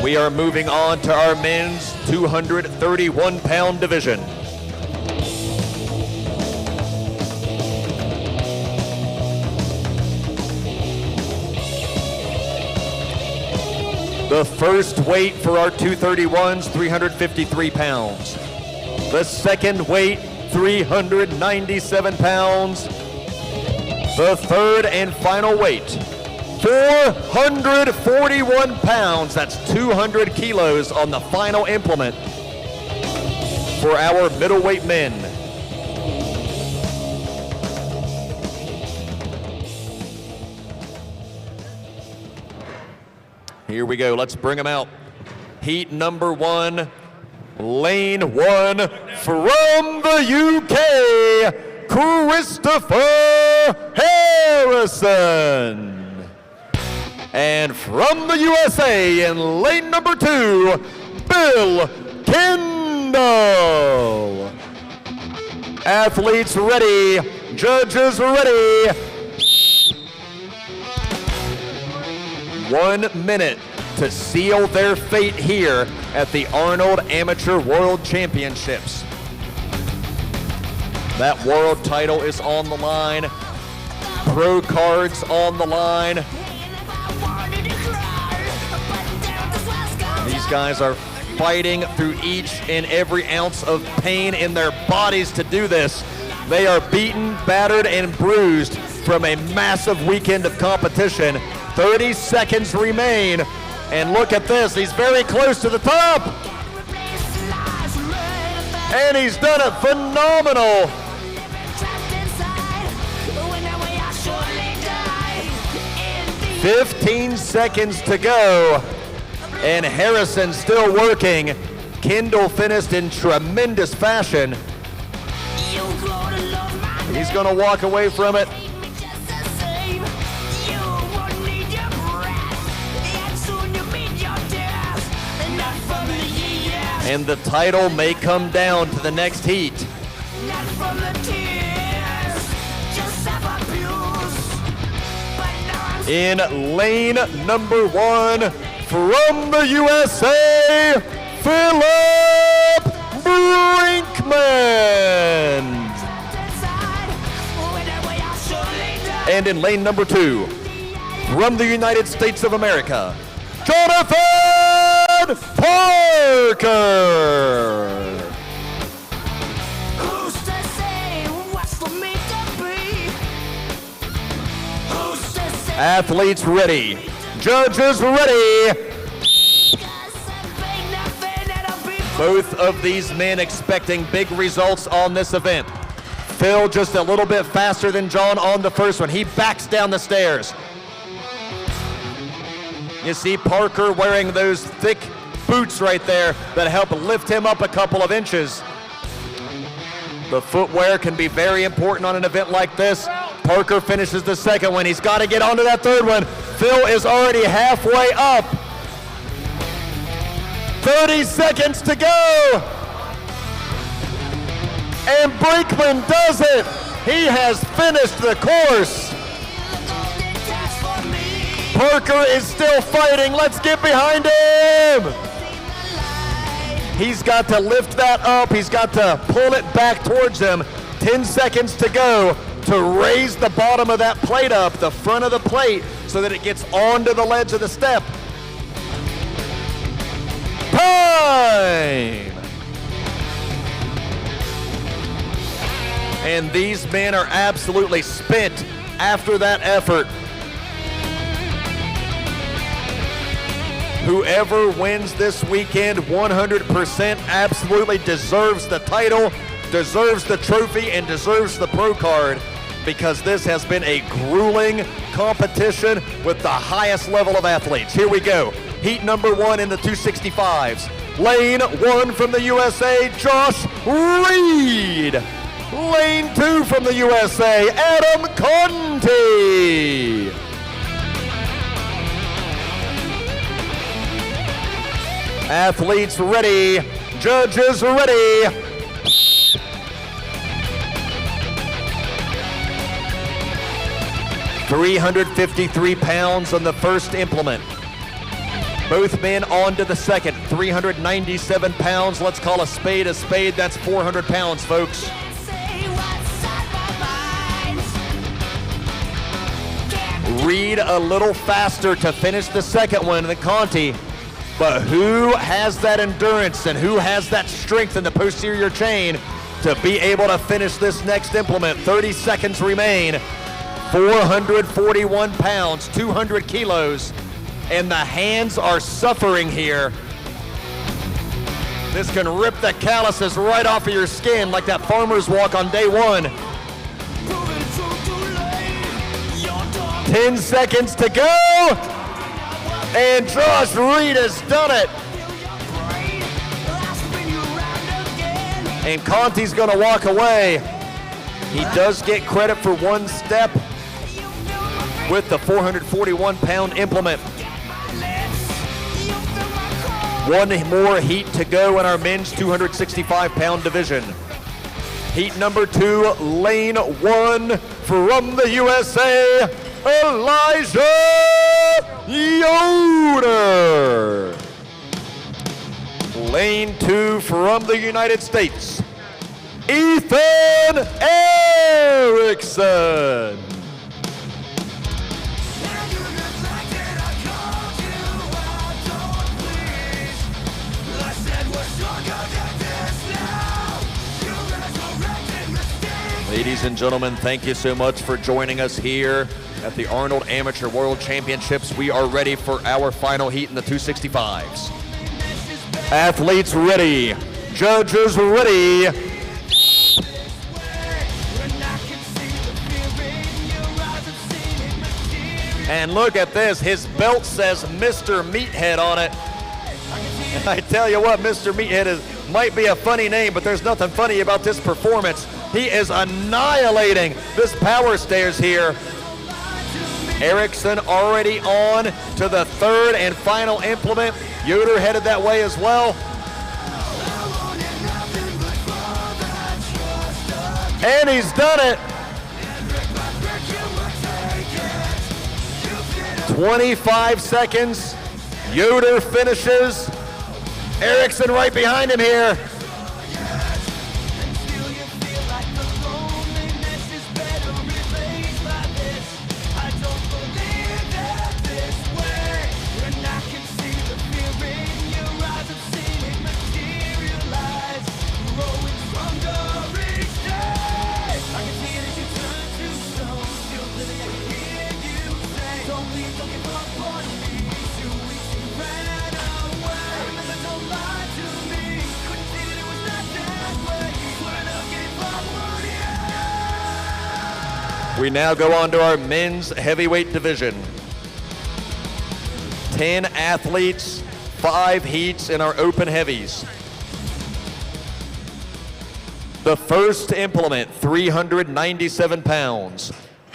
We are moving on to our men's 231-pound division. The first weight for our 231s, 353 pounds. The second weight, 397 pounds. The third and final weight, 441 pounds. That's 200 kilos on the final implement for our middleweight men. Here we go, let's bring them out. Heat number 1, lane 1 from the UK, Christopher Harrison. And from the USA in lane number 2, Bill Kendall. Athletes ready, judges ready. 1 minute to seal their fate here at the Arnold Amateur World Championships. That world title is on the line. Pro cards on the line. These guys are fighting through each and every ounce of pain in their bodies to do this. They are beaten, battered, and bruised from a massive weekend of competition. 30 seconds remain, and look at this, he's very close to the top. And he's done it phenomenal. 15 seconds to go. And Harrison still working. Kendall finished in tremendous fashion. He's gonna walk away from it. And the title may come down to the next heat. In lane number 1, from the USA, Philip Brinkman. And in lane number 2, from the United States of America, Jonathan Parker. Athletes ready. Judges ready. Both of these men expecting big results on this event. Phil just a little bit faster than John on the first one. He backs down the stairs. You see Parker wearing those thick boots right there that help lift him up a couple of inches. The footwear can be very important on an event like this. Parker finishes the second one. He's got to get onto that third one. Phil is already halfway up. 30 seconds to go. And Brinkman does it. He has finished the course. Parker is still fighting. Let's get behind him. He's got to lift that up. He's got to pull it back towards him. 10 seconds to go to raise the bottom of that plate up, the front of the plate, so that it gets onto the ledge of the step. Time! And these men are absolutely spent after that effort. Whoever wins this weekend 100% absolutely deserves the title, deserves the trophy, and deserves the pro card, because this has been a grueling competition with the highest level of athletes. Here we go. Heat number 1 in the 265s. Lane 1 from the USA, Josh Reed. Lane 2 from the USA, Adam Conti. Athletes ready, judges ready. £353 on the first implement. Both men on to the second, 397 pounds. Let's call a spade, that's 400 pounds, folks. Reed a little faster to finish the second one than Conti. But who has that endurance and who has that strength in the posterior chain to be able to finish this next implement? 30 seconds remain. 441 pounds, 200 kilos, and the hands are suffering here. This can rip the calluses right off of your skin like that farmer's walk on day 1. 10 seconds to go. And Josh Reed has done it. And Conti's gonna walk away. He does get credit for one step with the 441-pound implement. One more heat to go in our men's 265-pound division. Heat number 2, lane 1 from the USA, Elijah Yoder. Lane 2 from the United States, Ethan Erickson. Ladies and gentlemen, thank you so much for joining us here at the Arnold Amateur World Championships. We are ready for our final heat in the 265s. Athletes ready, judges ready. And look at this, his belt says Mr. Meathead on it. I tell you what, Mr. Meathead might be a funny name, but there's nothing funny about this performance. He is annihilating this power stairs here. Erickson already on to the third and final implement. Yoder headed that way as well. And he's done it. 25 seconds. Yoder finishes. Erickson right behind him here. We now go on to our men's heavyweight division. 10 athletes, 5 heats in our open heavies. The first implement, 397 pounds.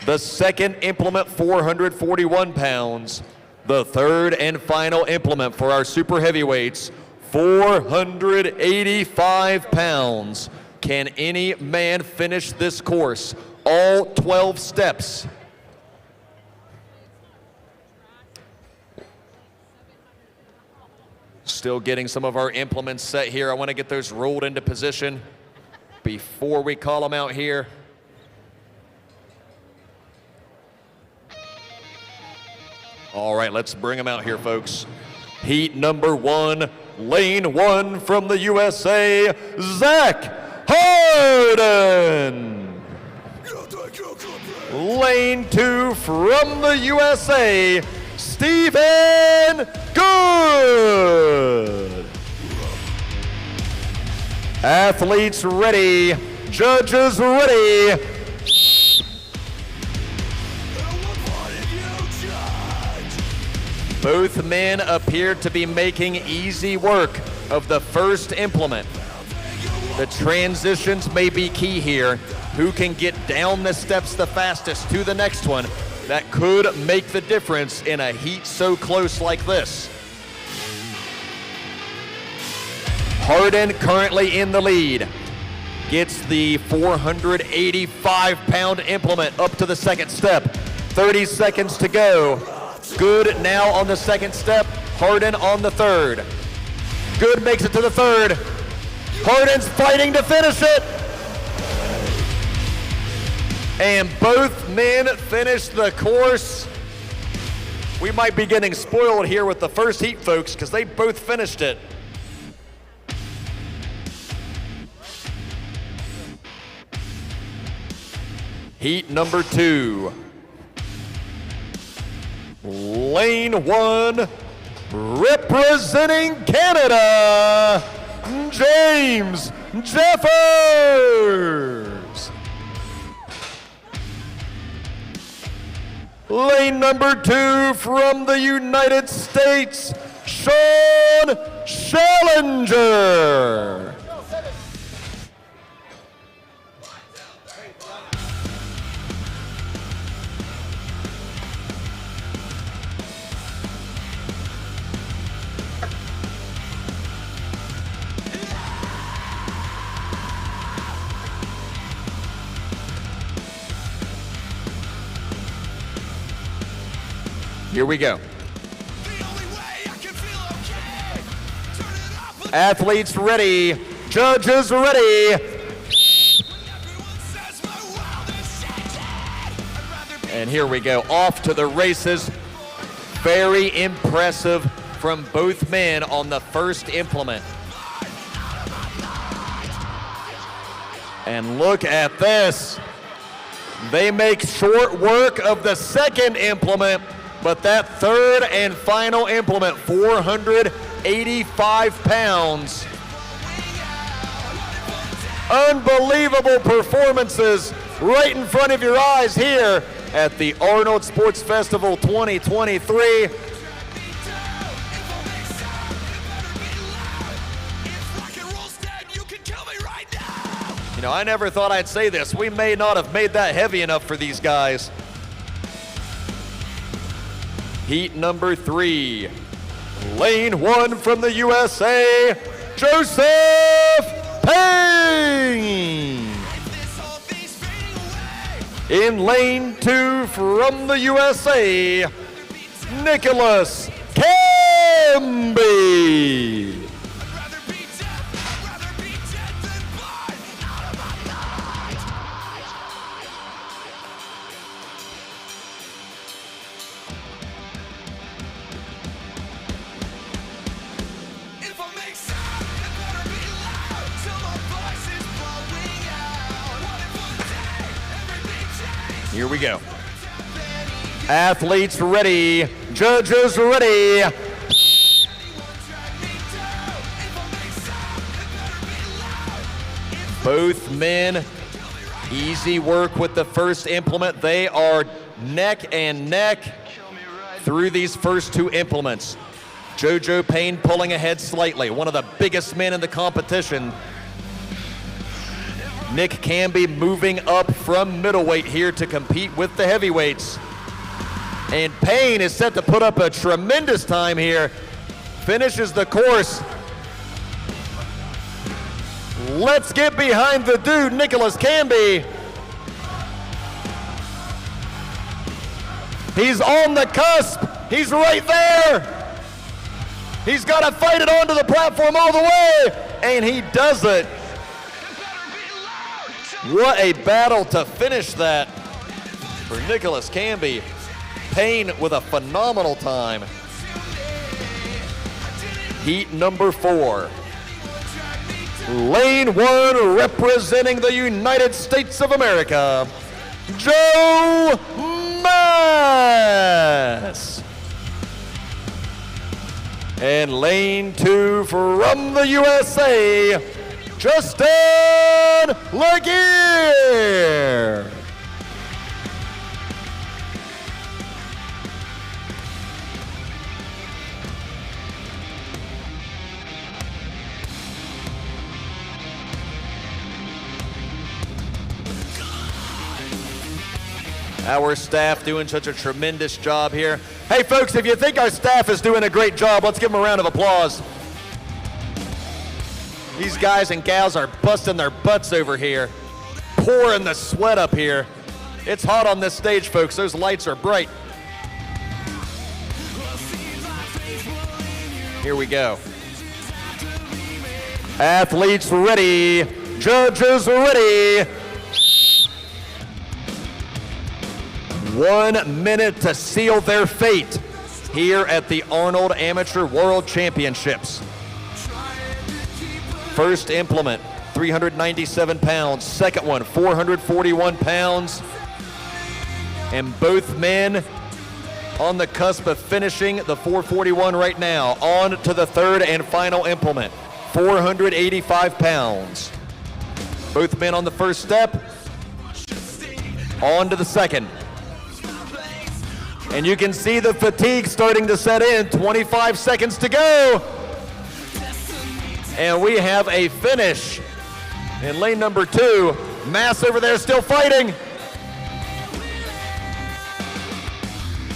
The second implement, 441 pounds. The third and final implement for our super heavyweights, 485 pounds. Can any man finish this course? All 12 steps. Still getting some of our implements set here. I want to get those rolled into position before we call them out here. All right, let's bring them out here, folks. Heat number 1, lane 1 from the USA, Zach Harden. Lane 2 from the USA, Stephen Good. Athletes ready, judges ready. Both men appear to be making easy work of the first implement. The transitions may be key here. Who can get down the steps the fastest to the next one? That could make the difference in a heat so close like this. Harden currently in the lead. Gets the 485-pound implement up to the second step. 30 seconds to go. Good now on the second step. Harden on the third. Good makes it to the third. Harden's fighting to finish it. And both men finish the course. We might be getting spoiled here with the first heat, folks, because they both finished it. Heat number 2. Lane 1, representing Canada, James Jeffers. Lane number 2 from the United States, Sean Schellinger. Here we go. Athletes ready, judges ready. And here we go, off to the races. Very impressive from both men on the first implement. And look at this. They make short work of the second implement, but that third and final implement, 485 pounds. Unbelievable performances right in front of your eyes here at the Arnold Sports Festival 2023. know, I never thought I'd say this. We may not have made that heavy enough for these guys. Heat number 3. Lane 1 from the USA, Joseph Payne. In lane 2 from the USA, Nicholas Camby. Here we go. Athletes ready, judges ready. Both men, easy work with the first implement. They are neck and neck through these first 2 implements. JoJo Payne pulling ahead slightly, one of the biggest men in the competition. Nick Camby moving up from middleweight here to compete with the heavyweights. And Payne is set to put up a tremendous time here. Finishes the course. Let's get behind the dude, Nicholas Camby. He's on the cusp. He's right there. He's got to fight it onto the platform all the way. And he does it. What a battle to finish that for Nicholas Camby. Payne with a phenomenal time. Heat number 4. Lane 1 representing the United States of America, Joe Mass. And lane 2 from the USA, Justin Laguerre. Our staff doing such a tremendous job here. Hey folks, if you think our staff is doing a great job, let's give them a round of applause. These guys and gals are busting their butts over here, pouring the sweat up here. It's hot on this stage, folks. Those lights are bright. Here we go. Athletes ready, judges ready. 1 minute to seal their fate here at the Arnold Amateur World Championships. First implement, 397 pounds. Second one, 441 pounds. And both men on the cusp of finishing the 441 right now. On to the third and final implement, 485 pounds. Both men on the first step. On to the second. And you can see the fatigue starting to set in. 25 seconds to go. And we have a finish in lane number 2. Mass over there still fighting.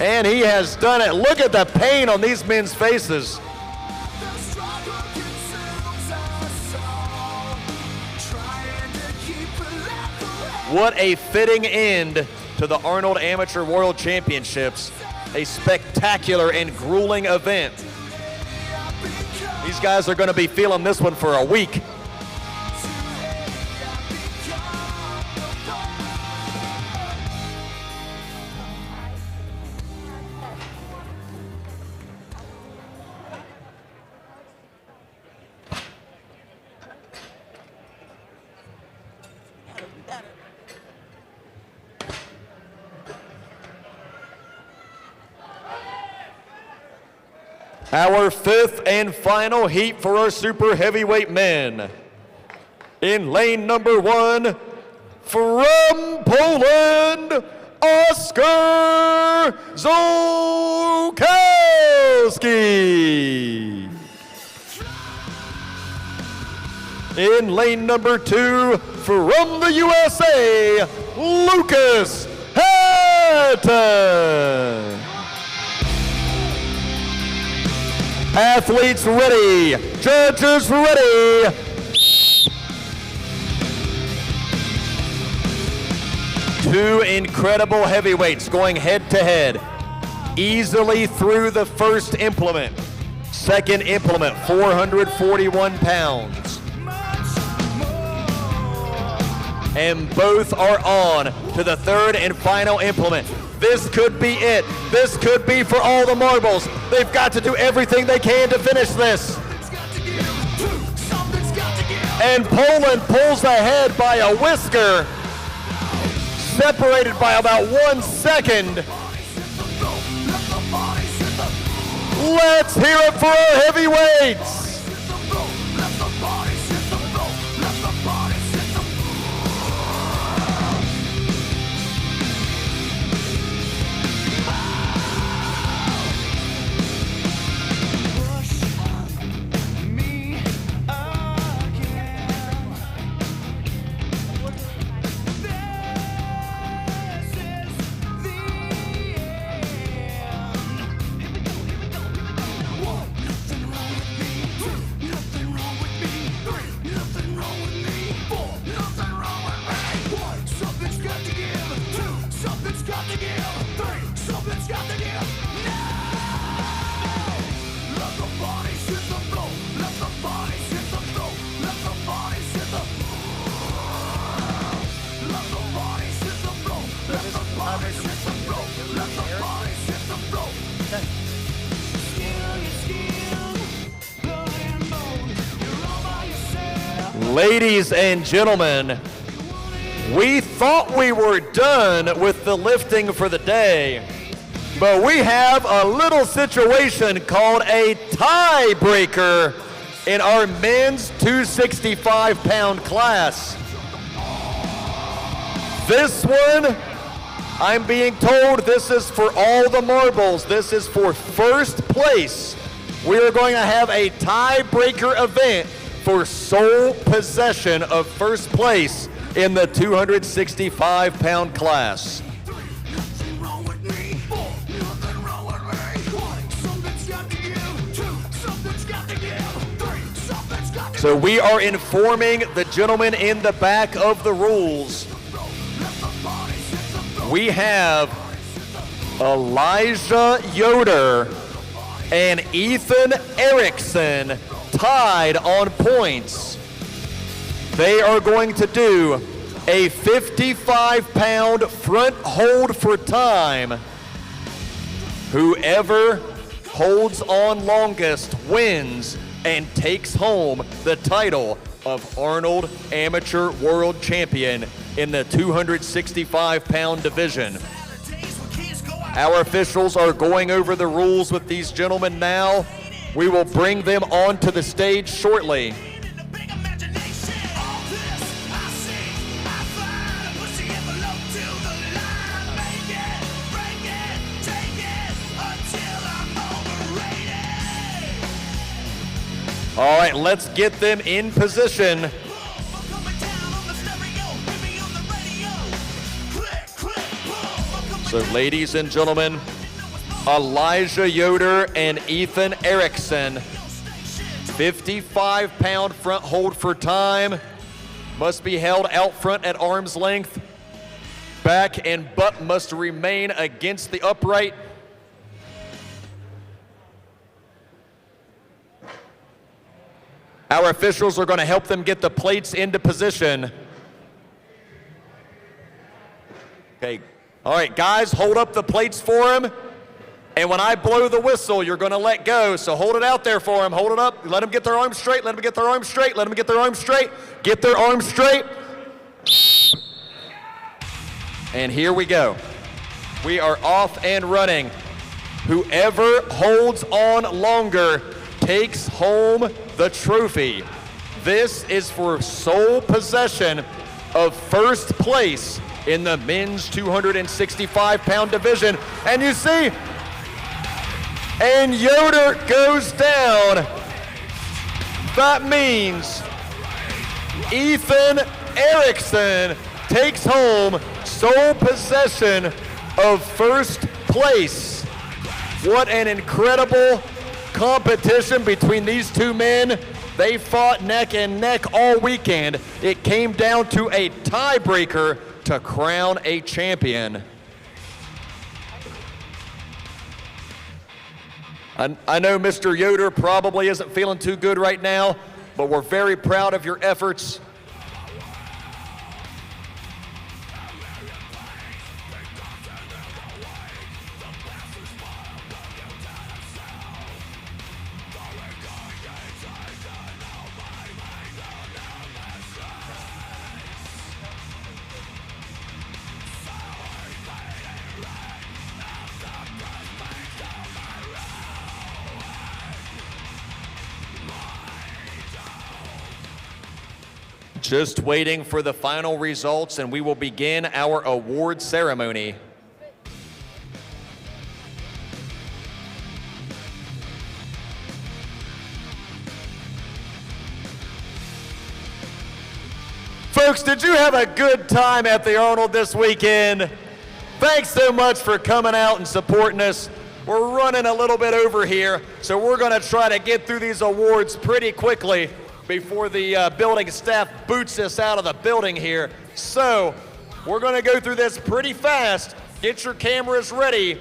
And he has done it. Look at the pain on these men's faces. What a fitting end to the Arnold Amateur World Championships. A spectacular and grueling event. These guys are going to be feeling this one for a week. Our fifth and final heat for our super heavyweight men. In lane number 1, from Poland, Oskar Zolkowski. In lane number 2, from the USA, Lucas Hatton. Athletes ready, judges ready. Two incredible heavyweights going head to head, easily through the first implement. Second implement, 441 pounds. And both are on to the third and final implement. This could be it. This could be for all the marbles. They've got to do everything they can to finish this. And Poland pulls ahead by a whisker, separated by about 1 second. Let's hear it for our heavyweights. Ladies and gentlemen, we thought we were done with the lifting for the day, but we have a little situation called a tiebreaker in our men's 265-pound class. This one, I'm being told this is for all the marbles. This is for first place. We are going to have a tiebreaker event for sole possession of first place in the 265-pound class. So we are informing the gentleman in the back of the rules. We have Elijah Yoder and Ethan Erickson tied on points. They are going to do a 55-pound front hold for time. Whoever holds on longest wins and takes home the title of Arnold Amateur World Champion in the 265-pound division. Our officials are going over the rules with these gentlemen now. We will bring them onto the stage shortly. All right, let's get them in position. So, ladies and gentlemen, Elijah Yoder and Ethan Erickson, 55-pound front hold for time, must be held out front at arm's length. Back and butt must remain against the upright. Our officials are going to help them get the plates into position. Okay, all right, guys, hold up the plates for him. And when I blow the whistle, you're going to let go. So hold it out there for them. Hold it up. Let them get their arms straight. Let them get their arms straight. Let them get their arms straight. Get their arms straight. And here we go. We are off and running. Whoever holds on longer takes home the trophy. This is for sole possession of first place in the men's 265-pound division. And you see, and Yoder goes down. That means Ethan Erickson takes home sole possession of first place. What an incredible competition between these two men. They fought neck and neck all weekend. It came down to a tiebreaker to crown a champion. I know Mr. Yoder probably isn't feeling too good right now, but we're very proud of your efforts. Just waiting for the final results, and we will begin our award ceremony. Folks, did you have a good time at the Arnold this weekend? Thanks so much for coming out and supporting us. We're running a little bit over here, so we're going to try to get through these awards pretty quickly before the building staff boots us out of the building here. So we're gonna go through this pretty fast. Get your cameras ready.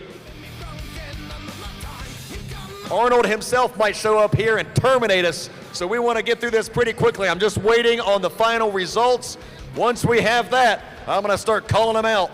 Arnold himself might show up here and terminate us, so we wanna get through this pretty quickly. I'm just waiting on the final results. Once we have that, I'm gonna start calling them out.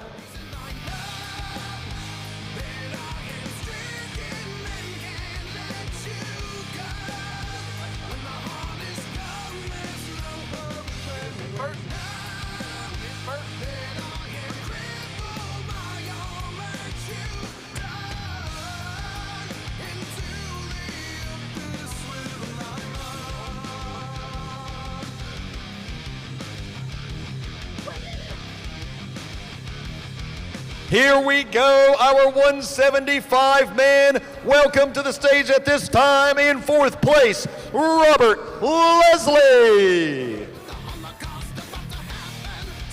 Here we go, our 175 man. Welcome to the stage at this time in fourth place, Robert Leslie.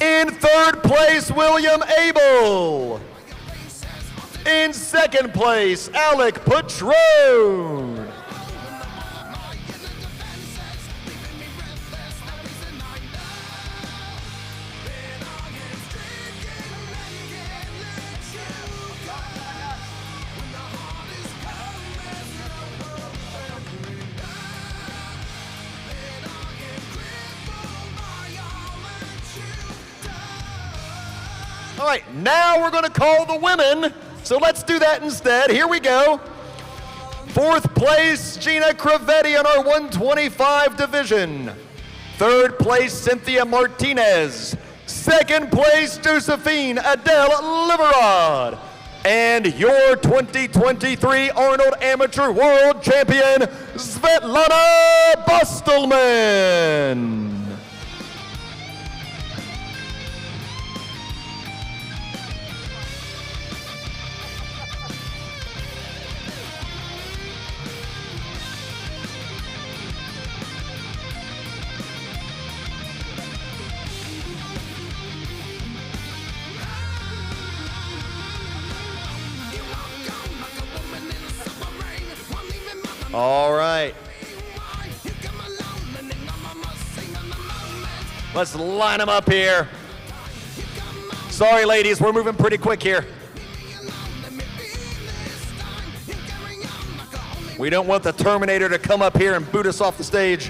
In third place, William Abel. In second place, Alec Patrone. All right, now we're going to call the women, so let's do that instead. Here we go. Fourth place, Gina Cravetti in our 125 division. Third place, Cynthia Martinez. Second place, Josephine Adele Liverod. And your 2023 Arnold Amateur World Champion, Svetlana Bostelman. All right. Let's line them up here. Sorry, ladies, we're moving pretty quick here. We don't want the Terminator to come up here and boot us off the stage.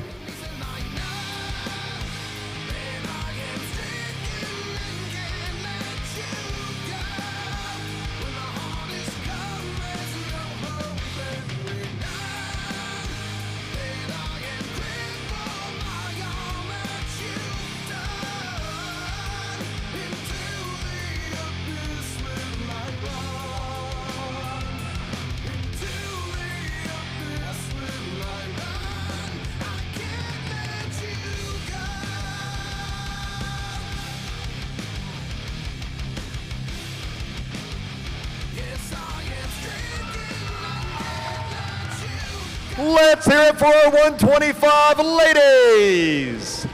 Let's hear it for our 125 ladies.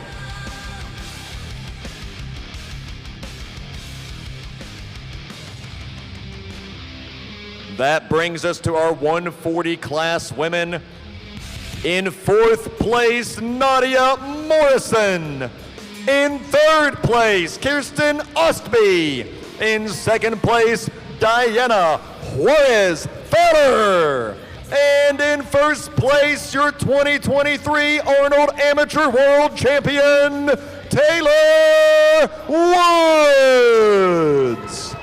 That brings us to our 140 class women. In fourth place, Nadia Morrison. In third place, Kirsten Ostby. In second place, Diana Juarez Feller. And in first place, your 2023 Arnold Amateur World Champion, Taylor Woods.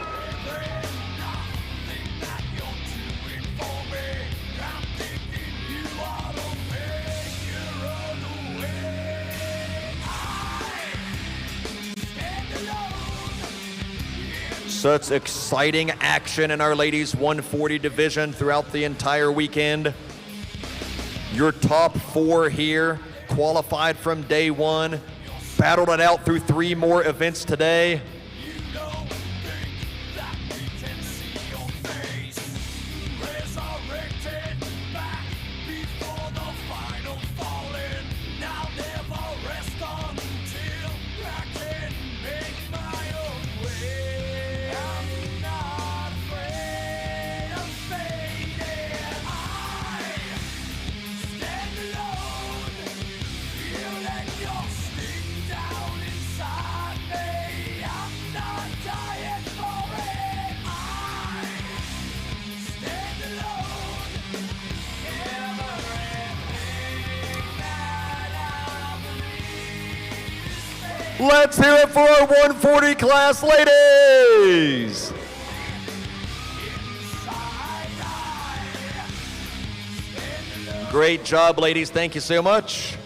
Such exciting action in our ladies 140 division throughout the entire weekend. Your top four here qualified from day one, battled it out through 3 more events today. Let's hear it for our 140 class ladies. Great job, ladies. Thank you so much.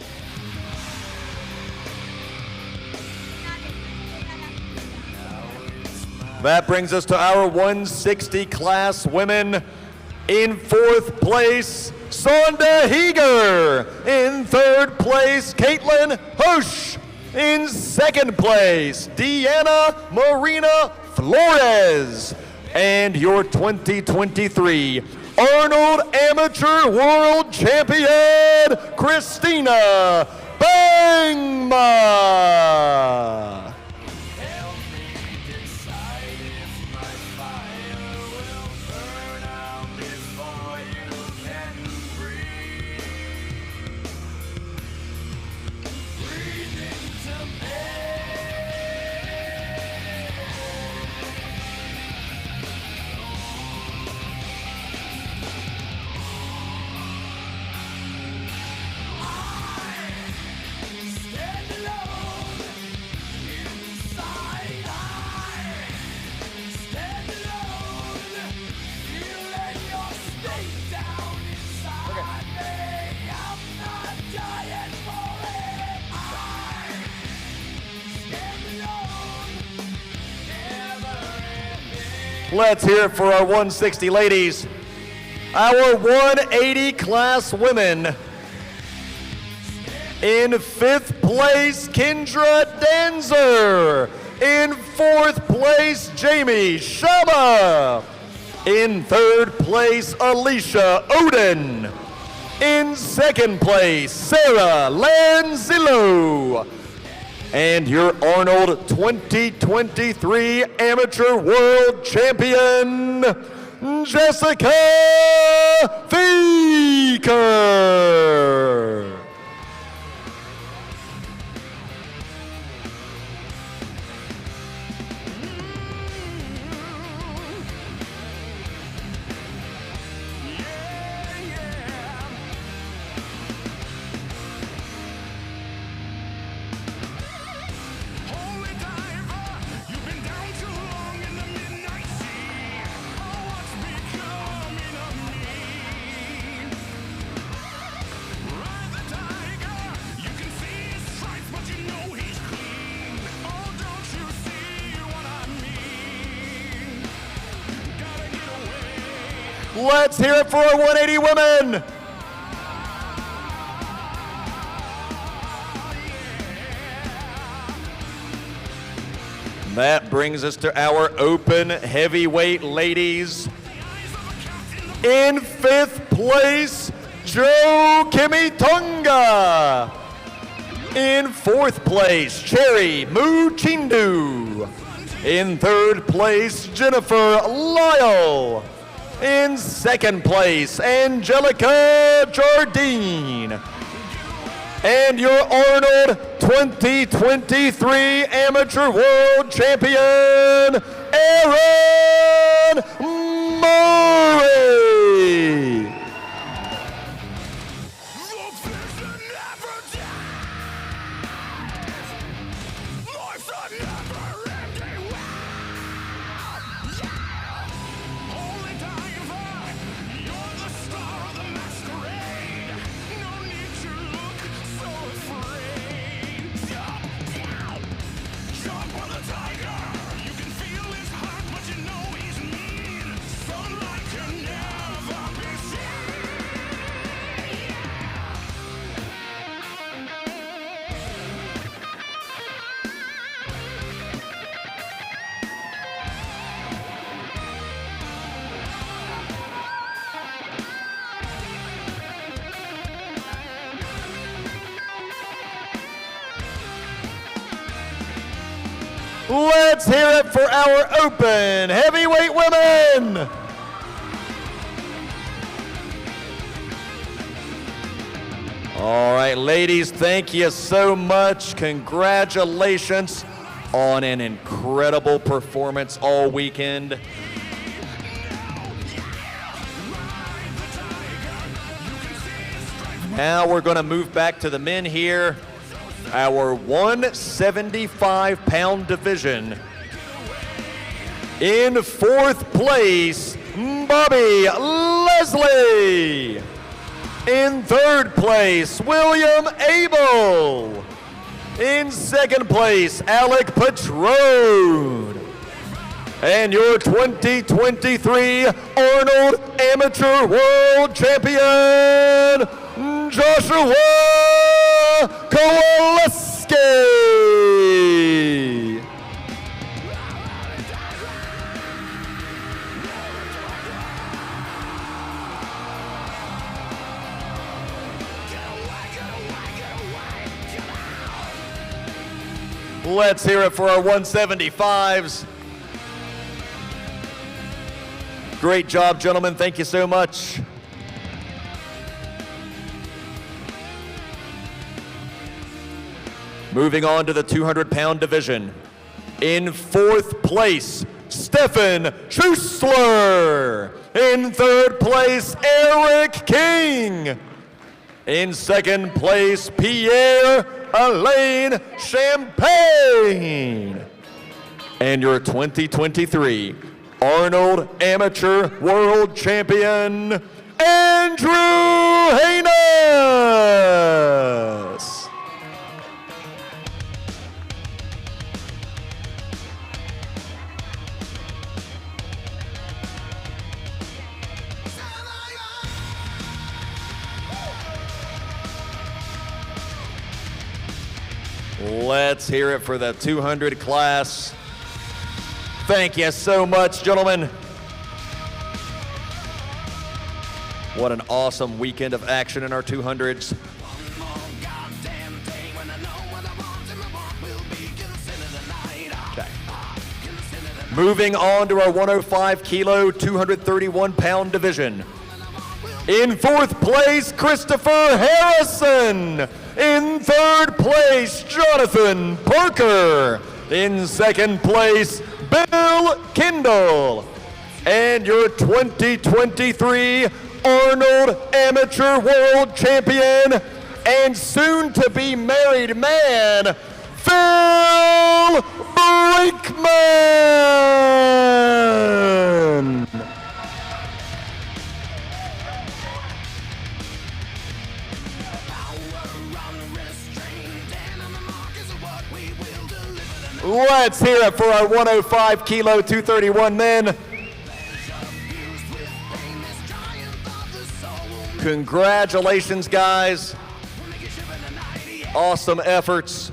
That brings us to our 160 class women. In fourth place, Sonda Heger. In third place, Caitlin Hosch. In second place, Deanna Marina Flores. And your 2023 Arnold Amateur World Champion, Christina Bangma. Let's hear it for our 160 ladies. Our 180 class women. In fifth place, Kendra Danzer. In fourth place, Jamie Shaba. In third place, Alicia Oden. In second place, Sarah Lanzillo. And your Arnold 2023 Amateur World Champion, Jessica Feeker. Let's hear it for our 180 women. That brings us to our open heavyweight ladies. In fifth place, Joe Kimitonga. In fourth place, Cherry Muchindu. In third place, Jennifer Lyle. In second place, Angelica Jardine. And your Arnold 2023 Amateur World Champion, Aaron Murray. Let's hear it for our open heavyweight women. All right, ladies, thank you so much. Congratulations on an incredible performance all weekend. Now we're going to move back to the men here. Our 175-pound division. In fourth place, Bobby Leslie. In third place, William Abel. In second place, Alec Patrone. And your 2023 Arnold Amateur World Champion, Joshua Kowaleski. Let's hear it for our 175s. Great job, gentlemen. Thank you so much. Moving on to the 200-pound division. In fourth place, Stefan Schussler. In third place, Eric King. In second place, Pierre-Alain Champagne. And your 2023 Arnold Amateur World Champion, Andrew Haynes. Let's hear it for the 200 class. Thank you so much, gentlemen. What an awesome weekend of action in our 200s. Okay. Moving on to our 105 kilo, 231 pound division. In fourth place, Christopher Harrison. In third place, Jonathan Parker. In second place, Bill Kindle. And your 2023 Arnold Amateur World Champion and soon to be married man, Phil Brinkman. Let's hear it for our 105 kilo, 231 men. Congratulations, guys. Awesome efforts.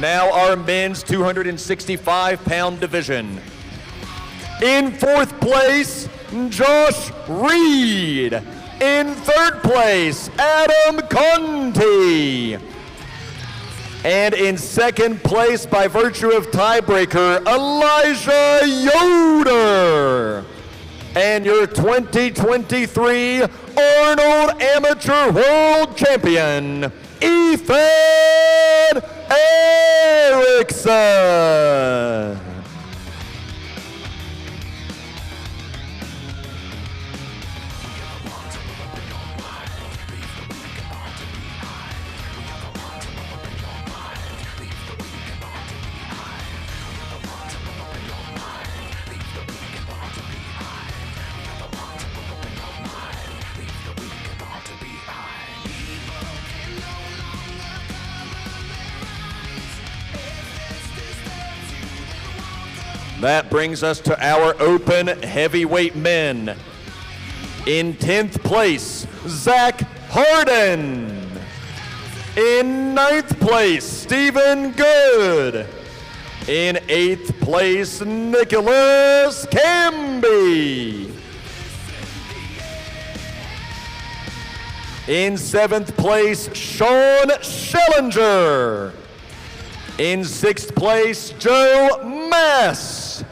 Now our men's 265-pound division. In fourth place, Josh Reed. In third place, Adam Conti. And in second place, by virtue of tiebreaker, Elijah Yoder. And your 2023 Arnold Amateur World Champion, Ethan Erickson. That brings us to our open heavyweight men. In 10th place, Zach Harden. In 9th place, Stephen Good. In 8th place, Nicholas Camby. In 7th place, Sean Schellinger. In 6th place, Joe Mass.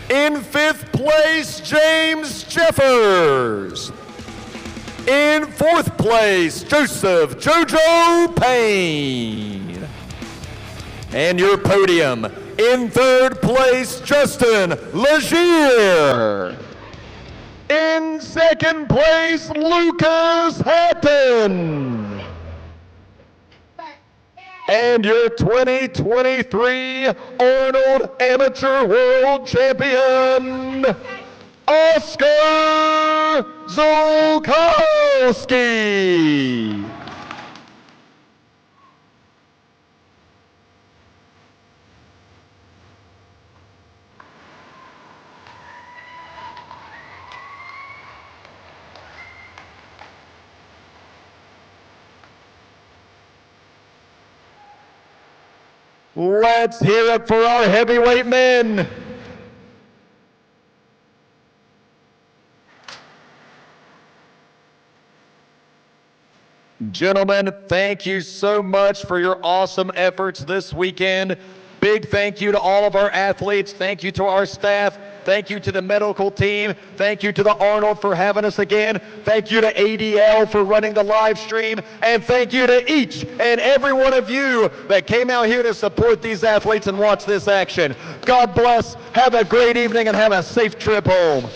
In 5th place, James Jeffers. In 4th place, Joseph Jojo Payne. And your podium. In 3rd place, Justin Legier. In 2nd place, Lucas Hatton. And your 2023 Arnold Amateur World Champion, Oscar Zolkowski. Let's hear it for our heavyweight men. Gentlemen, thank you so much for your awesome efforts this weekend. Big thank you to all of our athletes. Thank you to our staff. Thank you to the medical team. Thank you to the Arnold for having us again. Thank you to ADL for running the live stream. And thank you to each and every one of you that came out here to support these athletes and watch this action. God bless. Have a great evening and have a safe trip home.